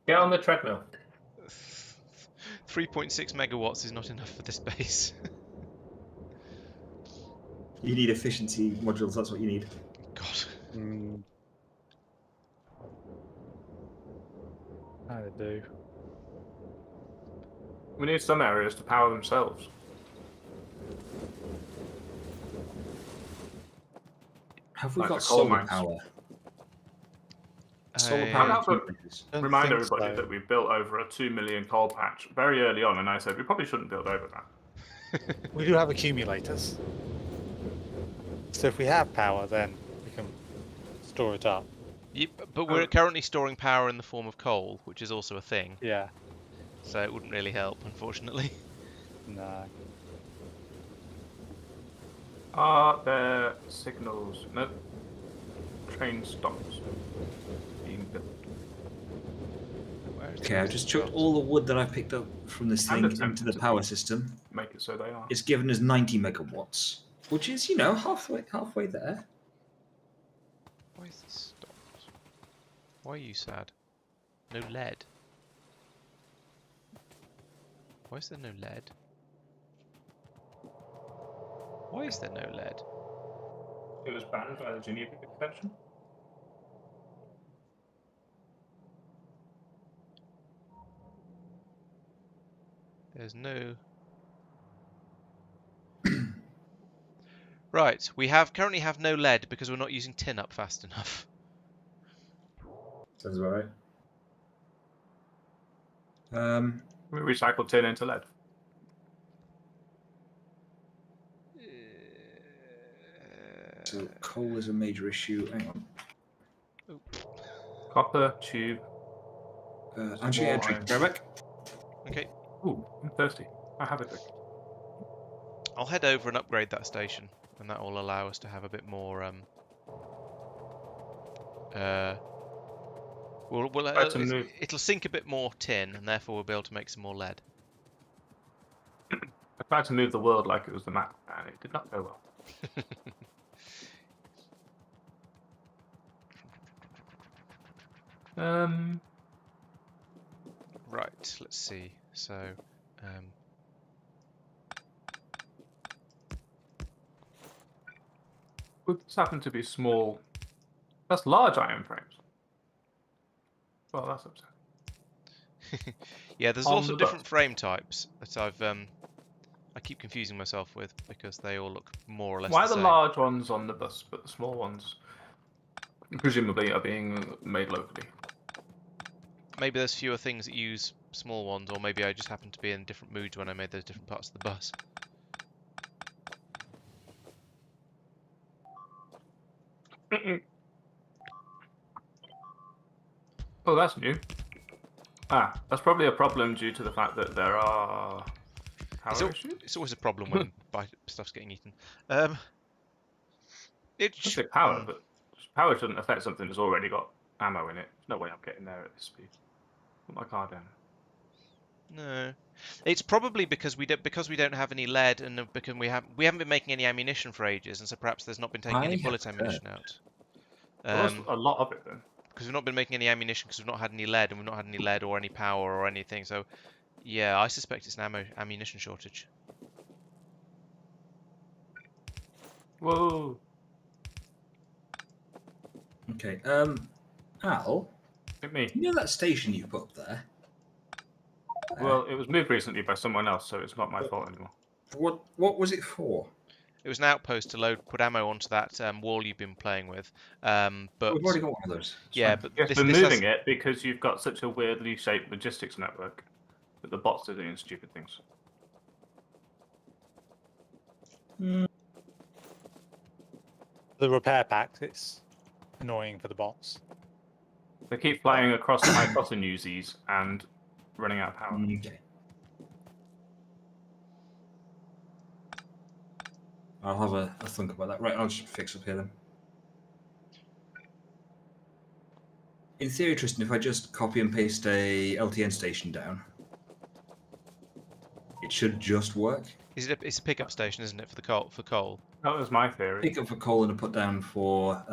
Get on the treadmill. 3.6 megawatts is not enough for this base. You need efficiency modules. That's what you need. God. How to do? We need some areas to power themselves. Have we Like got the coal solar mines. power? Solar I- power. I'd have to Don't remind think everybody so. that we built over a 2 million coal patch very early on, and I said we probably shouldn't build over that. We do have accumulators. So if we have power, then we can store it up. Yep, but we're currently storing power in the form of coal, which is also a thing. Yeah. So it wouldn't really help, unfortunately. No. Are there signals? No. Train stops being built. Where is Okay, the I've just chucked all the wood that I picked up from this I'm thing attempting into the to power system. Make it so they are. It's given us 90 megawatts, which is, halfway there. Why is this stopped? Why are you sad? No lead. Why is there no lead? Why is there no lead? It was banned by the Geneva Convention. There's no... Right, we currently have no lead because we're not using tin up fast enough. Sounds about right. We recycled tin into lead. So coal is a major issue. Hang on. Copper, tube. Actually, Small drink. iron. Go back. Okay, Ooh, I'm thirsty. I have a drink. I'll head over and upgrade that station, and that will allow us to have a bit more. It'll sink a bit more tin, and therefore we'll be able to make some more lead. I tried to move the world like it was the map, and it did not go well. Right, let's see. So, Would this happen to be small? That's large iron frames. Well, that's upsetting. yeah, there's On lots the of different bus. frame types that I keep confusing myself with because they all look more or less Why are the the same. large ones on the bus, but the small ones presumably are being made locally? Maybe there's fewer things that use small ones, or maybe I just happened to be in different moods when I made those different parts of the bus. Oh, that's new. Ah, that's probably a problem due to the fact that there are power issues. It's always a problem when stuff's getting eaten. I say power, but power shouldn't affect something that's already got ammo in it. There's no way I'm getting there at this speed. Put my car down. No, it's probably because we don't have any lead, and because we haven't been making any ammunition for ages, and so perhaps there's not been taking any bullet ammunition out. There was a lot of it then. Because we've not been making any ammunition because we've not had any lead, and we've not had any lead or any power or anything. So, yeah, I suspect it's an ammunition shortage. Whoa! Okay. Al, Hit me. you know that station you put up there? Well, it was moved recently by someone else, so it's not my fault anymore. What was it for? It was an outpost to put ammo onto that wall you've been playing with. But We've already got one of those. It's yeah, fine. but Yes, this we're has- moving it because you've got such a weirdly shaped logistics network that the bots are doing stupid things. the repair packs, it's annoying for the bots. They keep flying across the hypotenuses and running out of power. Okay. I'll have a think about that. Right, I'll just fix up here then. In theory, Tristan, if I just copy and paste a LTN station down, it should just work. It's a pickup station, isn't it, for coal? That was my theory. Pick up for coal and a put down for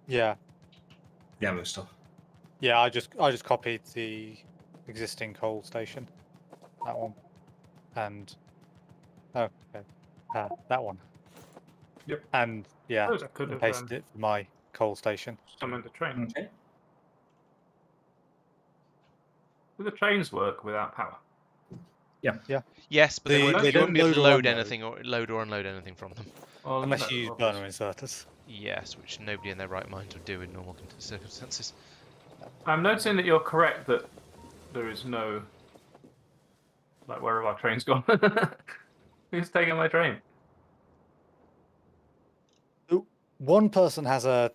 Yeah. the ammo stuff. Yeah, I just copied the existing coal station, that one, and that one. Yep. And yeah, Suppose I could and have pasted it for my coal station. summoned a train. Okay. Do the trains work without power? Yes, but They you don't won't be able to load or load unload. anything or load or unload anything from them. Well, Unless no, you use obviously. burner inserters. Yes, which nobody in their right mind would do in normal circumstances. I'm noticing that you're correct that there is no. Like, where have our trains gone? Who's taking my train? One person has a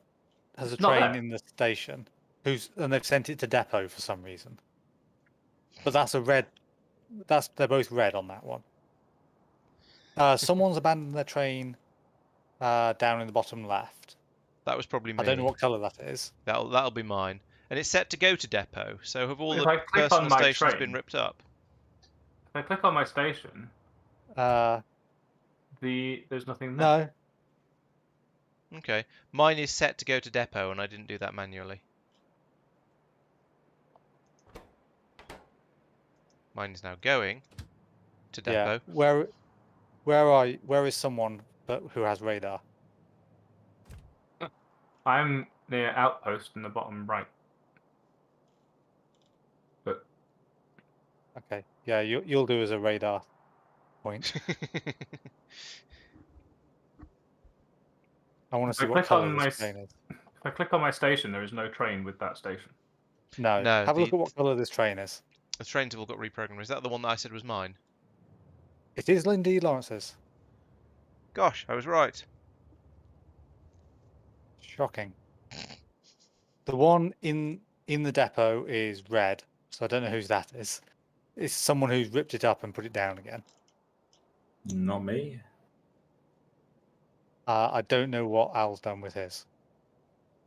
It's not train there. in the station, and they've sent it to depot for some reason. But that's a red. They're both red on that one. Someone's abandoned their train down in the bottom left. That was probably me. I don't know what colour that is. That'll be mine. And it's set to go to depot. So have all If the I click on personal my stations train- been ripped up? If I click on my station, Uh, there's nothing there. no. Okay. Mine is set to go to depot, and I didn't do that manually. Mine is now going to depot. Yeah. Where is someone who has radar? I'm near outpost in the bottom right. But Okay. Yeah, you'll do as a radar point. I want to see I what click colour on this my train is. if I click on my station, there is no train with that station. No. No, Have a look at what colour this train is. The trains have all got reprogrammed. Is that the one that I said was mine? It is indeed Lawrence's. Gosh, I was right. Shocking. The one in the depot is red, so I don't know whose that is. It's someone who's ripped it up and put it down again. Not me. I don't know what Al's done with his.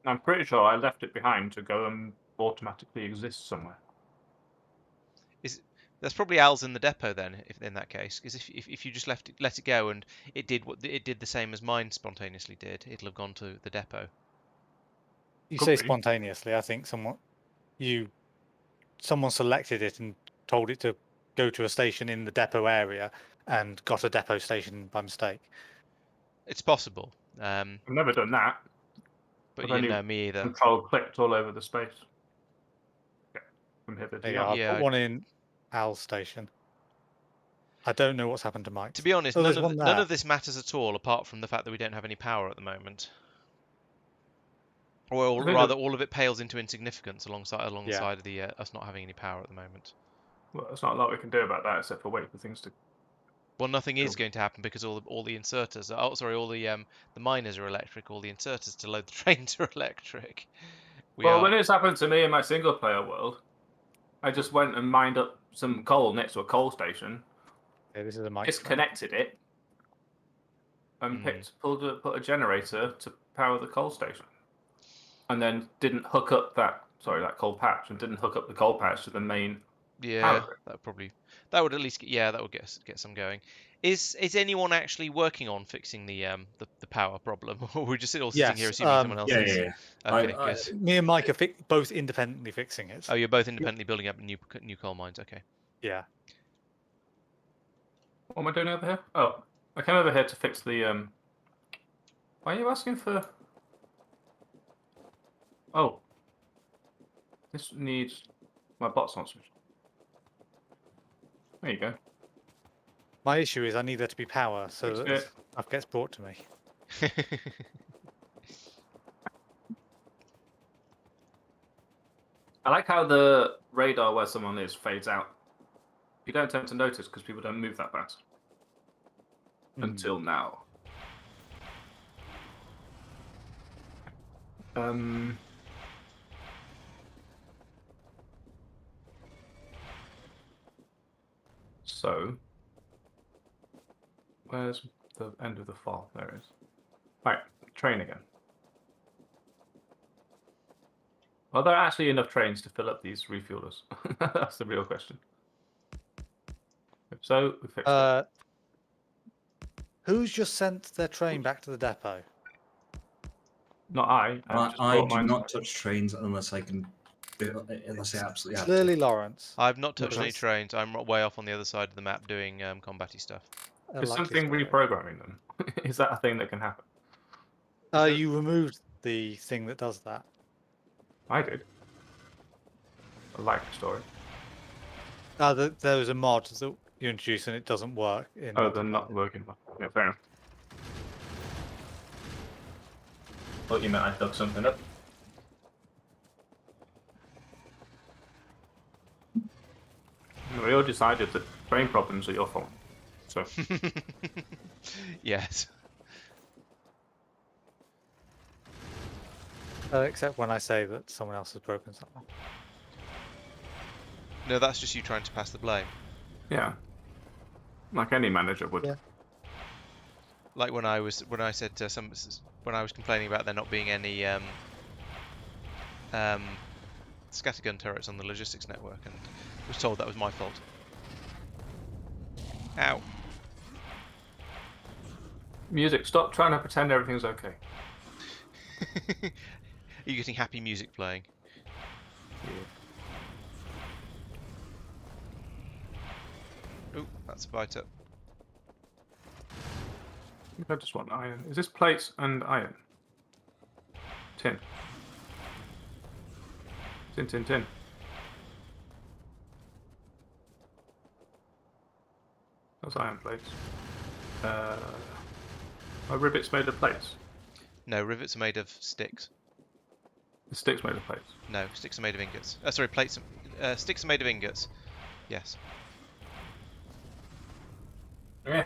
I'm pretty sure I left it behind to go and automatically exist somewhere. That's probably Al's in the depot then, if in that case, because if you just let it go and it did the same as mine spontaneously did, it'll have gone to the depot. You Could say be. spontaneously. I think someone selected it and told it to go to a station in the depot area and got a depot station by mistake. It's possible, I've never done that. but I've you only know me either. Control clicked all over the space. Okay. From here to There you the go. I've Yeah, put one in Al's station. I don't know what's happened to Mike. To be honest, Oh, none there's one of there. this matters at all, apart from the fact that we don't have any power at the moment. Or I think rather, all of it pales into insignificance alongside Yeah. of the us not having any power at the moment. Well, there's not a lot we can do about that except for wait for things to. Well, nothing is Cool. going to happen because all the inserters. All the miners are electric. All the inserters to load the trains are electric. When it's happened to me in my single player world, I just went and mined up some coal next to a coal station, Okay, this is a Mike. disconnected it, and put a generator to power the coal station, and then didn't hook up that coal patch, and didn't hook up the coal patch to the main. Yeah, power. that would at least that would get some going. Is anyone actually working on fixing the power problem, or we're just all sitting here Yes, assuming someone else is? Yeah. Okay, I- good. Me and Mike are both independently fixing it. Oh, you're both independently building up new coal mines. Okay. Yeah. What am I doing over here? Oh, I came over here to fix the. Why are you asking for? Oh. This needs my bot's not switched. There you go. My issue is I need there to be power so Fixed that it. stuff gets brought to me. I like how the radar where someone is fades out. You don't tend to notice because people don't move that fast. Until now. So, where's the end of the file? There it is. Right, train again. Are there actually enough trains to fill up these refuelers? That's the real question. If so, we fixed it. Who's just sent their train back to the depot? Not I. Just I brought do mine not to touch trains unless I can, unless I absolutely have Clearly, to. Lawrence. I've not touched any Because- trains. I'm way off on the other side of the map doing combat-y stuff. Is likely something story. reprogramming them? Is that a thing that can happen? You removed the thing that does that. I did. I like the story. There was a mod that you introduced and it doesn't work. Oh, they're not working well. Yeah, fair enough. Thought you meant I dug something up. We all decided that train problems are your fault. So, Yes. Except when I say that someone else has broken something. No, that's just you trying to pass the blame. yeah. Like any manager would. Yeah. Like when I said when I was complaining about there not being any scattergun turrets on the logistics network, and was told that was my fault. Ow. Music, stop trying to pretend everything's okay. Are you getting happy music playing? Ooh, that's a bite up. I just want iron. Is this plates and iron? Tin. Tin, tin, tin. Those iron plates. Are rivets made of plates? No, rivets are made of sticks. The sticks made of plates. No, sticks are made of ingots. Sorry, sticks are made of ingots. Yes. Yeah.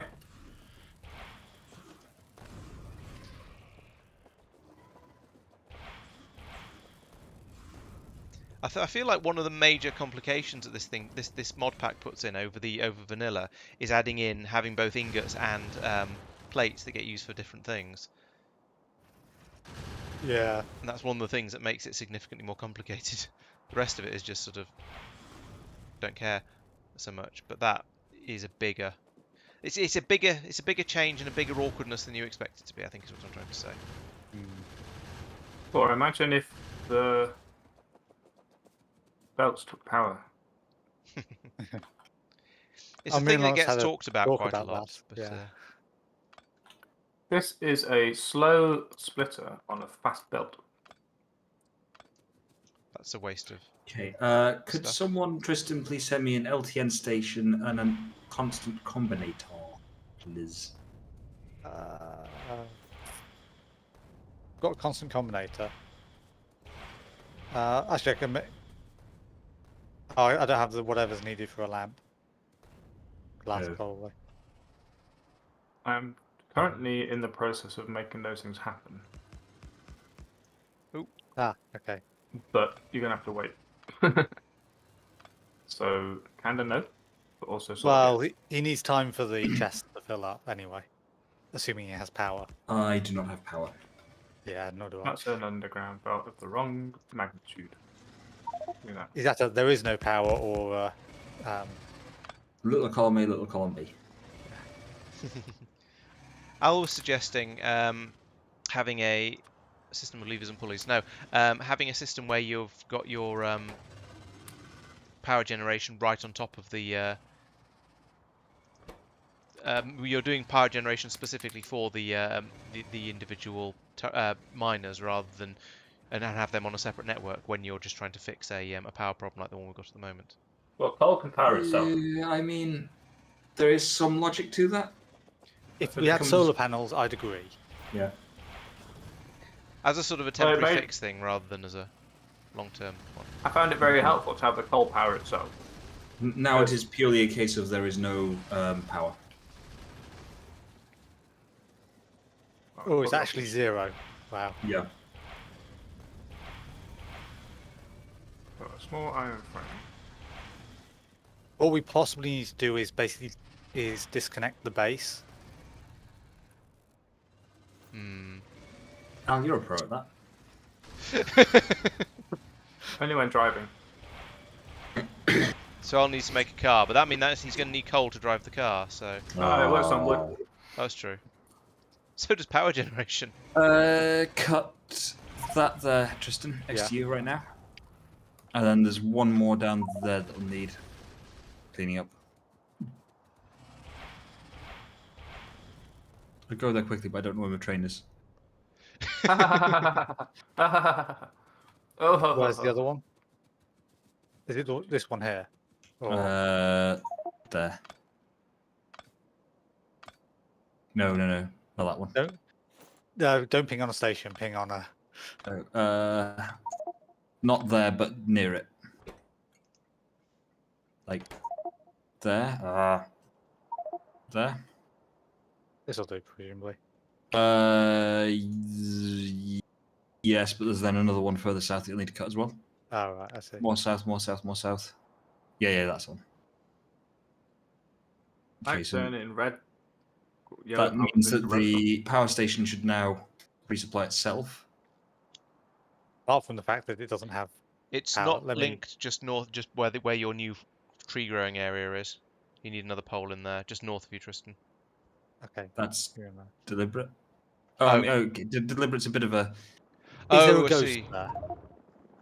I feel like one of the major complications that this mod pack puts in over vanilla is having both ingots and plates that get used for different things. Yeah. And that's one of the things that makes it significantly more complicated. The rest of it is just sort of don't care so much. But that is a bigger change and a bigger awkwardness than you expect it to be, I think is what I'm trying to say. Or imagine if the belts took power. It's a thing that gets talked about talk quite about a lot. that, But, yeah. This is a slow splitter on a fast belt. that's a waste of... Okay. Could Stuff. someone, Tristan, please send me an LTN station and a constant combinator, please? Got a constant combinator. Actually, I can. Oh, I don't have the whatever's needed for a lamp. Glass, Oh. probably. I'm currently in the process of making those things happen, Ah, okay. but you're gonna have to wait. So, kinda no, but also sort Well, of. he needs time for the chest to fill up anyway. Assuming he has power. I do not have power. Yeah, nor do I. That's an underground belt of the wrong magnitude. Look at Exactly. There is no power or. Little column A, little column B. Al was suggesting having a system of levers and pulleys. No, having a system where you've got your power generation right on top of the... you're doing power generation specifically for the individual miners rather than and have them on a separate network when you're just trying to fix a power problem like the one we've got at the moment. Well, coal can power itself. I mean, there is some logic to that. If It we had becomes- solar panels, I'd agree. Yeah. As a sort of a temporary mate. fix thing rather than as a long-term one. I found it very helpful to have the coal power itself. Now it is purely a case of there is no power. Oh, it's actually 0. Wow. Yeah. Small iron frame. What we possibly need to do is basically disconnect the base. Al, you're a pro at that. Only when driving. So I'll need to make a car, but that means he's going to need coal to drive the car. So Oh, it works on wood. that's true. So does power generation. Cut that there, Tristan, next to you right now. And then there's one more down there that'll need cleaning up. I'll go there quickly, but I don't know where my train is. Oh, Where's the other one? Is it this one here? Or... There. No, not that one. Don't ping on a station. Ping on a. Not there, but near it. Like there. There. This will do, presumably. Yes, but there's then another one further south that you'll need to cut as well. Oh, right, I see. More south, more south, more south. Yeah, that's on. I Okay, so turn it in red. Yellow that means that the power station should now resupply itself. Apart from the fact that it doesn't have. It's Power, not let me- linked just north, just where your new tree growing area is. You need another pole in there, just north of you, Tristan. Okay. That's You're in there. deliberate. Oh. Deliberate's a bit of a. Is there Oh, a I ghost see. there?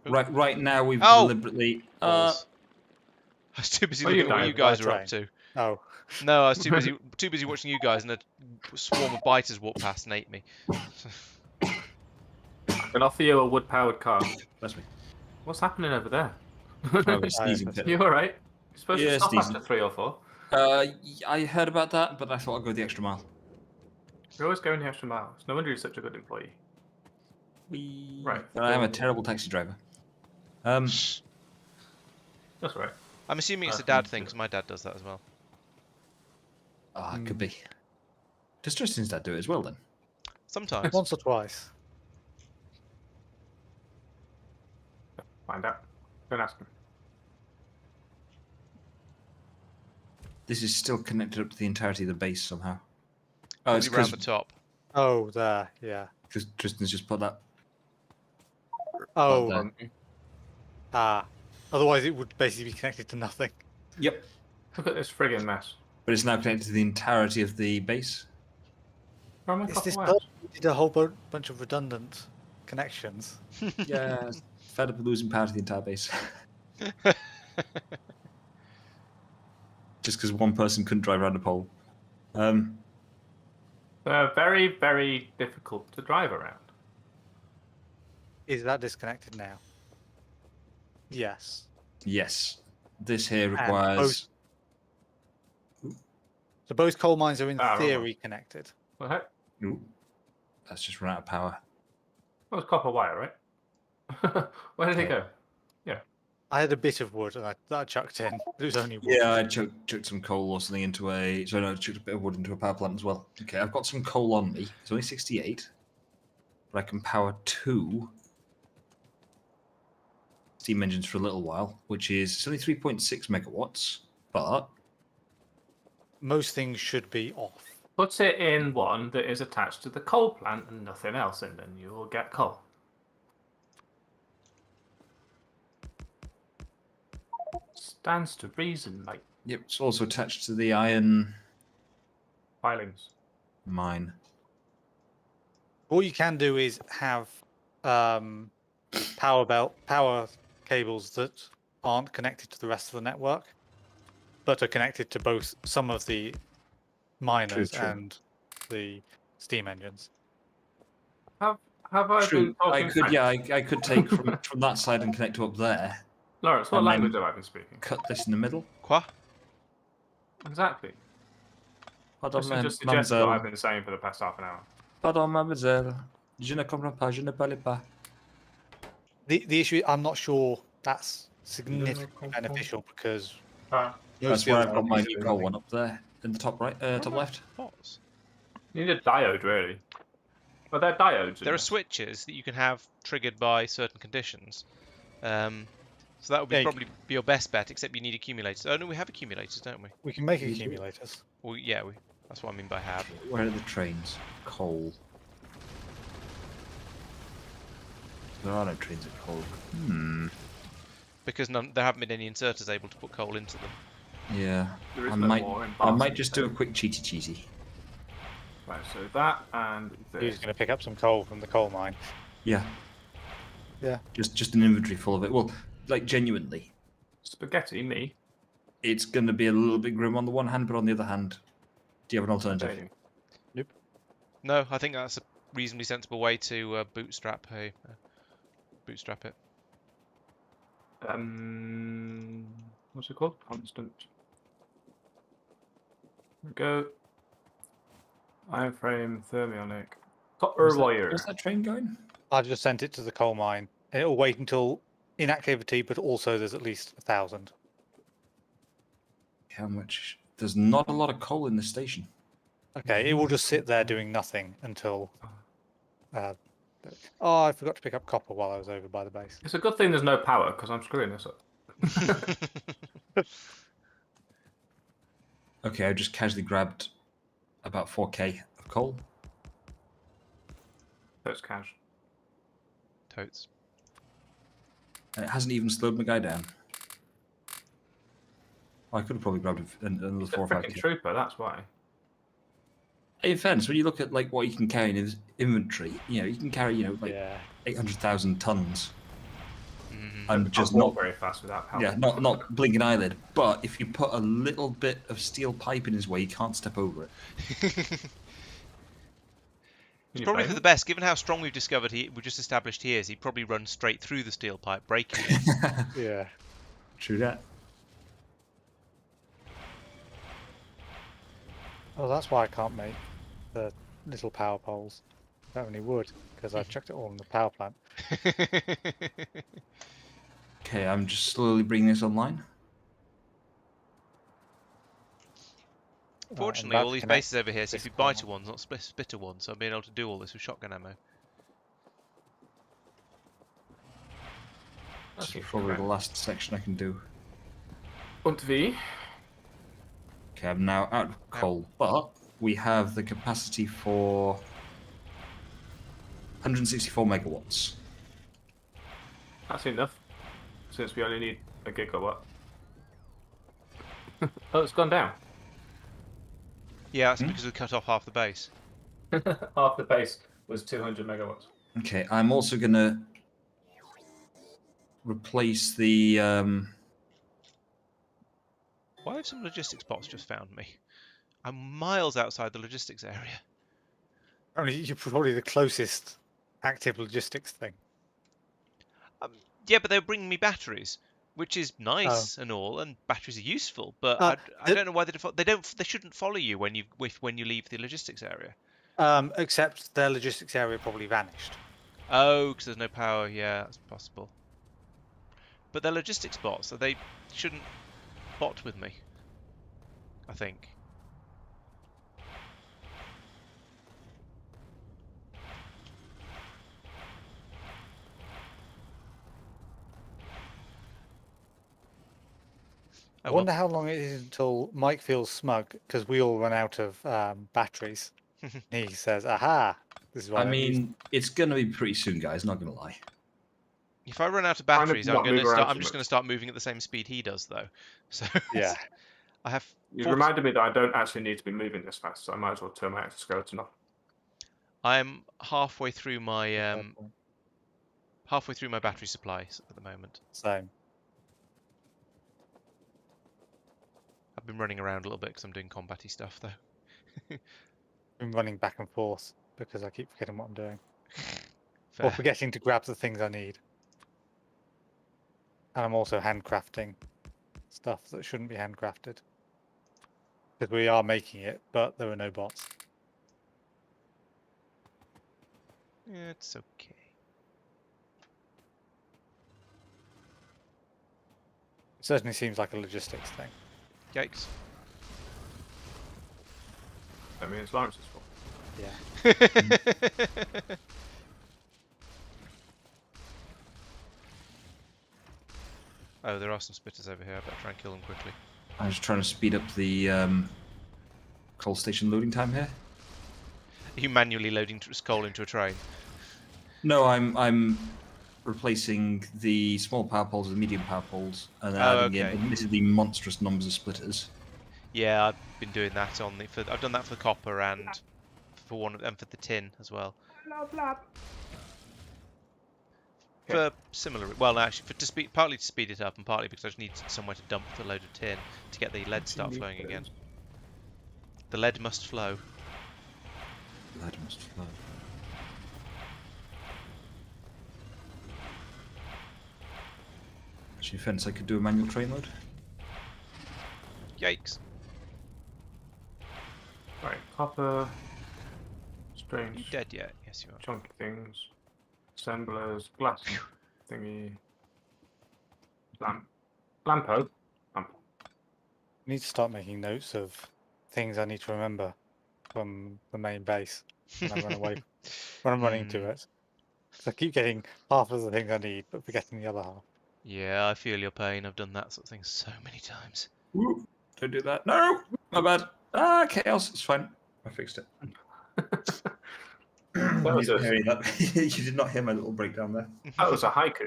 Right now we've Oh! deliberately. Balls. I was too busy What are you looking at what doing? you guys By are up train? to. Oh. No, I was too busy watching you guys, and a swarm of biters walked past and ate me. I can offer you a wood-powered car. Bless me. What's happening over there? I was sneezing. that's- You alright? You're supposed Yeah, to stop sneezing. after 3 or 4. I heard about that, but I thought I'd go the extra mile. You're always going the extra miles. No wonder you're such a good employee. Right. But I am a terrible taxi driver. That's right. I'm assuming it's a dad thing, because my dad does that as well. It could be. Does Tristan's dad do it as well then? Sometimes. Once or twice. Find out. Don't ask him. This is still connected up to the entirety of the base somehow. Oh, it's Only around because the top. Oh, there. Yeah. Tristan's just put that. Oh. there. Otherwise, it would basically be connected to nothing. Yep. Look at this friggin' mess. But it's now connected to the entirety of the base. Where am I Is copper this wires? person who did a whole bunch of redundant connections? Yeah, fed up with losing power to the entire base. Just because one person couldn't drive around a pole. They're very, very difficult to drive around. Is that disconnected now? Yes. Yes. This here And requires. So both coal mines are in wrong theory connected. What the heck? Ooh, that's just run out of power. That was copper wire, right? Where did it go? I had a bit of wood and I chucked in. It was only wood. Yeah, I chucked some coal or something into a. So no, I chucked a bit of wood into a power plant as well. Okay, I've got some coal on me. It's only 68, but I can power 2 steam engines for a little while, which is it's only 3.6 megawatts, but Most things should be off. Put it in one that is attached to the coal plant and nothing else, and then you will get coal. Stands to reason, mate. yep, it's also attached to the iron Filings. mine. What you can do is have power cables that aren't connected to the rest of the network, but are connected to both some of the miners True. and the steam engines. Have I been True, I talking could. French? Yeah, I could take from that side and connect to up there. Laurence, what and then- language have I been speaking? Cut this in the middle. Quoi? Exactly. Pardon, This is just suggest what mademoiselle. I've been saying for the past half an hour. Pardon, mademoiselle. Je ne comprends pas. Je ne parle pas. The issue, I'm not sure that's significantly beneficial because Ah. That's most where of I've the got my others new are coal doing one up there in the top right, top left. Pause. You need a diode, really. Well, they're diodes. There are isn't switches that you can have triggered by certain conditions. So that would be Yeah, probably be your best bet, except you need accumulators. Oh no, we have accumulators, don't we? we can make We do. accumulators. Well, yeah, that's what I mean by have. Where are the trains? Coal. There are no trains at coal. Because there haven't been any inserters able to put coal into them. Yeah. There is I no might. more in I Boston, might just do so- a quick cheaty. Right, so that and Who's this. going to pick up some coal from the coal mine? Yeah. Yeah. Just an inventory full of it. Well, like genuinely, Spaghetti, me. it's going to be a little bit grim on the one hand, but on the other hand, do you have an alternative? Containing. No, I think that's a reasonably sensible way to bootstrap it. What's it called? Constant. There we go. Iframe, thermionic. Copper wire. Where's that train going? I've just sent it to the coal mine. It'll wait until inactivity, but also there's at least 1,000. How much? There's not a lot of coal in this station. Okay, it will just sit there doing nothing until. Oh, I forgot to pick up copper while I was over by the base. It's a good thing there's no power because I'm screwing this up. Okay, I just casually grabbed about 4k of coal. That's cash. Totes. And it hasn't even slowed my guy down. I could have probably grabbed another He's a 4 or freaking 5k. trooper, that's why. In fairness, when you look at like what you can carry in his inventory, you can carry like Yeah. 800,000 tons. Mhm. And just walk not very fast without power. Yeah, not blink an eyelid. But if you put a little bit of steel pipe in his way, he can't step over it. It's probably for the best, given how strong we've just established he is. He'd probably run straight through the steel pipe, breaking it. Yeah. True that. Oh, that's why I can't make the little power poles. I don't have any wood because I chucked it all in the power plant. Okay, I'm just slowly bringing this online. Fortunately, about all to these connect bases over here seem to this be biter corner. ones, not splitter ones, so I'm being able to do all this with shotgun ammo. That's probably the last section I can do. Und V. Okay, I'm now out of coal, but we have the capacity for 164 megawatts. That's enough. Since we only need a gigawatt. Oh, it's gone down. Yeah, that's because we cut off half the base. Half the base was 200 megawatts. Okay, I'm also gonna replace the. Why have some logistics bots just found me? I'm miles outside the logistics area. Only you're probably the closest active logistics thing. Yeah, but they're bringing me batteries, which is nice and all, and batteries are useful. But I don't know why they shouldn't follow you when you leave the logistics area. Except their logistics area probably vanished. Oh, because there's no power. Yeah, that's possible. But they're logistics bots, so they shouldn't bot with me, I think. I wonder how long it is until Mike feels smug because we all run out of batteries. He says, "Aha! This is what I mean, it's gonna be pretty soon, guys. Not gonna lie. If I run out of Trying to batteries, not move around I'm too just going to much. start moving at the same speed he does, though. So Yeah. I have. You reminded me that I don't actually need to be moving this fast, so I might as well turn my exoskeleton off. I'm halfway through my battery supplies at the moment. Same. I've been running around a little bit because I'm doing combat-y stuff, though. I'm running back and forth because I keep forgetting what I'm doing. Fair. Or forgetting to grab the things I need. And I'm also handcrafting stuff that shouldn't be handcrafted. Because we are making it, but there are no bots. Yeah, it's okay. It certainly seems like a logistics thing. Yikes. I mean, it's Laurence's fault. Yeah. Oh, there are some spitters over here. I better try and kill them quickly. I'm just trying to speed up the coal station loading time here. Are you manually loading coal into a train? No, I'm replacing the small power poles with medium power poles, and then Oh, adding in okay. admittedly monstrous numbers of splitters. Yeah, I've been doing that on the. I've done that for the copper and for for the tin as well. For similar, well, actually, partly to speed it up, and partly because I just need somewhere to dump the load of tin to get the lead start flowing again. The lead must flow. Lead must flow. Actually, fence, I could do a manual train load. Yikes! Right, copper. Are Strange. you dead yet? Yes, you are. Chunky things. Assemblers. Glass thingy. Lampo. I need to start making notes of things I need to remember from the main base when I run away, when I'm running to it. So I keep getting half of the things I need, but forgetting the other half. Yeah, I feel your pain. I've done that sort of thing so many times. Ooh, don't do that. No, my bad. Ah, chaos. It's fine. I fixed it. That was You didn't hear any of that. You did not hear my little breakdown there. That was a haiku.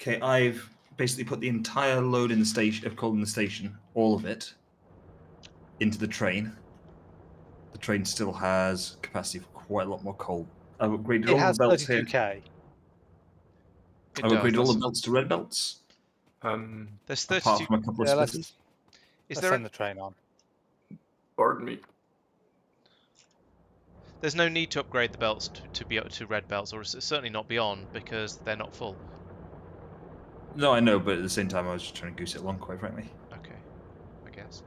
Okay, I've basically put the entire load in the station of coal in the station, all of it, into the train. The train still has capacity for quite a lot more coal. I've upgraded It all has the belts here. 32k. It I've does, upgraded all that's- the belts to red belts, There's apart 32. from a couple of Yeah, splitters. let's Is there? send the train on. Pardon me. There's no need to upgrade the belts to be up to red belts, or certainly not beyond, because they're not full. No, I know, but at the same time, I was just trying to goose it along, quite frankly. Okay, I guess.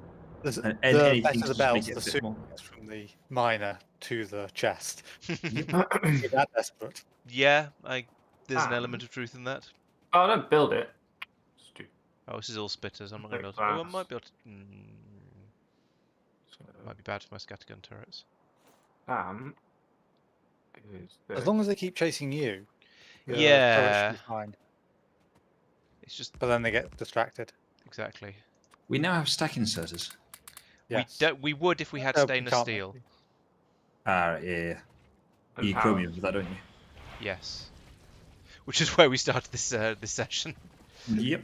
And The anything better to the just belts, make it the a bit sooner more. it gets from the miner to the chest. You're that desperate. Yeah, there's an element of truth in that. Oh, don't build it. Stupid. Oh, this is all spitters. I'm not going to be Big able to. Oh, I glass. might be able to. Might be bad for my scattergun turrets. Is As the long as they keep chasing you, the turret Yeah. should be fine. It's just But then they get distracted. exactly. We now have stack inserters. Yes. We would if we had No, we stainless can't make steel. these. Ah, yeah. and You power. chromium for that, don't you? Yes. Which is where we started this this session. Yep.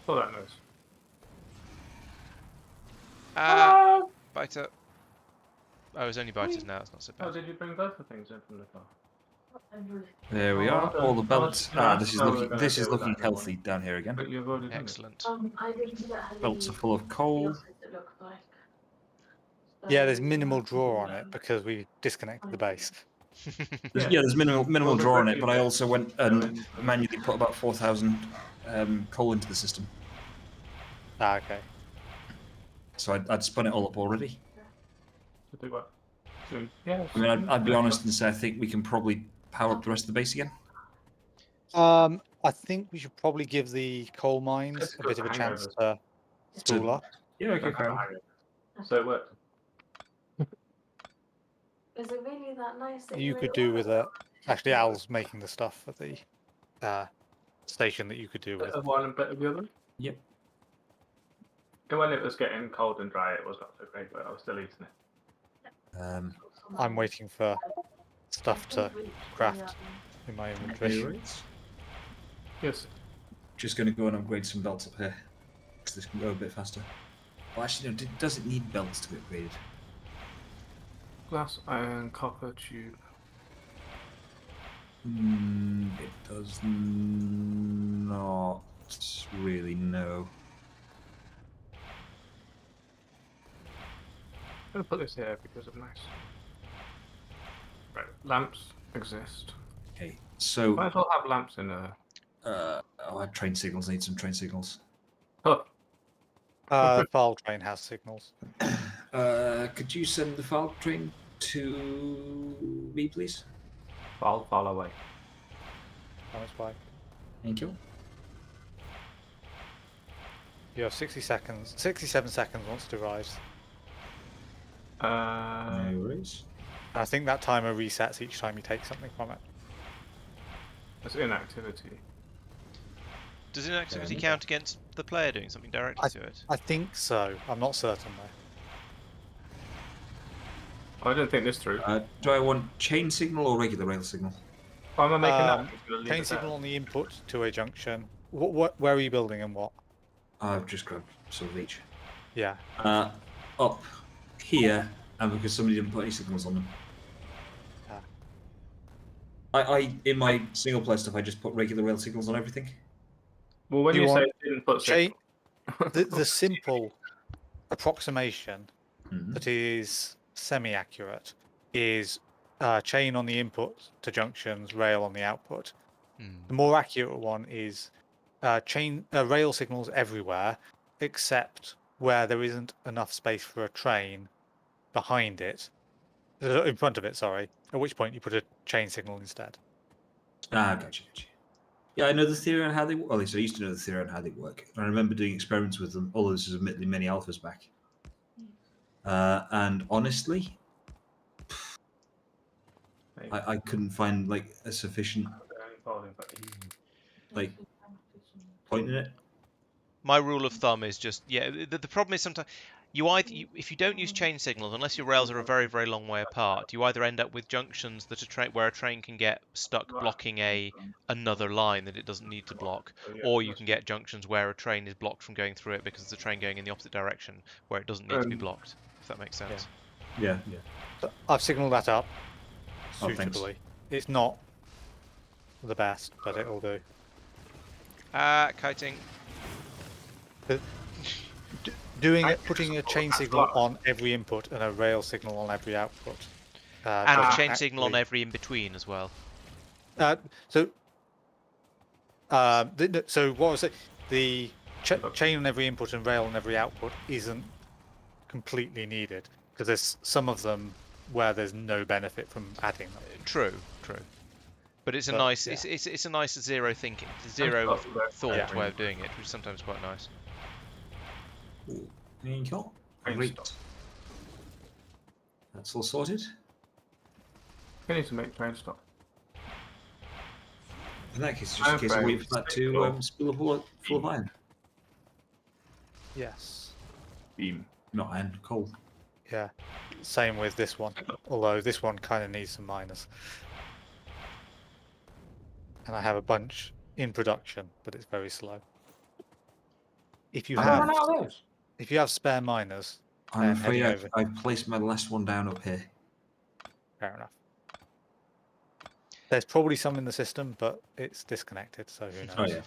Oh, that noise. Ah, biter. Oh, it's only biters now. It's not so Oh, bad. did you bring both the things in from the car? There we are. Oh, All the no, belts. no, Ah, that's this is how we're looking. gonna This is deal with looking that in a healthy down here again. But you've already done Excellent. I didn't get how Belts are many full of coal. wheels it looked like. Yeah, there's minimal draw on it because we disconnected the base. There's minimal Well, draw on it, the but I also went and going- manually put about 4,000 coal into the system. Ah, okay. So I'd spun it all up already. To do what? Soon. Yeah. I mean, I'd be honest and say I think we can probably power up the rest of the base again. I think we should probably give the coal mines Let's a go bit of a for chance hangovers. to spool up. Yeah, okay, fair enough. So it worked. Is it really that nice? That You made could it do work? with it. Actually, Al's making the stuff at the station that you could do with. Bit of one and bit of the other. Yep. And when it was getting cold and dry, it was not so great, but I was still eating it. I'm waiting for stuff to Really craft in my inventory. Right. Yes. Just going to go and upgrade some belts up here, because this can go a bit faster. Well, actually, no, does it need belts to be upgraded? Glass, iron, copper, tube. It does not really, no. I'm gonna put this here because of nice. Right, lamps exist. Okay, so Might as well have lamps in a. I have train signals. I need some train signals. Oh, File train has signals. Could you send the file train to me, please? fall away. That's why. Thank you. You have 60 seconds. 67 seconds once it arrives. No worries. I think that timer resets each time you take something from it. That's inactivity. Does inactivity Yeah. count against the player doing something directly to it? I think so. I'm not certain though. I didn't think this through. Do I want chain signal or regular rail signal? Why am I making that? Um, I'm just gonna leave Chain it there. signal on the input to a junction. Where are you building and what? I've just grabbed some of each. Yeah. Up here, and because somebody didn't put any signals on them. I in my single player stuff, I just put regular rail signals on everything. Well, when You you say want it didn't put chain- signal, The simple approximation Mhm. that is semi-accurate is chain on the input to junctions, rail on the output. The more accurate one is rail signals everywhere except where there isn't enough space for a train behind it, in front of it, sorry, at which point you put a chain signal instead. Gotcha. Yeah, I know the theory on how they work. Well, at least I used to know the theory on how they work. I remember doing experiments with them, although this is admittedly many alphas back. And honestly, I couldn't find like a sufficient like point in it. My rule of thumb is just the problem is sometimes if you don't use chain signals, unless your rails are a very, very long way apart, you either end up with junctions that where a train can get stuck blocking another line that it doesn't need to block, or you can get junctions where a train is blocked from going through it because there's a train going in the opposite direction where it doesn't need to be blocked. If that makes sense. Yeah. So I've signaled that up Oh, thanks. suitably. It's not the best, but it'll do. Kiting. Putting a chain signal on every input and a rail signal on every output. And a doesn't chain signal on actually- every in between as well. So what was it? The chain on every input and rail on every output isn't completely needed because there's some of them where there's no benefit from adding them. True. But it's a But, nice, yeah. it's a nice zero thought way of doing it, which is sometimes quite nice. Thank you. Train Great. stop. That's all sorted. You need to make train stop. In that case, just in case I wait for that to spill full of iron. Yes. Beam. Not iron, coal. Yeah. Same with this one. Although this one kind of needs some miners. And I have a bunch in production, but it's very slow. If you have spare miners, I'm then afraid heading over. I've placed my last one down up here. Fair enough. There's probably some in the system, but it's disconnected, so who knows? Oh yeah.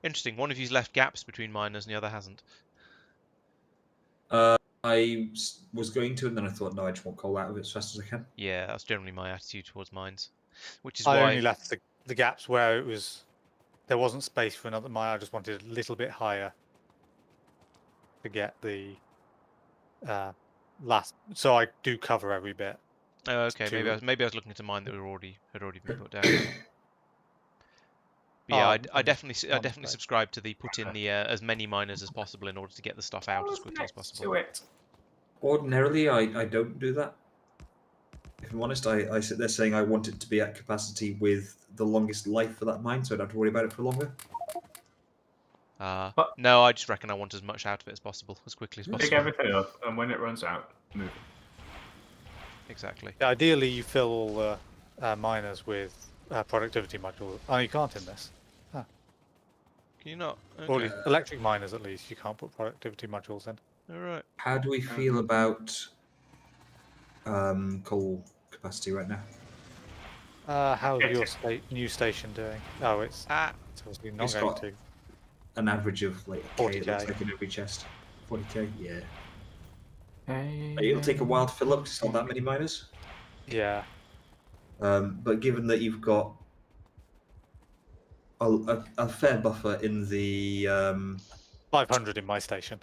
Interesting. One of you's left gaps between miners and the other hasn't. I was going to, and then I thought, no, I just want coal out of it as fast as I can. Yeah, that's generally my attitude towards mines. Which is I why only left the gaps where there wasn't space for another mine. I just wanted a little bit higher to get the last. So I do cover every bit. Oh, okay, maybe I was looking at a mine that had already been put down. But yeah, I definitely subscribe to the put in the as many miners as possible in order to get the stuff out as quickly as possible. Ordinarily, I don't do that. If I'm honest, I sit there saying I want it to be at capacity with the longest life for that mine, so I don't have to worry about it for longer. No, I just reckon I want as much out of it as possible, as quickly as possible. Pick everything up, and when it runs out, move it. Exactly. Yeah, ideally, you fill all the miners with productivity modules. Oh, you can't in this. Huh. Can you not? Or Okay. electric miners, at least, you can't put productivity modules in. Alright. How do we feel about coal capacity right now? How's your new station doing? Oh, it's obviously not It's going got to. An average of like a K, it 40K. looks like in every chest. 40k, yeah. Hey, It'll take a while to fill up because it's not that many miners. Yeah. But given that you've got a fair buffer in the 500 in my station.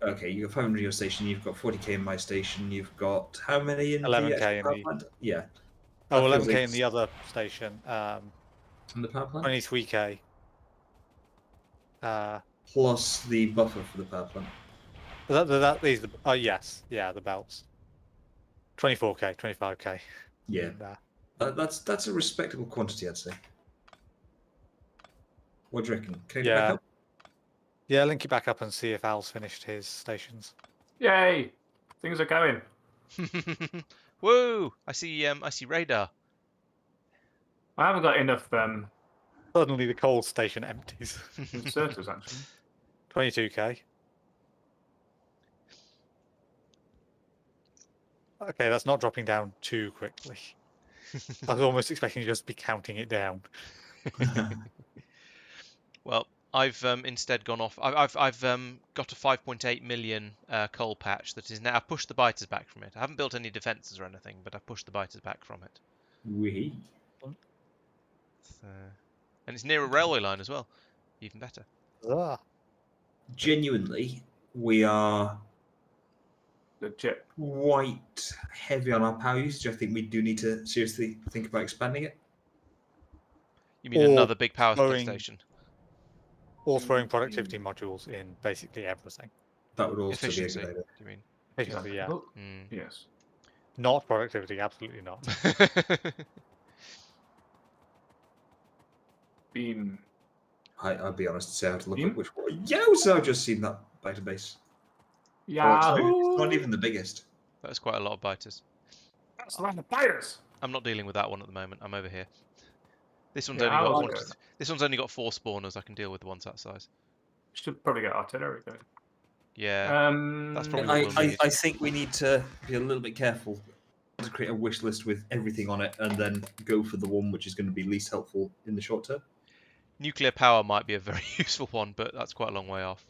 okay, you've got 500 in your station, you've got 40k in my station, you've got how many in 11K the in power the- plant? Yeah. Oh, That feels 11k like in the other station. from the power plant 23k. plus the buffer for the power plant. These yes, yeah, the belts. 24k, 25k. Yeah, And, that's a respectable quantity, I'd say. What do you reckon? Can I get yeah. back up? Yeah, link it back up and see if Al's finished his stations. Yay! Things are going. Woo! I see radar. I haven't got enough Suddenly the coal station empties. inserters actually. 22k. Okay, that's not dropping down too quickly. I was almost expecting you just to be counting it down. Well, I've instead gone off. I've got a 5.8 million coal patch that is now. I've pushed the biters back from it. I haven't built any defences or anything, but I've pushed the biters back from it. Wee. So, and it's near a railway line as well. Even better. Ah. Genuinely, we are Legit. quite heavy on our power usage. I think we do need to seriously think about expanding it. You mean Or another big power throwing- station? Or throwing productivity modules in basically everything. That would also Efficiency, be a good idea. do you mean? Efficiency, yeah. Oh, Mm. yes. Not productivity, absolutely not. Been. I'll be honest and say I had to look Hmm? up which one. Yowza, I've just seen that database. Yeah. It's not even the biggest. That's quite a lot of biters. That's a lot of fighters. I'm not dealing with that one at the moment. I'm over here. This one's Yeah, only I got was one. there. This one's only got 4 spawners. I can deal with the ones that size. Should probably get artillery going. Yeah. That's probably what we'll need. I think we need to be a little bit careful to create a wish list with everything on it and then go for the one which is going to be least helpful in the short term. Nuclear power might be a very useful one, but that's quite a long way off.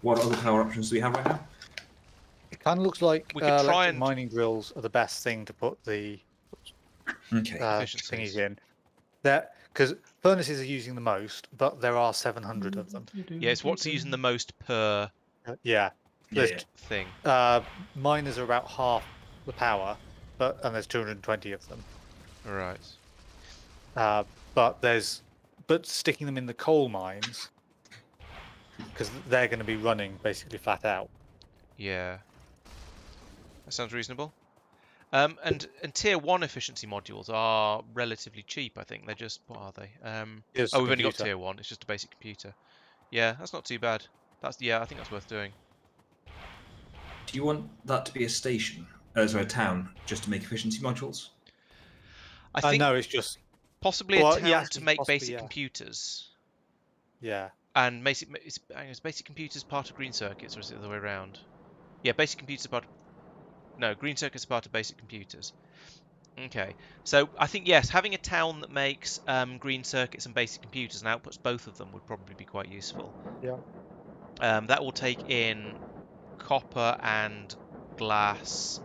What other power options do we have right now? It kind of looks like We could try electric and- mining drills are the best thing to put the Okay. Efficiencies. thingies in. Because furnaces are using the most, but there are 700 of them. Yeah, it's what's using the most per Yeah. Yeah, There's yeah. thing. miners are about half the power, and there's 220 of them. Right. But sticking them in the coal mines, because they're going to be running basically flat out. Yeah. That sounds reasonable. And tier 1 efficiency modules are relatively cheap, I think. They're just, what are they? Just Oh, a we've only got computer. tier 1. It's just a basic computer. Yeah, that's not too bad. I think that's worth doing. Do you want that to be a station? Sorry, a town, just to make efficiency modules? I think No, it's just possibly well, a town yes, to make possibly, basic yeah. computers. Yeah. And is basic computers part of green circuits, or is it the other way around? Yeah, basic computers part. No, green circuits are part of basic computers. Okay, so I think yes, having a town that makes green circuits and basic computers and outputs both of them would probably be quite useful. Yeah. That will take in copper and glass.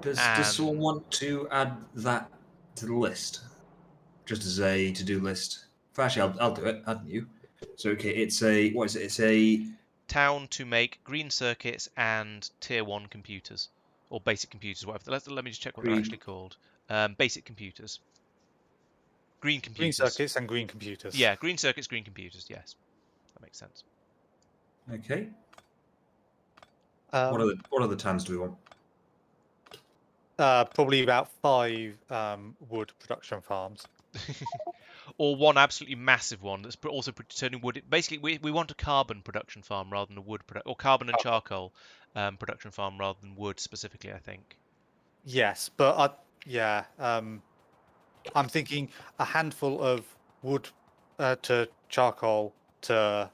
Does And- someone want to add that to the list? Just as a to-do list? Actually, I'll do it, hadn't you? So, okay, it's a... What is it? It's a... Town to make green circuits and tier 1 computers. Or basic computers, whatever. Let me just check what they're actually called. Basic computers. Green computers. Green circuits and green computers. Yeah, green circuits, green computers, yes. That makes sense. Okay. Um, What other towns do we want? Probably about 5 wood production farms. Or one absolutely massive one that's also turning wood. Basically, we want a carbon production farm rather than a wood or carbon and charcoal production farm rather than wood specifically, I think. Yes, but I'm thinking a handful of wood to charcoal to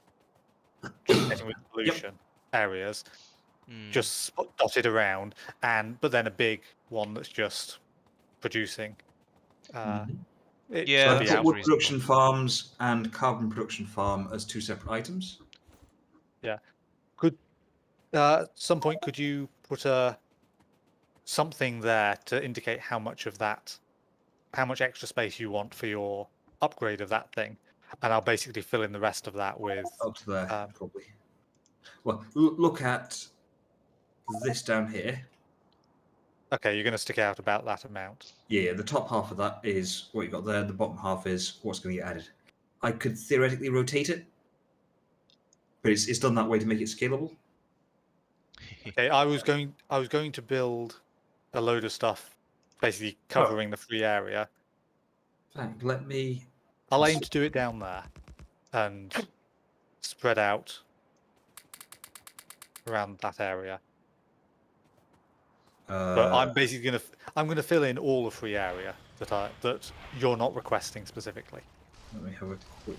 getting rid of pollution areas, just dotted around, but then a big one that's just producing. Yeah, So should that be sounds out. wood reasonable. production farms and carbon production farm as 2 separate items. Yeah. Could some point could you put something there to indicate how much extra space you want for your upgrade of that thing, and I'll basically fill in the rest of that with Up to there, probably. Well, look at this down here. Okay, you're going to stick out about that amount. Yeah, the top half of that is what you got there. The bottom half is what's going to get added. I could theoretically rotate it, but it's done that way to make it scalable. Okay, I was going to build a load of stuff, basically covering the free area. In fact, let me. I'll aim to do it down there, and spread out around that area. But I'm basically going to fill in all the free area that you're not requesting specifically. Let me have a quick.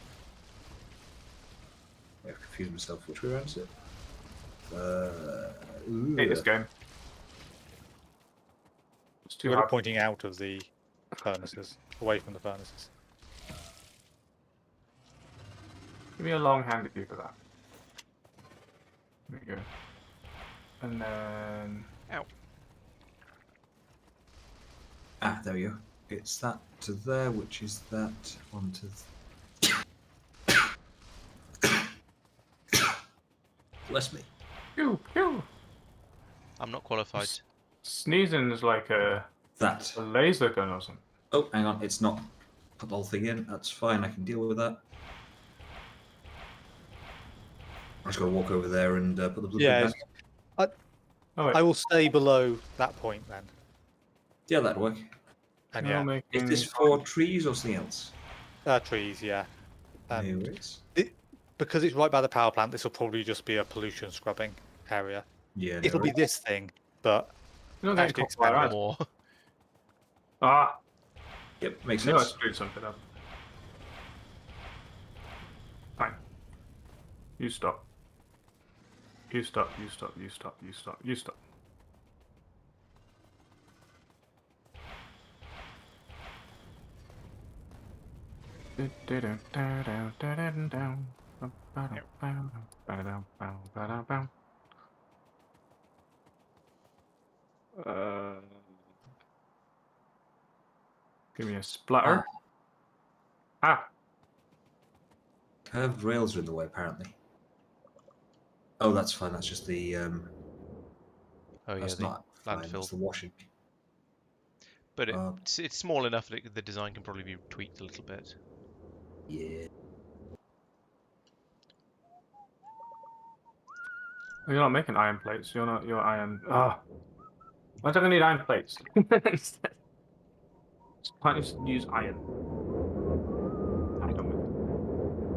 I've confused myself. Which way around is it? Hate this game. It's too You're hard. pointing out of the furnaces, away from the furnaces. Give me a long hand if you for that. There we go. And then. Ow. Ah, there we go. It's that to there, which is that onto. Bless me. Pew, pew. I'm not qualified. Sneezing is like a That. laser gun or something. Oh, hang on. It's not. Put the whole thing in. That's fine. I can deal with that. I just got to walk over there and put the blueprint Yeah, back. Oh, wait. I will stay below that point then. Yeah, that'd work. And Now yeah, making- Is this for trees or something else? trees, yeah. No And worries. because it's right by the power plant, this will probably just be a pollution scrubbing area. Yeah, no It'll be worries. this thing, but You're not actually getting caught by expanded. that. More. Ah, Yep, makes I knew I sense. screwed something up. Fine. You stop. You stop, you stop, you stop, you stop, you stop. Give me a splatter. Ah, Curved rails are in the way, apparently. Oh, that's fine. That's just the. Oh yeah, That's the not fine. landfill. That's the washing. But Uh, it's small enough that the design can probably be tweaked a little bit. Yeah. you're not making iron plates. You're not. You're iron. Ah, why don't I need iron plates instead? Why don't you just use iron? I don't know.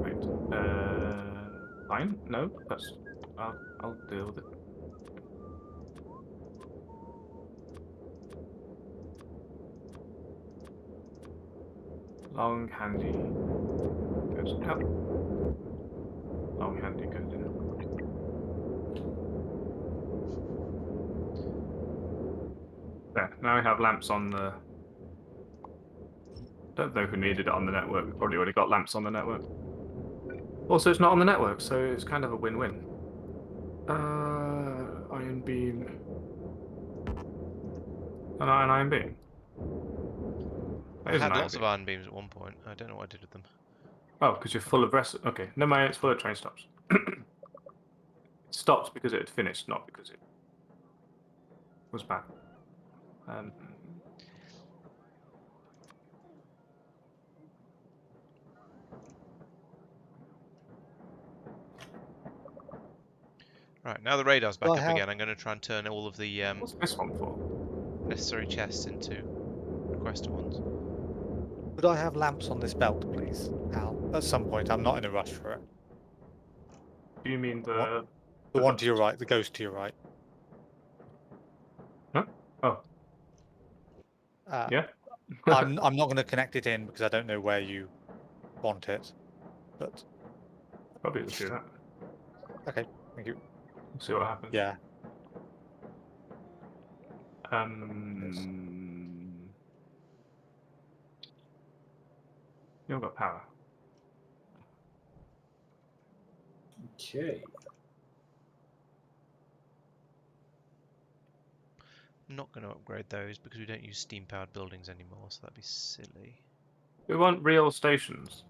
Right. Fine. No, that's. I'll deal with it. Long handy goes out. Long handy goes in. There. Now we have lamps on the. Don't know who needed it on the network. We probably already got lamps on the network. Also, it's not on the network, so it's kind of a win-win. Iron beam. An iron beam. That I is an had iron lots beam. of iron beams at one point. I don't know what I did with them. Oh, because you're full of rest. Okay, no mind. It's full of train stops. It stopped because it had finished, not because it was bad. Right, now the radar's back Well, up how- again. I'm going to try and turn all of the What's this one for? necessary chests into requester ones. Could I have lamps on this belt, please, Al? At some point, I'm not in a rush for it. Do you mean the? The one to your right, the ghost to your right. Huh? Oh, yeah. I'm not going to connect it in because I don't know where you want it. But Probably just do that. okay, thank you. See what happens. Yeah, You haven't got power. Okay. I'm not going to upgrade those because we don't use steam-powered buildings anymore, so that'd be silly. We want real stations,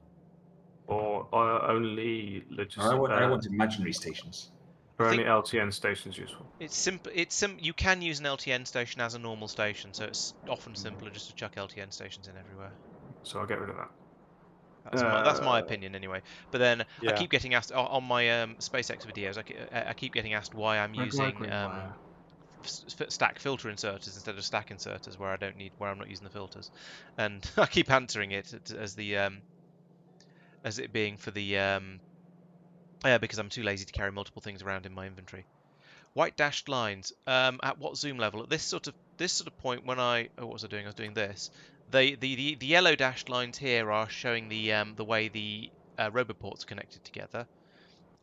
or only I want imaginary stations. Are think- only LTN stations useful? It's simple. You can use an LTN station as a normal station, so it's often simpler just to chuck LTN stations in everywhere. So I'll get rid of that. That's my opinion anyway. But then I Yeah. keep getting asked on my SpaceX videos. I keep getting asked why I'm Where do I using green wire? stack filter inserters instead of stack inserters where I'm not using the filters, and I keep answering it as it being for the because I'm too lazy to carry multiple things around in my inventory. White dashed lines. At what zoom level? At this sort of point when what was I doing? I was doing this. The yellow dashed lines here are showing the way the roboports are connected together.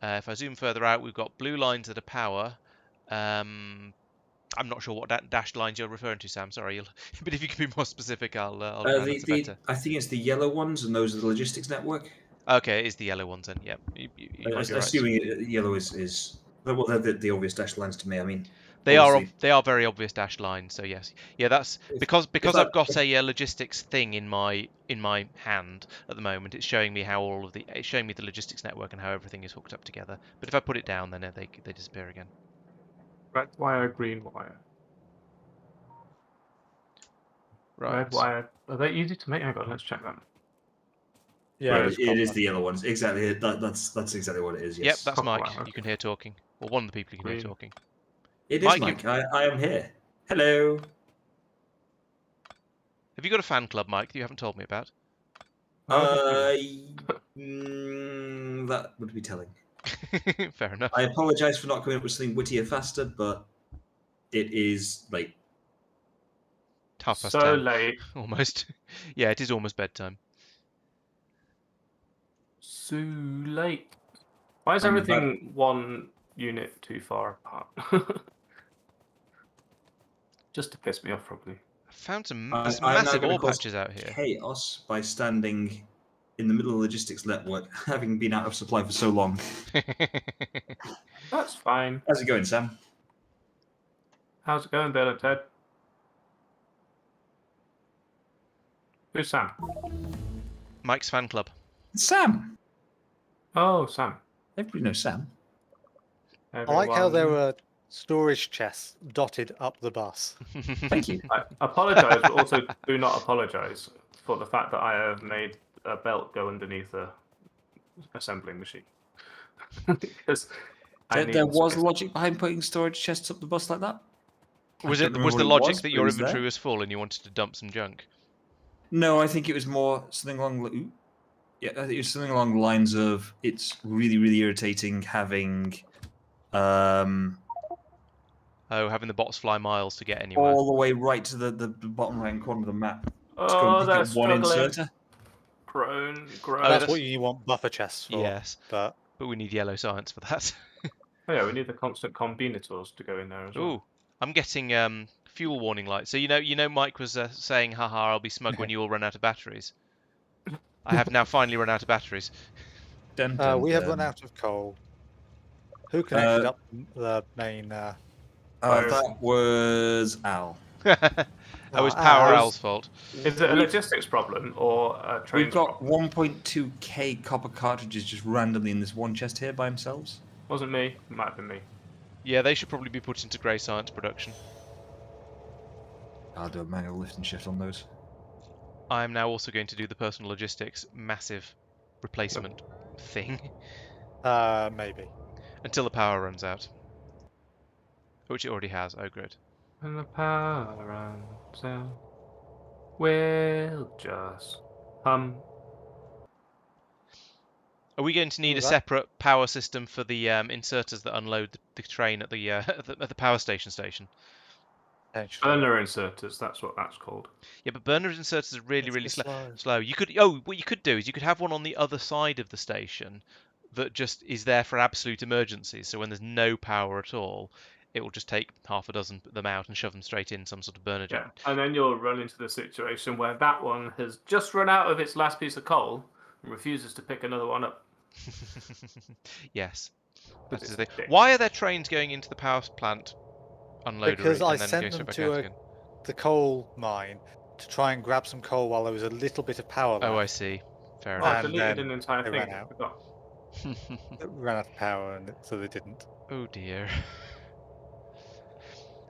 If I zoom further out, we've got blue lines that are power. I'm not sure what dashed lines you're referring to, Sam. Sorry, but if you can be more specific, I'll try and answer better. I think it's the yellow ones, and those are the logistics network. Okay, it is the yellow ones then. Yep. You might be right. Assuming yellow is well, they're the obvious dashed lines to me. I mean, They are obviously, very obvious dashed lines. So yes, yeah, that's because I've got a logistics thing in my hand at the moment. It's showing me how it's showing me the logistics network and how everything is hooked up together. But if I put it down, then they disappear again. Red wire, green wire. Right. Red wire. Are they easy to make? Hang on, let's check that. Yeah, Right, it's it is copper. the yellow ones. Exactly. That's exactly what it is. Yep, Yes. that's Copper Mike. wire, You okay. can hear talking. Well, one of the people you can hear Green. talking. It is Mike, Mike. I am here. Hello. Have you got a fan club, Mike, that you haven't told me about? That would be telling. Fair enough. I apologise for not coming up with something wittier faster, but it is late. 10:30. So late. Almost. Yeah, it is almost bedtime. So late. Why is I'm everything one unit too far apart? Just to piss me off, probably. I found some I'm now massive gonna ore cause patches out here. chaos by standing in the middle of the logistics network, having been out of supply for so long. That's fine. How's it going, Sam? How's it going, Bill and Ted? Who's Sam? Mike's fan club. Sam. Oh, Sam. Everybody knows Sam. I like how there Everyone. were storage chests dotted up the bus. Thank you. I apologise, but also do not apologise for the fact that I have made a belt go underneath a assembling machine. Because There was logic behind putting storage chests up the bus like that. Was I don't the remember what it logic was, that but your it was there. inventory was full and you wanted to dump some junk? No, I think it was more something along. Yeah, I think it was something along the lines of it's really, really irritating having Having the bots fly miles to get anywhere. all the way right to the bottom right corner of the map. Oh, to go and pick they're up one struggling. inserter. Groan. Oh, That's that's- what you want buffer chests for. Yes, But but we need yellow science for that. Oh yeah, we need the constant combinators to go in there as well. Ooh, I'm getting fuel warning lights. So you know, Mike was saying, "Haha, I'll be smug when you all run out of batteries." I have now finally run out of batteries. Dun, dun, we have dun. run out of coal. Who connected Uh, up the main? That was Al. That was Ah, Power I was- Al's fault. Is it a logistics problem or a train? We've got 1.2k copper cartridges just randomly in this one chest here by themselves. Wasn't me. It might have been me. Yeah, they should probably be put into grey science production. I'll do a manual lift and shift on those. I am now also going to do the personal logistics massive replacement thing Maybe. until the power runs out. Which it already has. Oh, good. When the power runs out, we'll just hum. Are we going to need Ooh, a that- separate power system for the inserters that unload the train at the at the power station? Potentially. Burner inserters, that's what that's called. Yeah, but burner inserters are really, It's really a slow. slow. What you could do is you could have one on the other side of the station that just is there for absolute emergencies. So when there's no power at all, it will just take half a dozen, put them out and shove them straight in some sort of burner Yeah, jet. and then you'll run into the situation where that one has just run out of its last piece of coal and refuses to pick another one up. Yes. That That is is the thing. dick. Why are there trains going into the power plant unloader Because I and then sent going them straight back to out a- again? The coal mine to try and grab some coal while there was a little bit of power left. Oh, I see. Fair Oh, I enough. And deleted then an entire they thing. ran I out. forgot. that ran out of power, and so they didn't. Oh dear.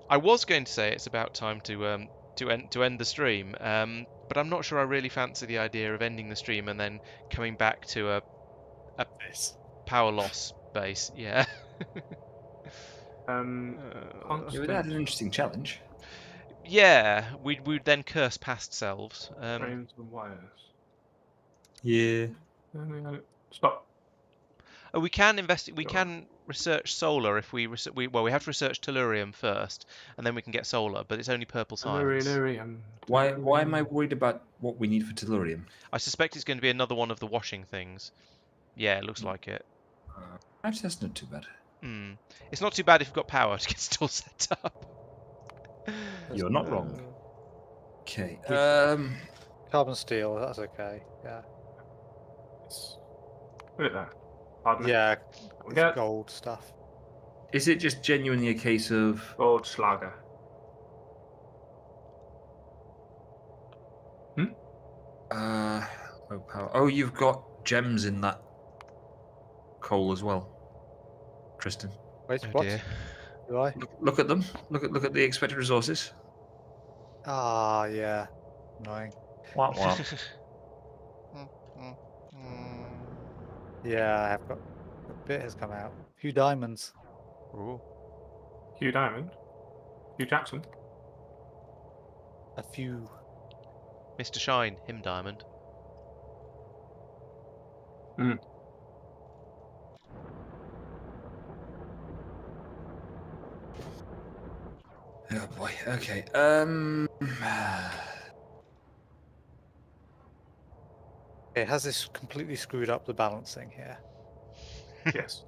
I was going to say it's about time to end the stream, but I'm not sure I really fancy the idea of ending the stream and then coming back to a This. power loss base. Yeah. Um, Uh, Yeah, but that's an interesting challenge. yeah, we'd then curse past selves. frames and wires. Yeah. Stop. Oh, we can We can research solar if we have to research tellurium first, and then we can get solar. But it's only purple science. Why am I worried about what we need for tellurium? I suspect it's going to be another one of the washing things. Yeah, it looks like it. Actually, that's not too bad. It's not too bad if you've got power to get it all set up. You're not wrong. Okay. Carbon steel. That's okay. Yeah. Look at that. Pardon me. Yeah. We It's got gold stuff. Is it just genuinely a case of Goldschlager. oh, power? Oh, you've got gems in that coal as well, Tristan. Wait, Oh what? dear. Do I? Look at them. Look at the expected resources. Ah, yeah. Annoying. Wah, wah. Yeah, I have got a bit has come out. A few diamonds. Ooh. Hugh Diamond. Hugh Jackson. A few. Mr. Shine, him diamond. Oh boy. Okay. Okay, has this completely screwed up the balancing here? Yes.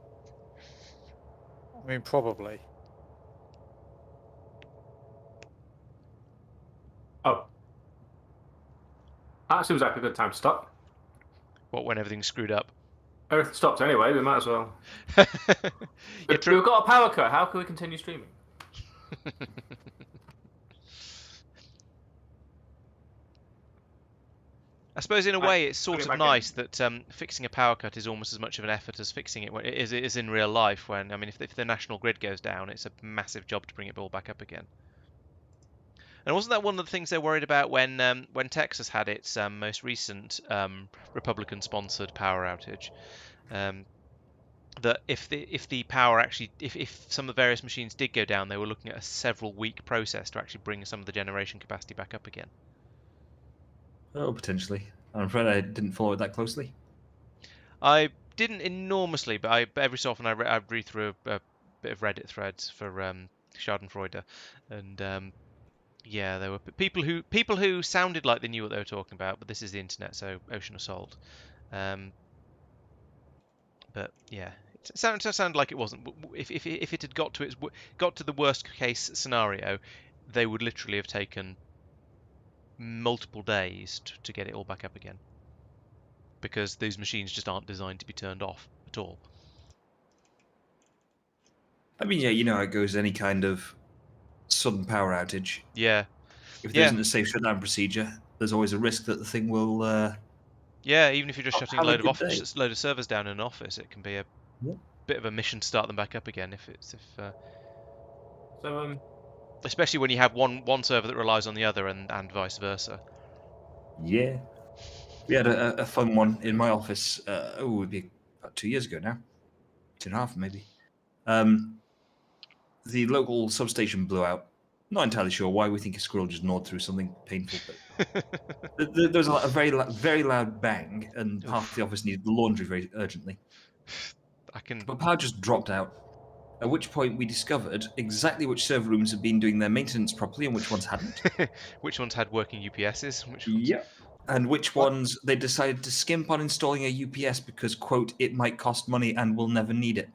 I mean, probably. Oh. That seems like a good time to stop. What, when everything's screwed up? Everything stopped anyway, we might as well. Yeah, We've got a power cut, how can we continue streaming? I suppose in a Right, way it's bring sort it of back nice that fixing a power cut is almost as much of an effort as fixing it when it is in real life. When I mean, if the national grid goes down, it's a massive job to bring it all back up again. And wasn't that one of the things they worried about when Texas had its most recent Republican-sponsored power outage? That if the power actually if some of the various machines did go down, they were looking at a several week process to actually bring some of the generation capacity back up again. Oh, potentially. I'm afraid I didn't follow it that closely. I didn't enormously, but every so often I read through a bit of Reddit threads for Schadenfreude, and yeah, there were people who sounded like they knew what they were talking about, but this is the internet, so ocean of salt. But yeah, it sounded like it wasn't. If it had got to the worst case scenario, they would literally have taken multiple days to get it all back up again, because these machines just aren't designed to be turned off at all. I mean, yeah, you know how it goes. Any kind of sudden power outage. Yeah. If there isn't a safe shutdown procedure, there's always a risk that the thing will. Yeah, even if you're just shutting a have a load good of load of servers down in an office, it can be a bit of a mission to start them back up again. So especially when you have one server that relies on the other, and vice versa. Yeah. We had a fun one in my office. It would be about 2 years ago now, 2.5 maybe. The local substation blew out. Not entirely sure why. We think a squirrel just gnawed through something painful, but there was a very loud bang, and half the office needed the laundry very urgently. But power just dropped out. At which point we discovered exactly which server rooms had been doing their maintenance properly and which ones hadn't. Which ones had working UPSs? Yep. And which ones they decided to skimp on installing a UPS because, quote, it might cost money and we'll never need it.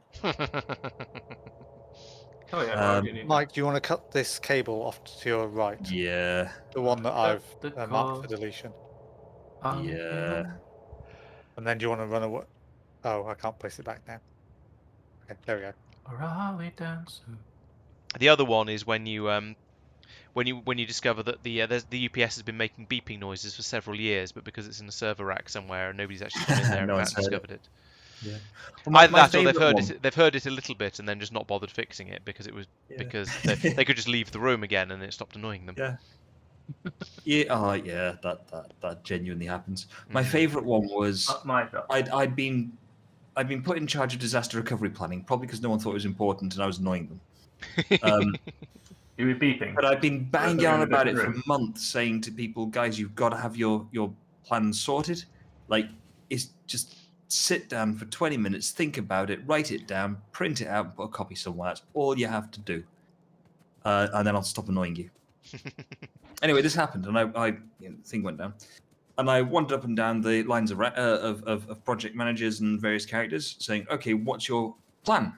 Oh yeah, Mike, do you want to cut this cable off to your right? Yeah. The one that I've marked for deletion. Yeah. And then do you want to run away? Oh, I can't place it back now. Okay, there we go. Or are we dancing? The other one is when you discover that the UPS has been making beeping noises for several years, but because it's in a server rack somewhere and nobody's actually gone in there and discovered it. Yeah. Well, Either that, or favourite they've heard it a little bit and then just not bothered fixing it because it was Yeah. because they could just leave the room again and it stopped annoying them. Yeah. Yeah. Oh, yeah. That genuinely happens. My Mhm. favourite one was My job. I'd been put in charge of disaster recovery planning, probably because no one thought it was important and I was annoying them. You were beeping. But I've been banging they're in on a about it different for room. months, saying to people, guys, you've got to have your plan sorted. Like, it's just sit down for 20 minutes, think about it, write it down, print it out, and put a copy somewhere. That's all you have to do. And then I'll stop annoying you. Anyway, this happened, and the thing went down. And I wandered up and down the lines of project managers and various characters, saying, okay, what's your plan?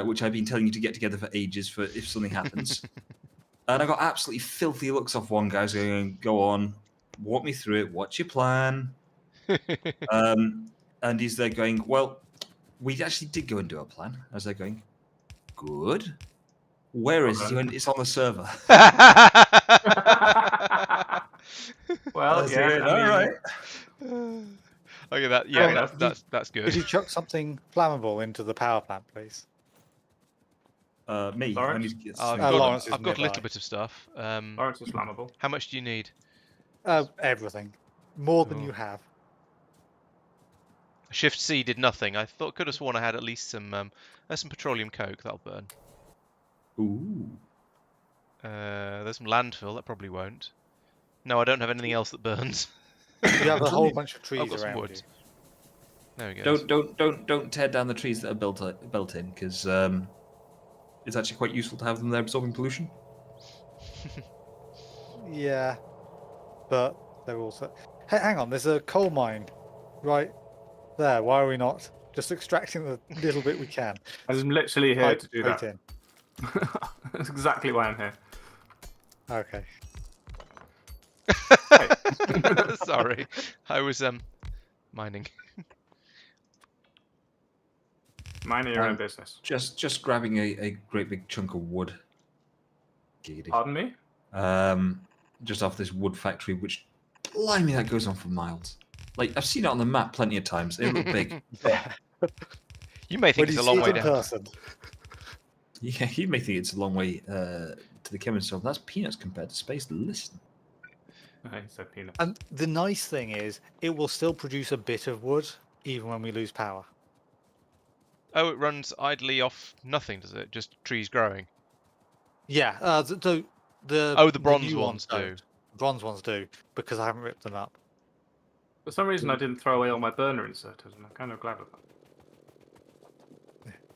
Which I've been telling you to get together for ages for if something happens. And I got absolutely filthy looks off one guy going, go on, walk me through it. What's your plan? And he's there going, well, we actually did go and do a plan. As they're going, good. Where is it? It's on the server. Well, yeah. All right. Okay, that Fair yeah, enough. that's good. Could you chuck something flammable into the power plant, please? Me. Lawrence? I need to get Lawrence is I've got a little nearby. bit of stuff. Laurence is flammable. How much do you need? Everything. More than Oh. you have. Shift C did nothing. I could have sworn I had at least some petroleum coke that'll burn. Ooh. There's some landfill that probably won't. No, I don't have anything else that burns. You have a whole bunch of trees I've got some around wood. you. There we go. Don't tear down the trees that are built in, because it's actually quite useful to have them there absorbing pollution. Yeah, but they're also. Hey, hang on, there's a coal mine right there. Why are we not just extracting the little bit we can? I'm literally here to do Right that. in. That's exactly why I'm here. Okay. Sorry, I was mining. Minding your own business. Just grabbing a great big chunk of wood. Giggity. Pardon me? Just off this wood factory, which, blimey, that goes on for miles. Like, I've seen it on the map plenty of times. They look big. You may think When it's a you long see way it in down. person. Yeah, you may think it's a long way to the chemist shop. That's peanuts compared to space. Listen. Okay, so peanut. And the nice thing is, it will still produce a bit of wood, even when we lose power. Oh, it runs idly off nothing, does it? Just trees growing. Yeah, the bronze new ones do. don't. Bronze ones do, because I haven't ripped them up. For some reason, I didn't throw away all my burner inserters, and I'm kind of glad of that.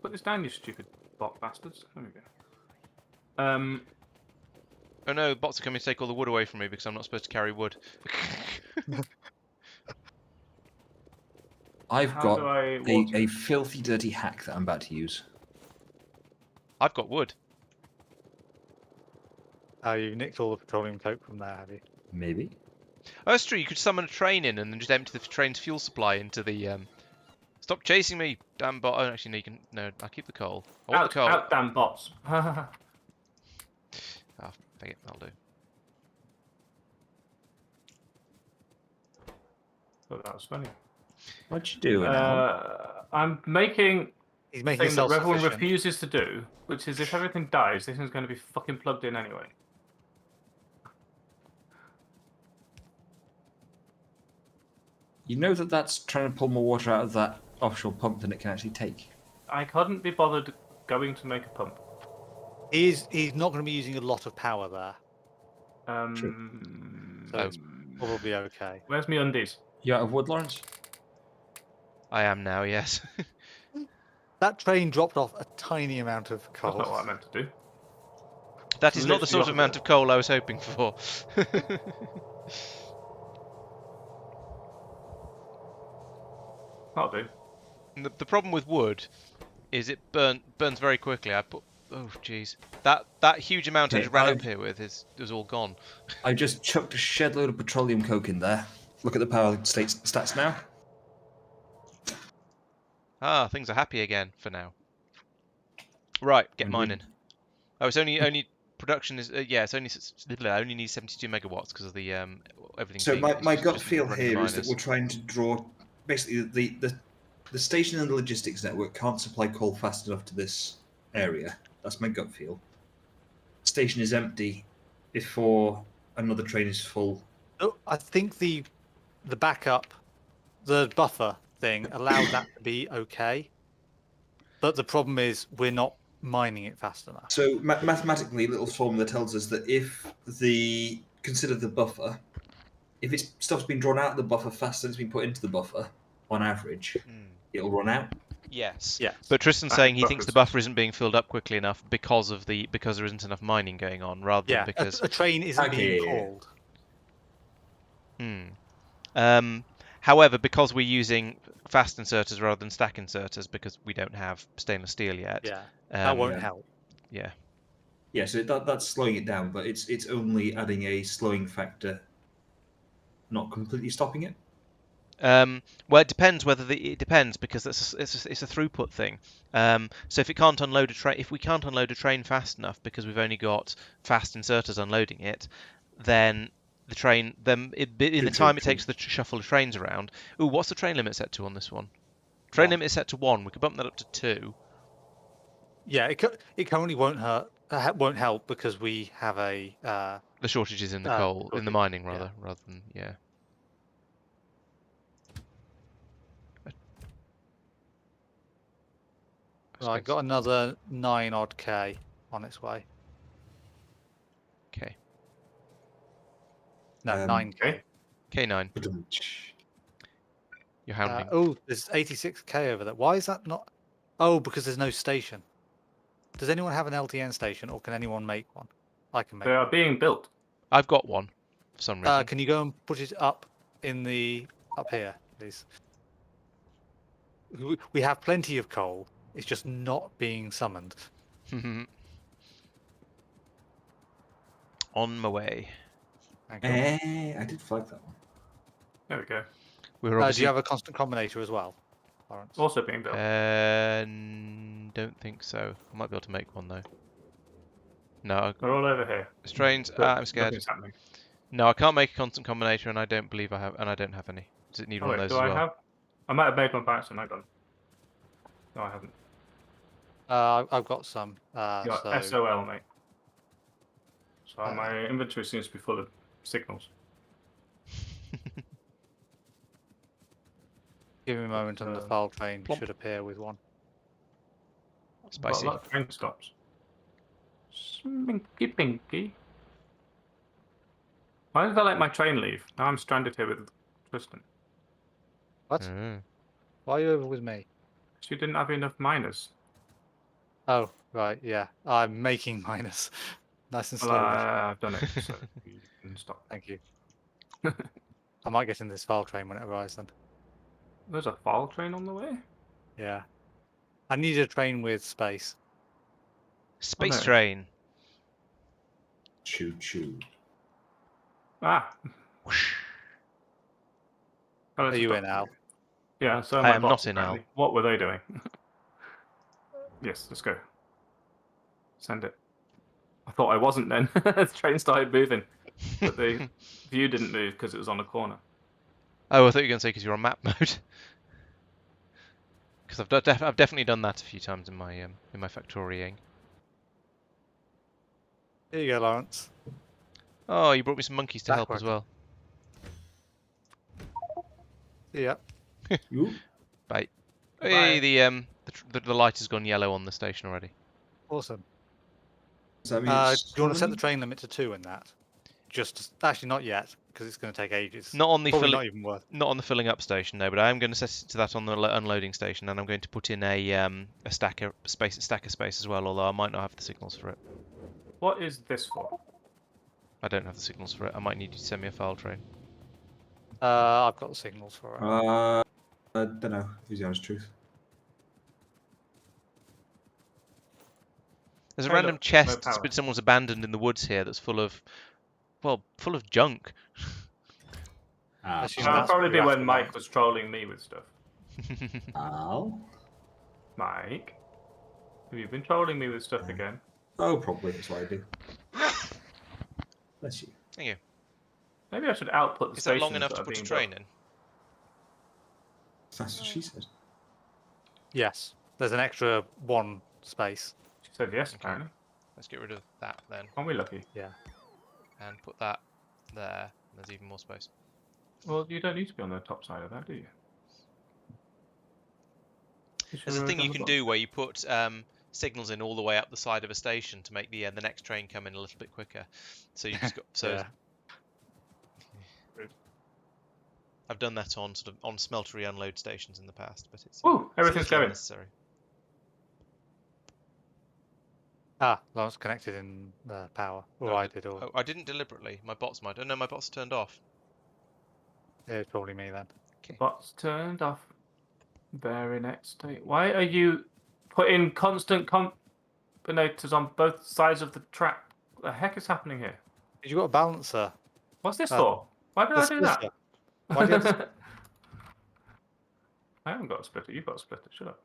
Put this down, you stupid bot bastards. There we go. Oh no, bots are coming to take all the wood away from me because I'm not supposed to carry wood. I've How got do I water? a filthy, dirty hack that I'm about to use. I've got wood. Oh, you nicked all the petroleum coke from there, have you? Maybe. Oh, that's true. You could summon a train in and then just empty the train's fuel supply into the. Stop chasing me, damn bot. Oh, actually, no, you can. No, I'll keep the coal. I want the coal. Out, damn bots. Oh, take it. That'll do. Thought that was funny. What'd you do? I'm making He's a making thing that everyone self-sufficient. refuses to do, which is if everything dies, this thing's going to be fucking plugged in anyway. You know that's trying to pull more water out of that offshore pump than it can actually take. I couldn't be bothered going to make a pump. He's not going to be using a lot of power there, So so it's probably okay. Where's me undies? You out of wood, Laurence? I am now, yes. That train dropped off a tiny amount of That's coal. not what I meant to do. That is not the sort of amount of coal I was hoping for. That'll do. And the problem with wood is it burns very quickly. I put oh jeez, that huge amount I Okay, just ran up I've- here with is all gone. I just chucked a shed load of petroleum coke in there. Look at the power stats now. Ah, things are happy again for now. Right, get And mining. Oh, it's only production is yeah, it's only needs 72 megawatts because of the everything. So being- my it's gut just feel running here is that miners. we're trying to draw basically the the station and the logistics network can't supply coal fast enough to this area. That's my gut feel. Station is empty before another train is full. Oh, I think the backup, the buffer thing allowed that to be okay, but the problem is we're not mining it fast enough. So mathematically, little formula tells us that if consider the buffer, if stuff's been drawn out of the buffer faster than it's been put into the buffer, on average, it'll run out. Yes. Yes. But Tristan's saying he thinks the buffers. buffer isn't being filled up quickly enough because there isn't enough mining going on, rather than Yeah, because. a train isn't being Okay. called. However, because we're using fast inserters rather than stack inserters, because we don't have stainless steel yet. Yeah, that won't yeah. help. Yeah. Yeah, so that's slowing it down, but it's only adding a slowing factor, not completely stopping it. Well, it depends it depends because it's a throughput thing. So if we can't unload a train fast enough because we've only got fast inserters unloading it, then the train in the time it takes to shuffle the trains around. Ooh, what's the train limit set to on this one? Train limit is set to 1. We could bump that up to 2. Yeah, it currently won't help because we have a The shortages in the coal, in the mining rather than yeah. Well, I got another 9 odd K on its way. Okay. No, 9K. K9. You're hounding. Oh, there's 86K over there. Why is that not? Oh, because there's no station. Does anyone have an LTN station, or can anyone make one? I can make. They are being built. I've got one for some reason. Can you go and put it up here, please? We have plenty of coal. It's just not being summoned. On my way. I did flag that one. There we go. We're Do obviously you have a constant combinator as well, Laurence? Also being built. don't think so. I might be able to make one though. No, They're all over here. strains. But I'm scared. nothing's happening. No, I can't make a constant combinator, and I don't believe I have, and I don't have any. Does it need Oh, one wait, of do those as I well? have? I might have made one by accident. Hold on. No, I haven't. I've got some. You got So SOL, mate. So my inventory seems to be full of signals. give me a moment, and the file train plump. should appear with one. Spicy. Got a lot of train stops. Sminky pinky. Why did I let my train leave? Now I'm stranded here with Tristan. What? Why are you over with me? Because you didn't have enough miners. Oh, right, yeah. I'm making minus. Nice and Well, slowly. I've done it, so you can stop. Thank you. I might get in this file train when it arrives then. There's a file train on the way? Yeah. I need a train with space. Space no. train. Choo choo. Ah! Whoosh. Oh, Are it's you a in, Al? Yeah, so I my am bots, not in, Al. apparently. What were they doing? Yes, let's go. Send it. I thought I wasn't then. The train started moving. But the view didn't move because it was on a corner. Oh, I thought you were going to say because you're on map mode. Because I've definitely done that a few times in my Factorioing. Here you go, Laurence. Oh, you brought me some monkeys to help as well. Yeah. You? Bye. Bye. Hey, the light has gone yellow on the station already. Awesome. Does that mean Do it's you want to set the slowing? train limit to 2 in that? Actually, not yet, because it's going to take ages. Not on the Probably not even worth. Not on the filling up station, no. But I am going to set it to that on the unloading station, and I'm going to put in a stacker space as well. Although I might not have the signals for it. What is this for? I don't have the signals for it. I might need you to send me a file train. I've got the signals for it. I don't know. Is the honest truth. There's a Hey, random look, chest no that's power. been someone's abandoned in the woods here that's full of junk. I assume That'll that's probably what be you're when after, Mike Laurence. was trolling me with stuff. Al? Mike? Have you been trolling me with stuff again? Oh, probably. That's what I do. Bless you. Thank you. Maybe I should output the Is that long stations enough that to are put a being train built. in? That's what she said. Yes, there's an extra 1 space. She said yes, Okay. apparently. Let's get rid of that then, Aren't we lucky? Yeah. and put that there. And there's even more space. Well, you don't need to be on the top side of that, do you? There's a thing you can do where you put signals in all the way up the side of a station to make the next train come in a little bit quicker. So you just got Yeah. I've done that on smeltery unload stations in the past, but it's Ooh, a everything's little going. unnecessary. Laurence connected in power. Or No, I did, or Oh, I didn't deliberately. My bots might. Oh no, my bots turned off. it's probably me then. Bots turned off. Very next state. Why are you putting constant combinators on both sides of the track? What the heck is happening here? You got a balancer. What's this Uh, for? Why did The I do that? splitter. Why do you have I haven't got a splitter. You've got a splitter. Shut up.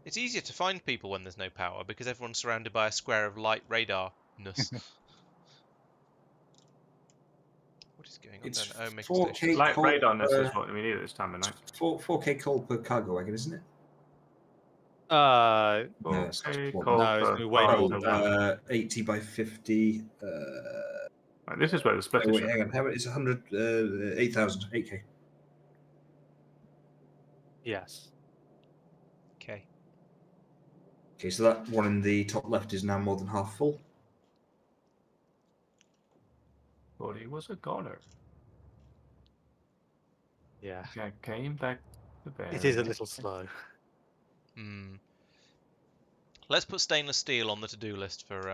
It's easier to find people when there's no power because everyone's surrounded by a square of light radarness. What is going on It's then? Oh, make 4K station. Light coal, radarness is what we need at this time of night. 4K coal per cargo wagon, isn't it? Uh, No, it's Okay, what- cool. No, it's for gonna be way cars more to than run. that. 80 by 50. Right, this is where the splitter Wait, should hang on. How it's 100? 8,000. 8K. yes. Okay. Okay, so that one in the top left is now more than half full. But he was a goner. Yeah. Okay, came back to bed. It is a little slow. Hmm. Let's put stainless steel on the to-do list for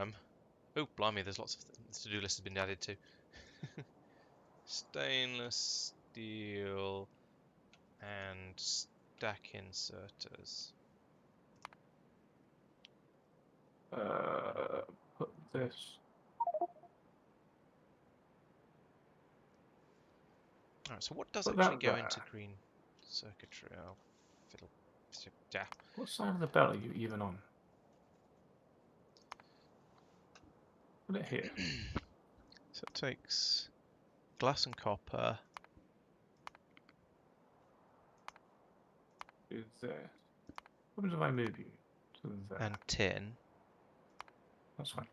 Oh, blimey! There's lots of the to-do list has been added to. Stainless steel and stack inserters. Put this. Alright, so what does Put actually that go there. into green circuitry? Oh, fiddle. Yeah. What side of the belt are you even on? Put it here. So it takes glass and copper. Do this. What happens if I move you to there? And tin That's fine.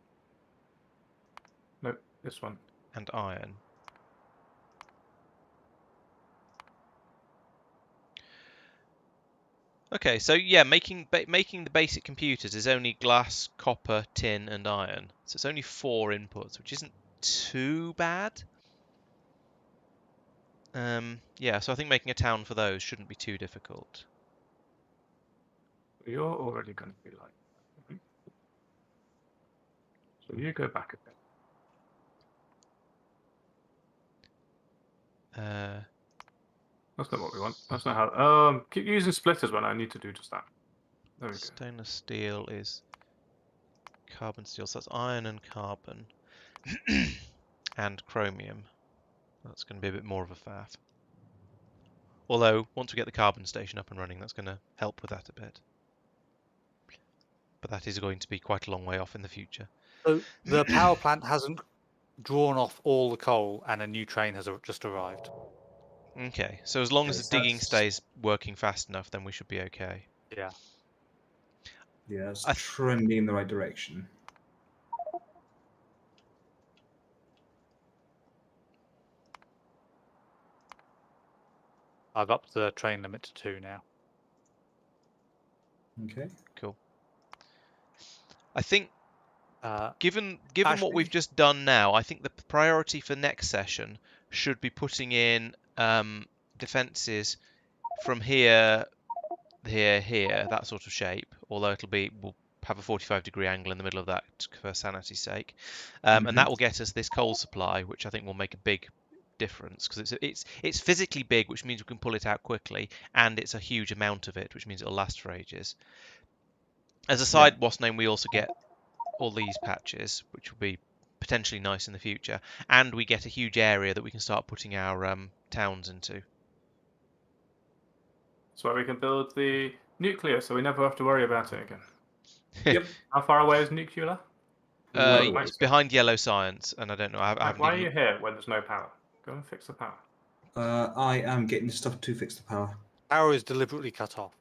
Nope, this one. and iron. Okay, so yeah, making the basic computers is only glass, copper, tin, and iron. So it's only 4 inputs, which isn't too bad. Yeah, so I think making a town for those shouldn't be too difficult. You're already going to be like that. Right? So you go back a bit. That's not what we want. That's not how. Keep using splitters when I need to do just that. There we go. Stainless steel is carbon steel, so that's iron and carbon. And chromium. That's going to be a bit more of a faff. Although, once we get the carbon station up and running, that's going to help with that a bit. But that is going to be quite a long way off in the future. So the power plant hasn't drawn off all the coal, and a new train has just arrived. Okay, so as long as Okay, the so digging that's- stays working fast enough, then we should be okay. Yeah. Yeah, it's I- trending in the right direction. I've upped the train limit to 2 now. Okay. Cool. I think, Uh, given what actually- we've just done now, I think the priority for next session should be putting in defences from here, that sort of shape. Although we'll have a 45-degree angle in the middle of that for sanity's sake, and that will get us this coal supply, which I think will make a big difference because it's physically big, which means we can pull it out quickly, and it's a huge amount of it, which means it'll last for ages. As a side boss name, we also get all these patches, which will be potentially nice in the future, and we get a huge area that we can start putting our towns into. So we can build the nuclear, so we never have to worry about it again. Yep. How far away is nuclear? It's behind yellow science, and I don't know. I haven't Why are even... you here when there's no power? Go and fix the power. I am getting stuff to fix the power. Power is deliberately cut off.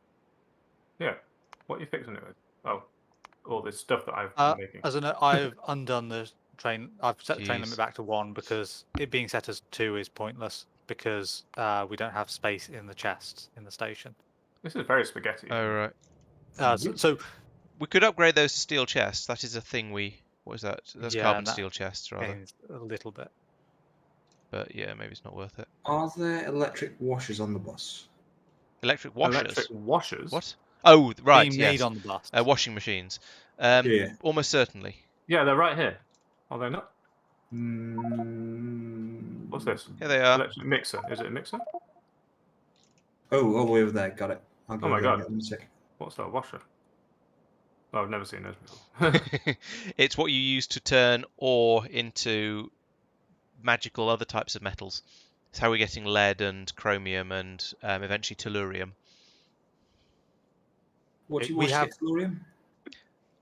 Yeah. What are you fixing it with? Oh, all this stuff that I've been making. As I've undone the train. I've set the train Jeez. limit back to 1 because it being set as 2 is pointless because we don't have space in the chests in the station. This is very spaghetti. Oh, right. So We could upgrade those to steel chests. That is a thing we... What is that? That's Yeah, carbon and that steel chests, rather. gains a little bit. But yeah, maybe it's not worth it. Are there electric washers on the bus? Electric washers? Electric washers? What? Oh, right, Being yes. made on the bus. Washing machines. Yeah. Almost certainly. Yeah, they're right here. Are they not? Mm, What's this? Here they are. Electric mixer. Is it a mixer? Oh, all the way over there. Got it. I'll go Oh my get God. it in a sec. What's that washer? Oh, I've never seen those before. It's what you use to turn ore into magical other types of metals. It's how we're getting lead and chromium and eventually tellurium. What do you We wash have- the tellurium?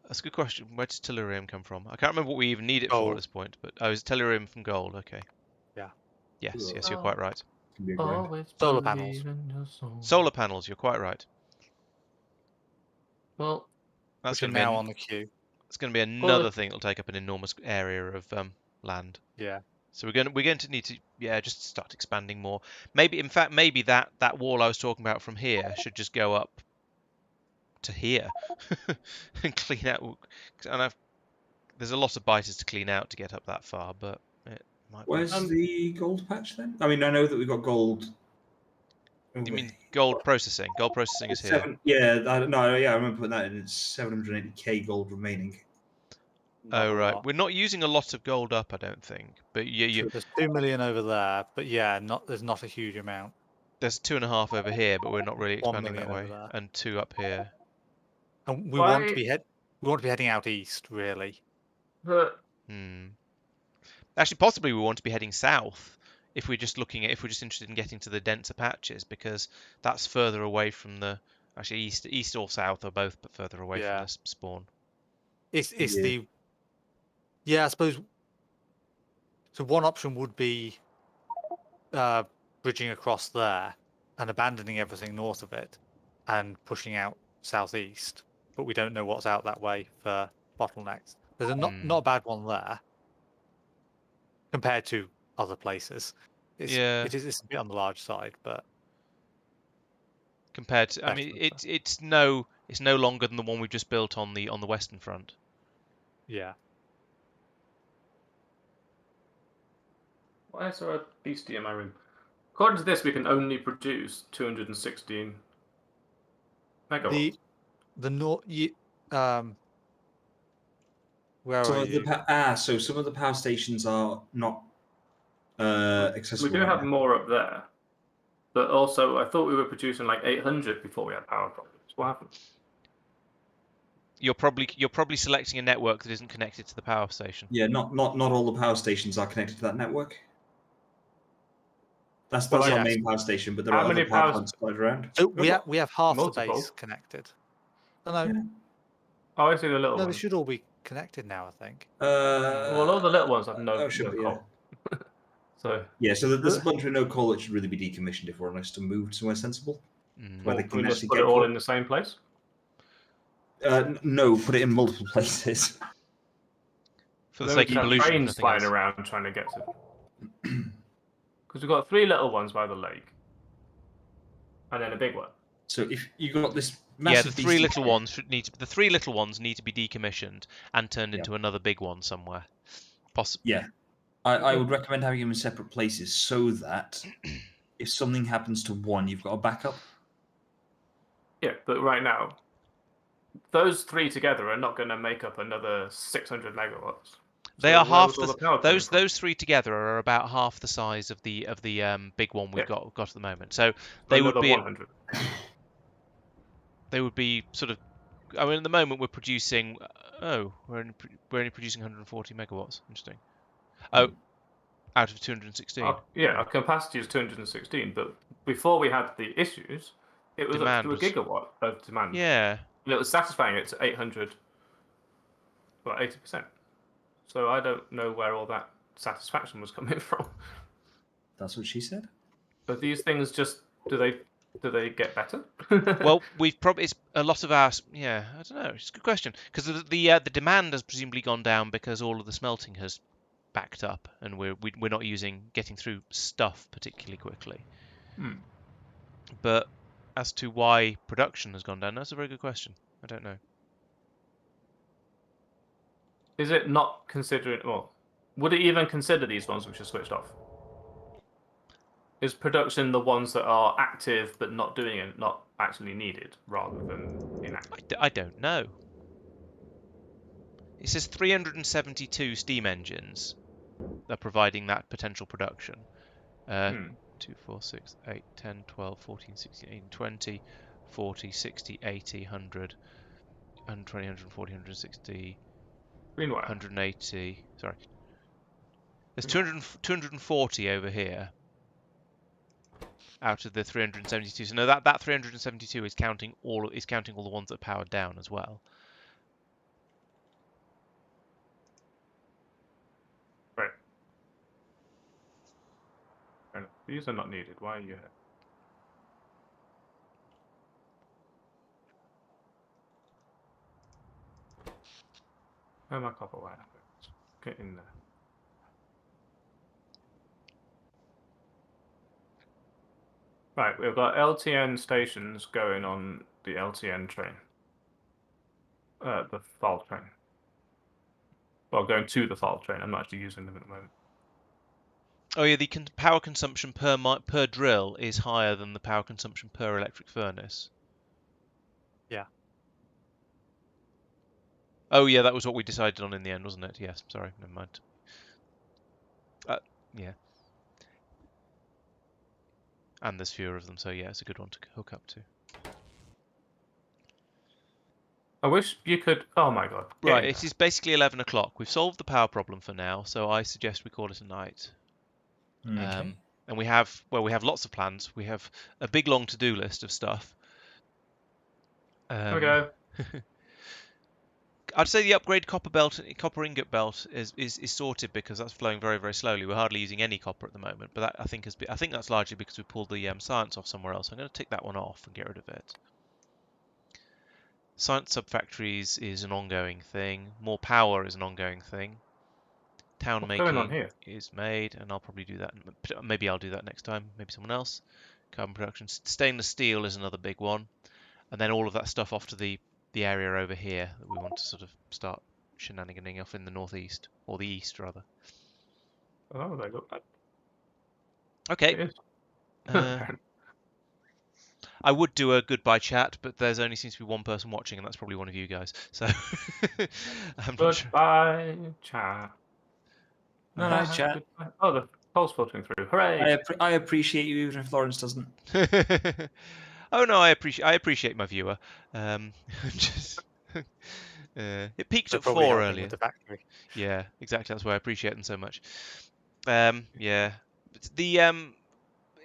That's a good question. Where does tellurium come from? I can't remember what we even need it for at Gold. this point. But oh, is tellurium from gold? Okay. Yeah. Yes, Ugh. yes, you're quite right. Can be a grind. Always Solar believe panels. in your soul. Solar panels. You're quite right. Well, That's Which are going to be now on the queue. it's going to be another thing that'll take up an enormous area of land. Yeah. So we're going to need to just start expanding more. Maybe in fact maybe that wall I was talking about from here should just go up to here and clean out. And there's a lot of biters to clean out to get up that far, but it might. Where's the gold patch then? I mean, I know that we've got gold. You mean gold processing? Gold processing is here. Yeah, I remember putting that in. It's 780k gold remaining. Not Oh a right, lot. we're not using a lot of gold up, I don't think. But There's 2 million over there, but yeah, there's not a huge amount. there's 2.5 over here, but we're not really 1 expanding that million way, over there. and 2 up here. And we want to be heading out east, really. but Actually, possibly we want to be heading south if we're just interested in getting to the denser patches, because that's further away from the east or south are both but further away from the spawn. I suppose. So one option would be bridging across there and abandoning everything north of it and pushing out southeast, but we don't know what's out that way for bottlenecks. There's a not a bad one there compared to other places. It's a bit on the large side, but compared to, I mean, it's no longer than the one we've just built on the western front. Yeah. why is there a beastie in my room? According to this, we can only produce 216 megawatts. Where are you? So some of the power stations are not accessible. We do have more up there, but also I thought we were producing like 800 before we had power problems. What happened? You're probably selecting a network that isn't connected to the power station. Yeah, not all the power stations are connected to that network. That's our main power station, but there are other power plants spread around. So we have half multiple. the base connected. No. Yeah. Oh, I see the little No, ones. they should all be connected now, I think. Well, all the little ones have no yeah. coal. So there's a bunch of no coal that should really be decommissioned if we're honest and moved somewhere sensible. Where they we can just actually put it all in the same place. No, put it in multiple places. For the sake of pollution, trains nothing flying else. around trying to get to. Because we've got 3 little ones by the lake, and then a big one. So if you got this Yeah, massive the 3 beast- little ones need to be decommissioned and turned into another big one somewhere. Possibly. Yeah, I would recommend having them in separate places so that if something happens to one, you've got a backup. Yeah, but right now, those 3 together are not going to make up another 600 megawatts. They So are where half was all the power coming from? those 3 together are about half the size of the big one we've got at the moment. So they Another would be 100. they would be sort of. I mean, at the moment we're producing. We're only producing 140 megawatts. Interesting. Oh, out of 216. Our capacity is 216, but before we had the issues, it was Demand up to a gigawatt of demand. Yeah. And it was satisfying it to 800, well, 80%. so I don't know where all that satisfaction was coming from. That's what she said. But these things just do they get better? Well, we've probably it's a lot of our yeah. I don't know. It's a good question because the demand has presumably gone down because all of the smelting has backed up, and we're not getting through stuff particularly quickly. Hmm. But as to why production has gone down, that's a very good question. I don't know. Is it not considering? Well, would it even consider these ones which are switched off? Is production the ones that are active but not doing it, not actually needed, rather than inactive? I don't know. It says 372 steam engines are providing that potential production. 2, 4, 6, 8, 10, 12, 14, 16, 18, 20, 40, 60, 80, 100, 120, 140, 160, Meanwhile, 180. Sorry. There's 240 over here out of the 372. So no, that 372 is counting all the ones that are powered down as well. right. These are not needed. Why are you here? Oh, my copper wire. Get in there. Right, we've got LTN stations going on the LTN train. The FAL train. Well, going to the FAL train. I'm not actually using them at the moment. Oh yeah, the power consumption per drill is higher than the power consumption per electric furnace. Yeah. Oh yeah, that was what we decided on in the end, wasn't it? Yes. Sorry, never mind. Yeah. And there's fewer of them, so yeah, it's a good one to hook up to. I wish you could. Oh my god. Right, it is basically 11 o'clock. We've solved the power problem for now, so I suggest we call it a night. Okay. And we have lots of plans. We have a big long to-do list of stuff. Here we go. I'd say the upgrade copper ingot belt is sorted because that's flowing very, very slowly. We're hardly using any copper at the moment, but that I think that's largely because we pulled the science off somewhere else. I'm going to tick that one off and get rid of it. Science sub-factories is an ongoing thing. More power is an ongoing thing. Town What's going on making here? is made, and I'll probably do that. Maybe I'll do that next time. Maybe someone else. Carbon production. Stainless steel is another big one. And then all of that stuff off to the area over here that we want to sort of start shenaniganing off in the northeast, or the east rather. Oh, they look like Okay. it is. I would do a goodbye chat, but there's only seems to be one person watching, and that's probably one of you guys. So I'm not sure. Goodbye, chat. No, no, chat. Goodbye. Oh, the pulse filtering through. Hooray! I appreciate you even if Laurence doesn't. Oh no, I appreciate my viewer. Just it peaked They're at probably 4 helping earlier. with the factory. Yeah, exactly. That's why I appreciate them so much. Yeah, the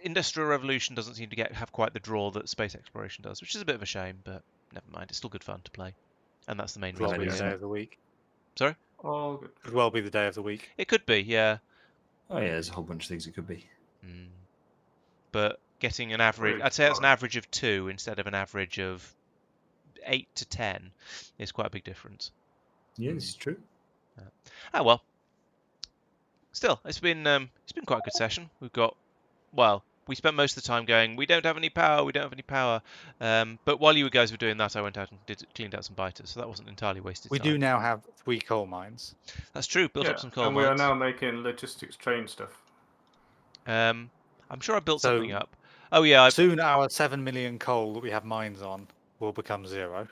Industrial Revolution doesn't seem to have quite the draw that space exploration does, which is a bit of a shame, but never mind. It's still good fun to play, and that's the main Could well reason. be we're the doing day it. of the week. Sorry? Oh, good. Could well be the day of the week. It could be, yeah. Oh yeah, there's a whole bunch of things it could be. But getting an average, I'd say that's an average of 2 instead of an average of 8 to 10 is quite a big difference. Yeah, this is true. Oh well. Still, it's been quite a good session. We spent most of the time going, we don't have any power. But while you guys were doing that, I went out and cleaned out some biters, so that wasn't entirely wasted We time. do now have 3 coal mines. That's true. Built up some coal and mines. we are now making logistics train stuff. I'm sure I built So- something up. Oh yeah. Soon our 7 million coal that we have mines on will become 0.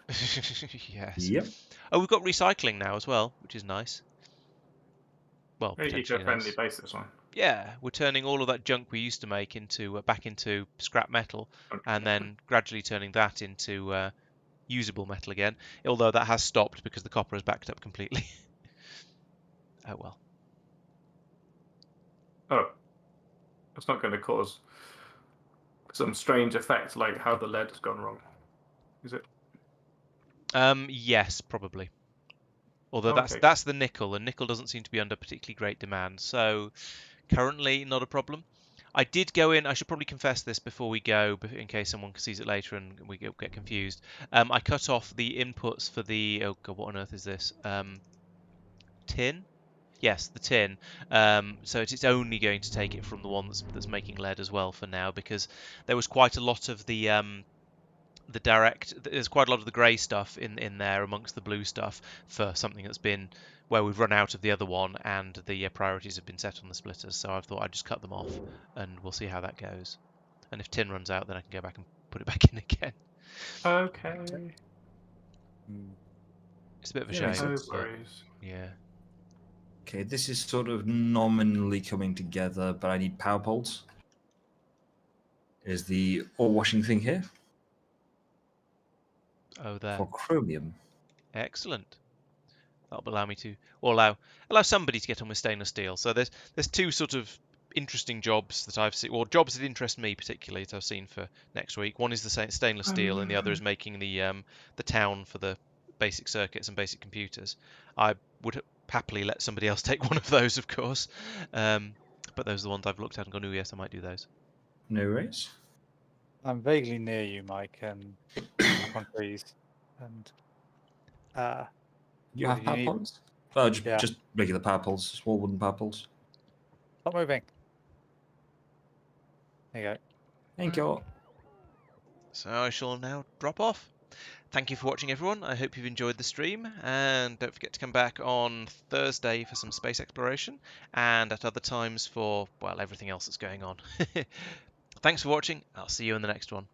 Yes. Yep. Oh, we've got recycling now as well, which is nice. Well, Very potentially eco-friendly nice. base, this one. Yeah, we're turning all of that junk we used to make back into scrap metal, and then gradually turning that into usable metal again. Although that has stopped because the copper has backed up completely. Oh well. Oh, it's not going to cause some strange effect like how the lead has gone wrong, is it? Yes, probably. Although Okay. that's the nickel, and nickel doesn't seem to be under particularly great demand. So currently, not a problem. I did go in. I should probably confess this before we go, in case someone sees it later and we get confused. I cut off the inputs for the. Oh god, what on earth is this? Tin. Yes, the tin. So it's only going to take it from the one that's making lead as well for now, because there was quite a lot of the direct. There's quite a lot of the grey stuff in there amongst the blue stuff for something that's been where we've run out of the other one, and the priorities have been set on the splitters. So I thought I'd just cut them off, and we'll see how that goes. And if tin runs out, then I can go back and put it back in again. Okay. It's a bit of a Yeah, shame. makes No sense. worries. Yeah. Okay, this is sort of nominally coming together, but I need power poles. Is the ore washing thing here Oh, there. for chromium? Excellent. That'll allow me to, or allow somebody to get on with stainless steel. So there's two sort of interesting jobs that I've seen, or jobs that interest me particularly that I've seen for next week. One is the stainless steel, and the other is making the town for the basic circuits and basic computers. I would happily let somebody else take one of those, of course, but those are the ones I've looked at and gone, oh yes, I might do those. No worries. I'm vaguely near you, Mike, and up on trees. And You what have did you power need? poles? Yeah. Just regular power poles, small wooden power poles. Stop moving. There you go. Thank you. So I shall now drop off. Thank you for watching, everyone. I hope you've enjoyed the stream, and don't forget to come back on Thursday for some space exploration, and at other times for, well, everything else that's going on. Thanks for watching. I'll see you in the next one.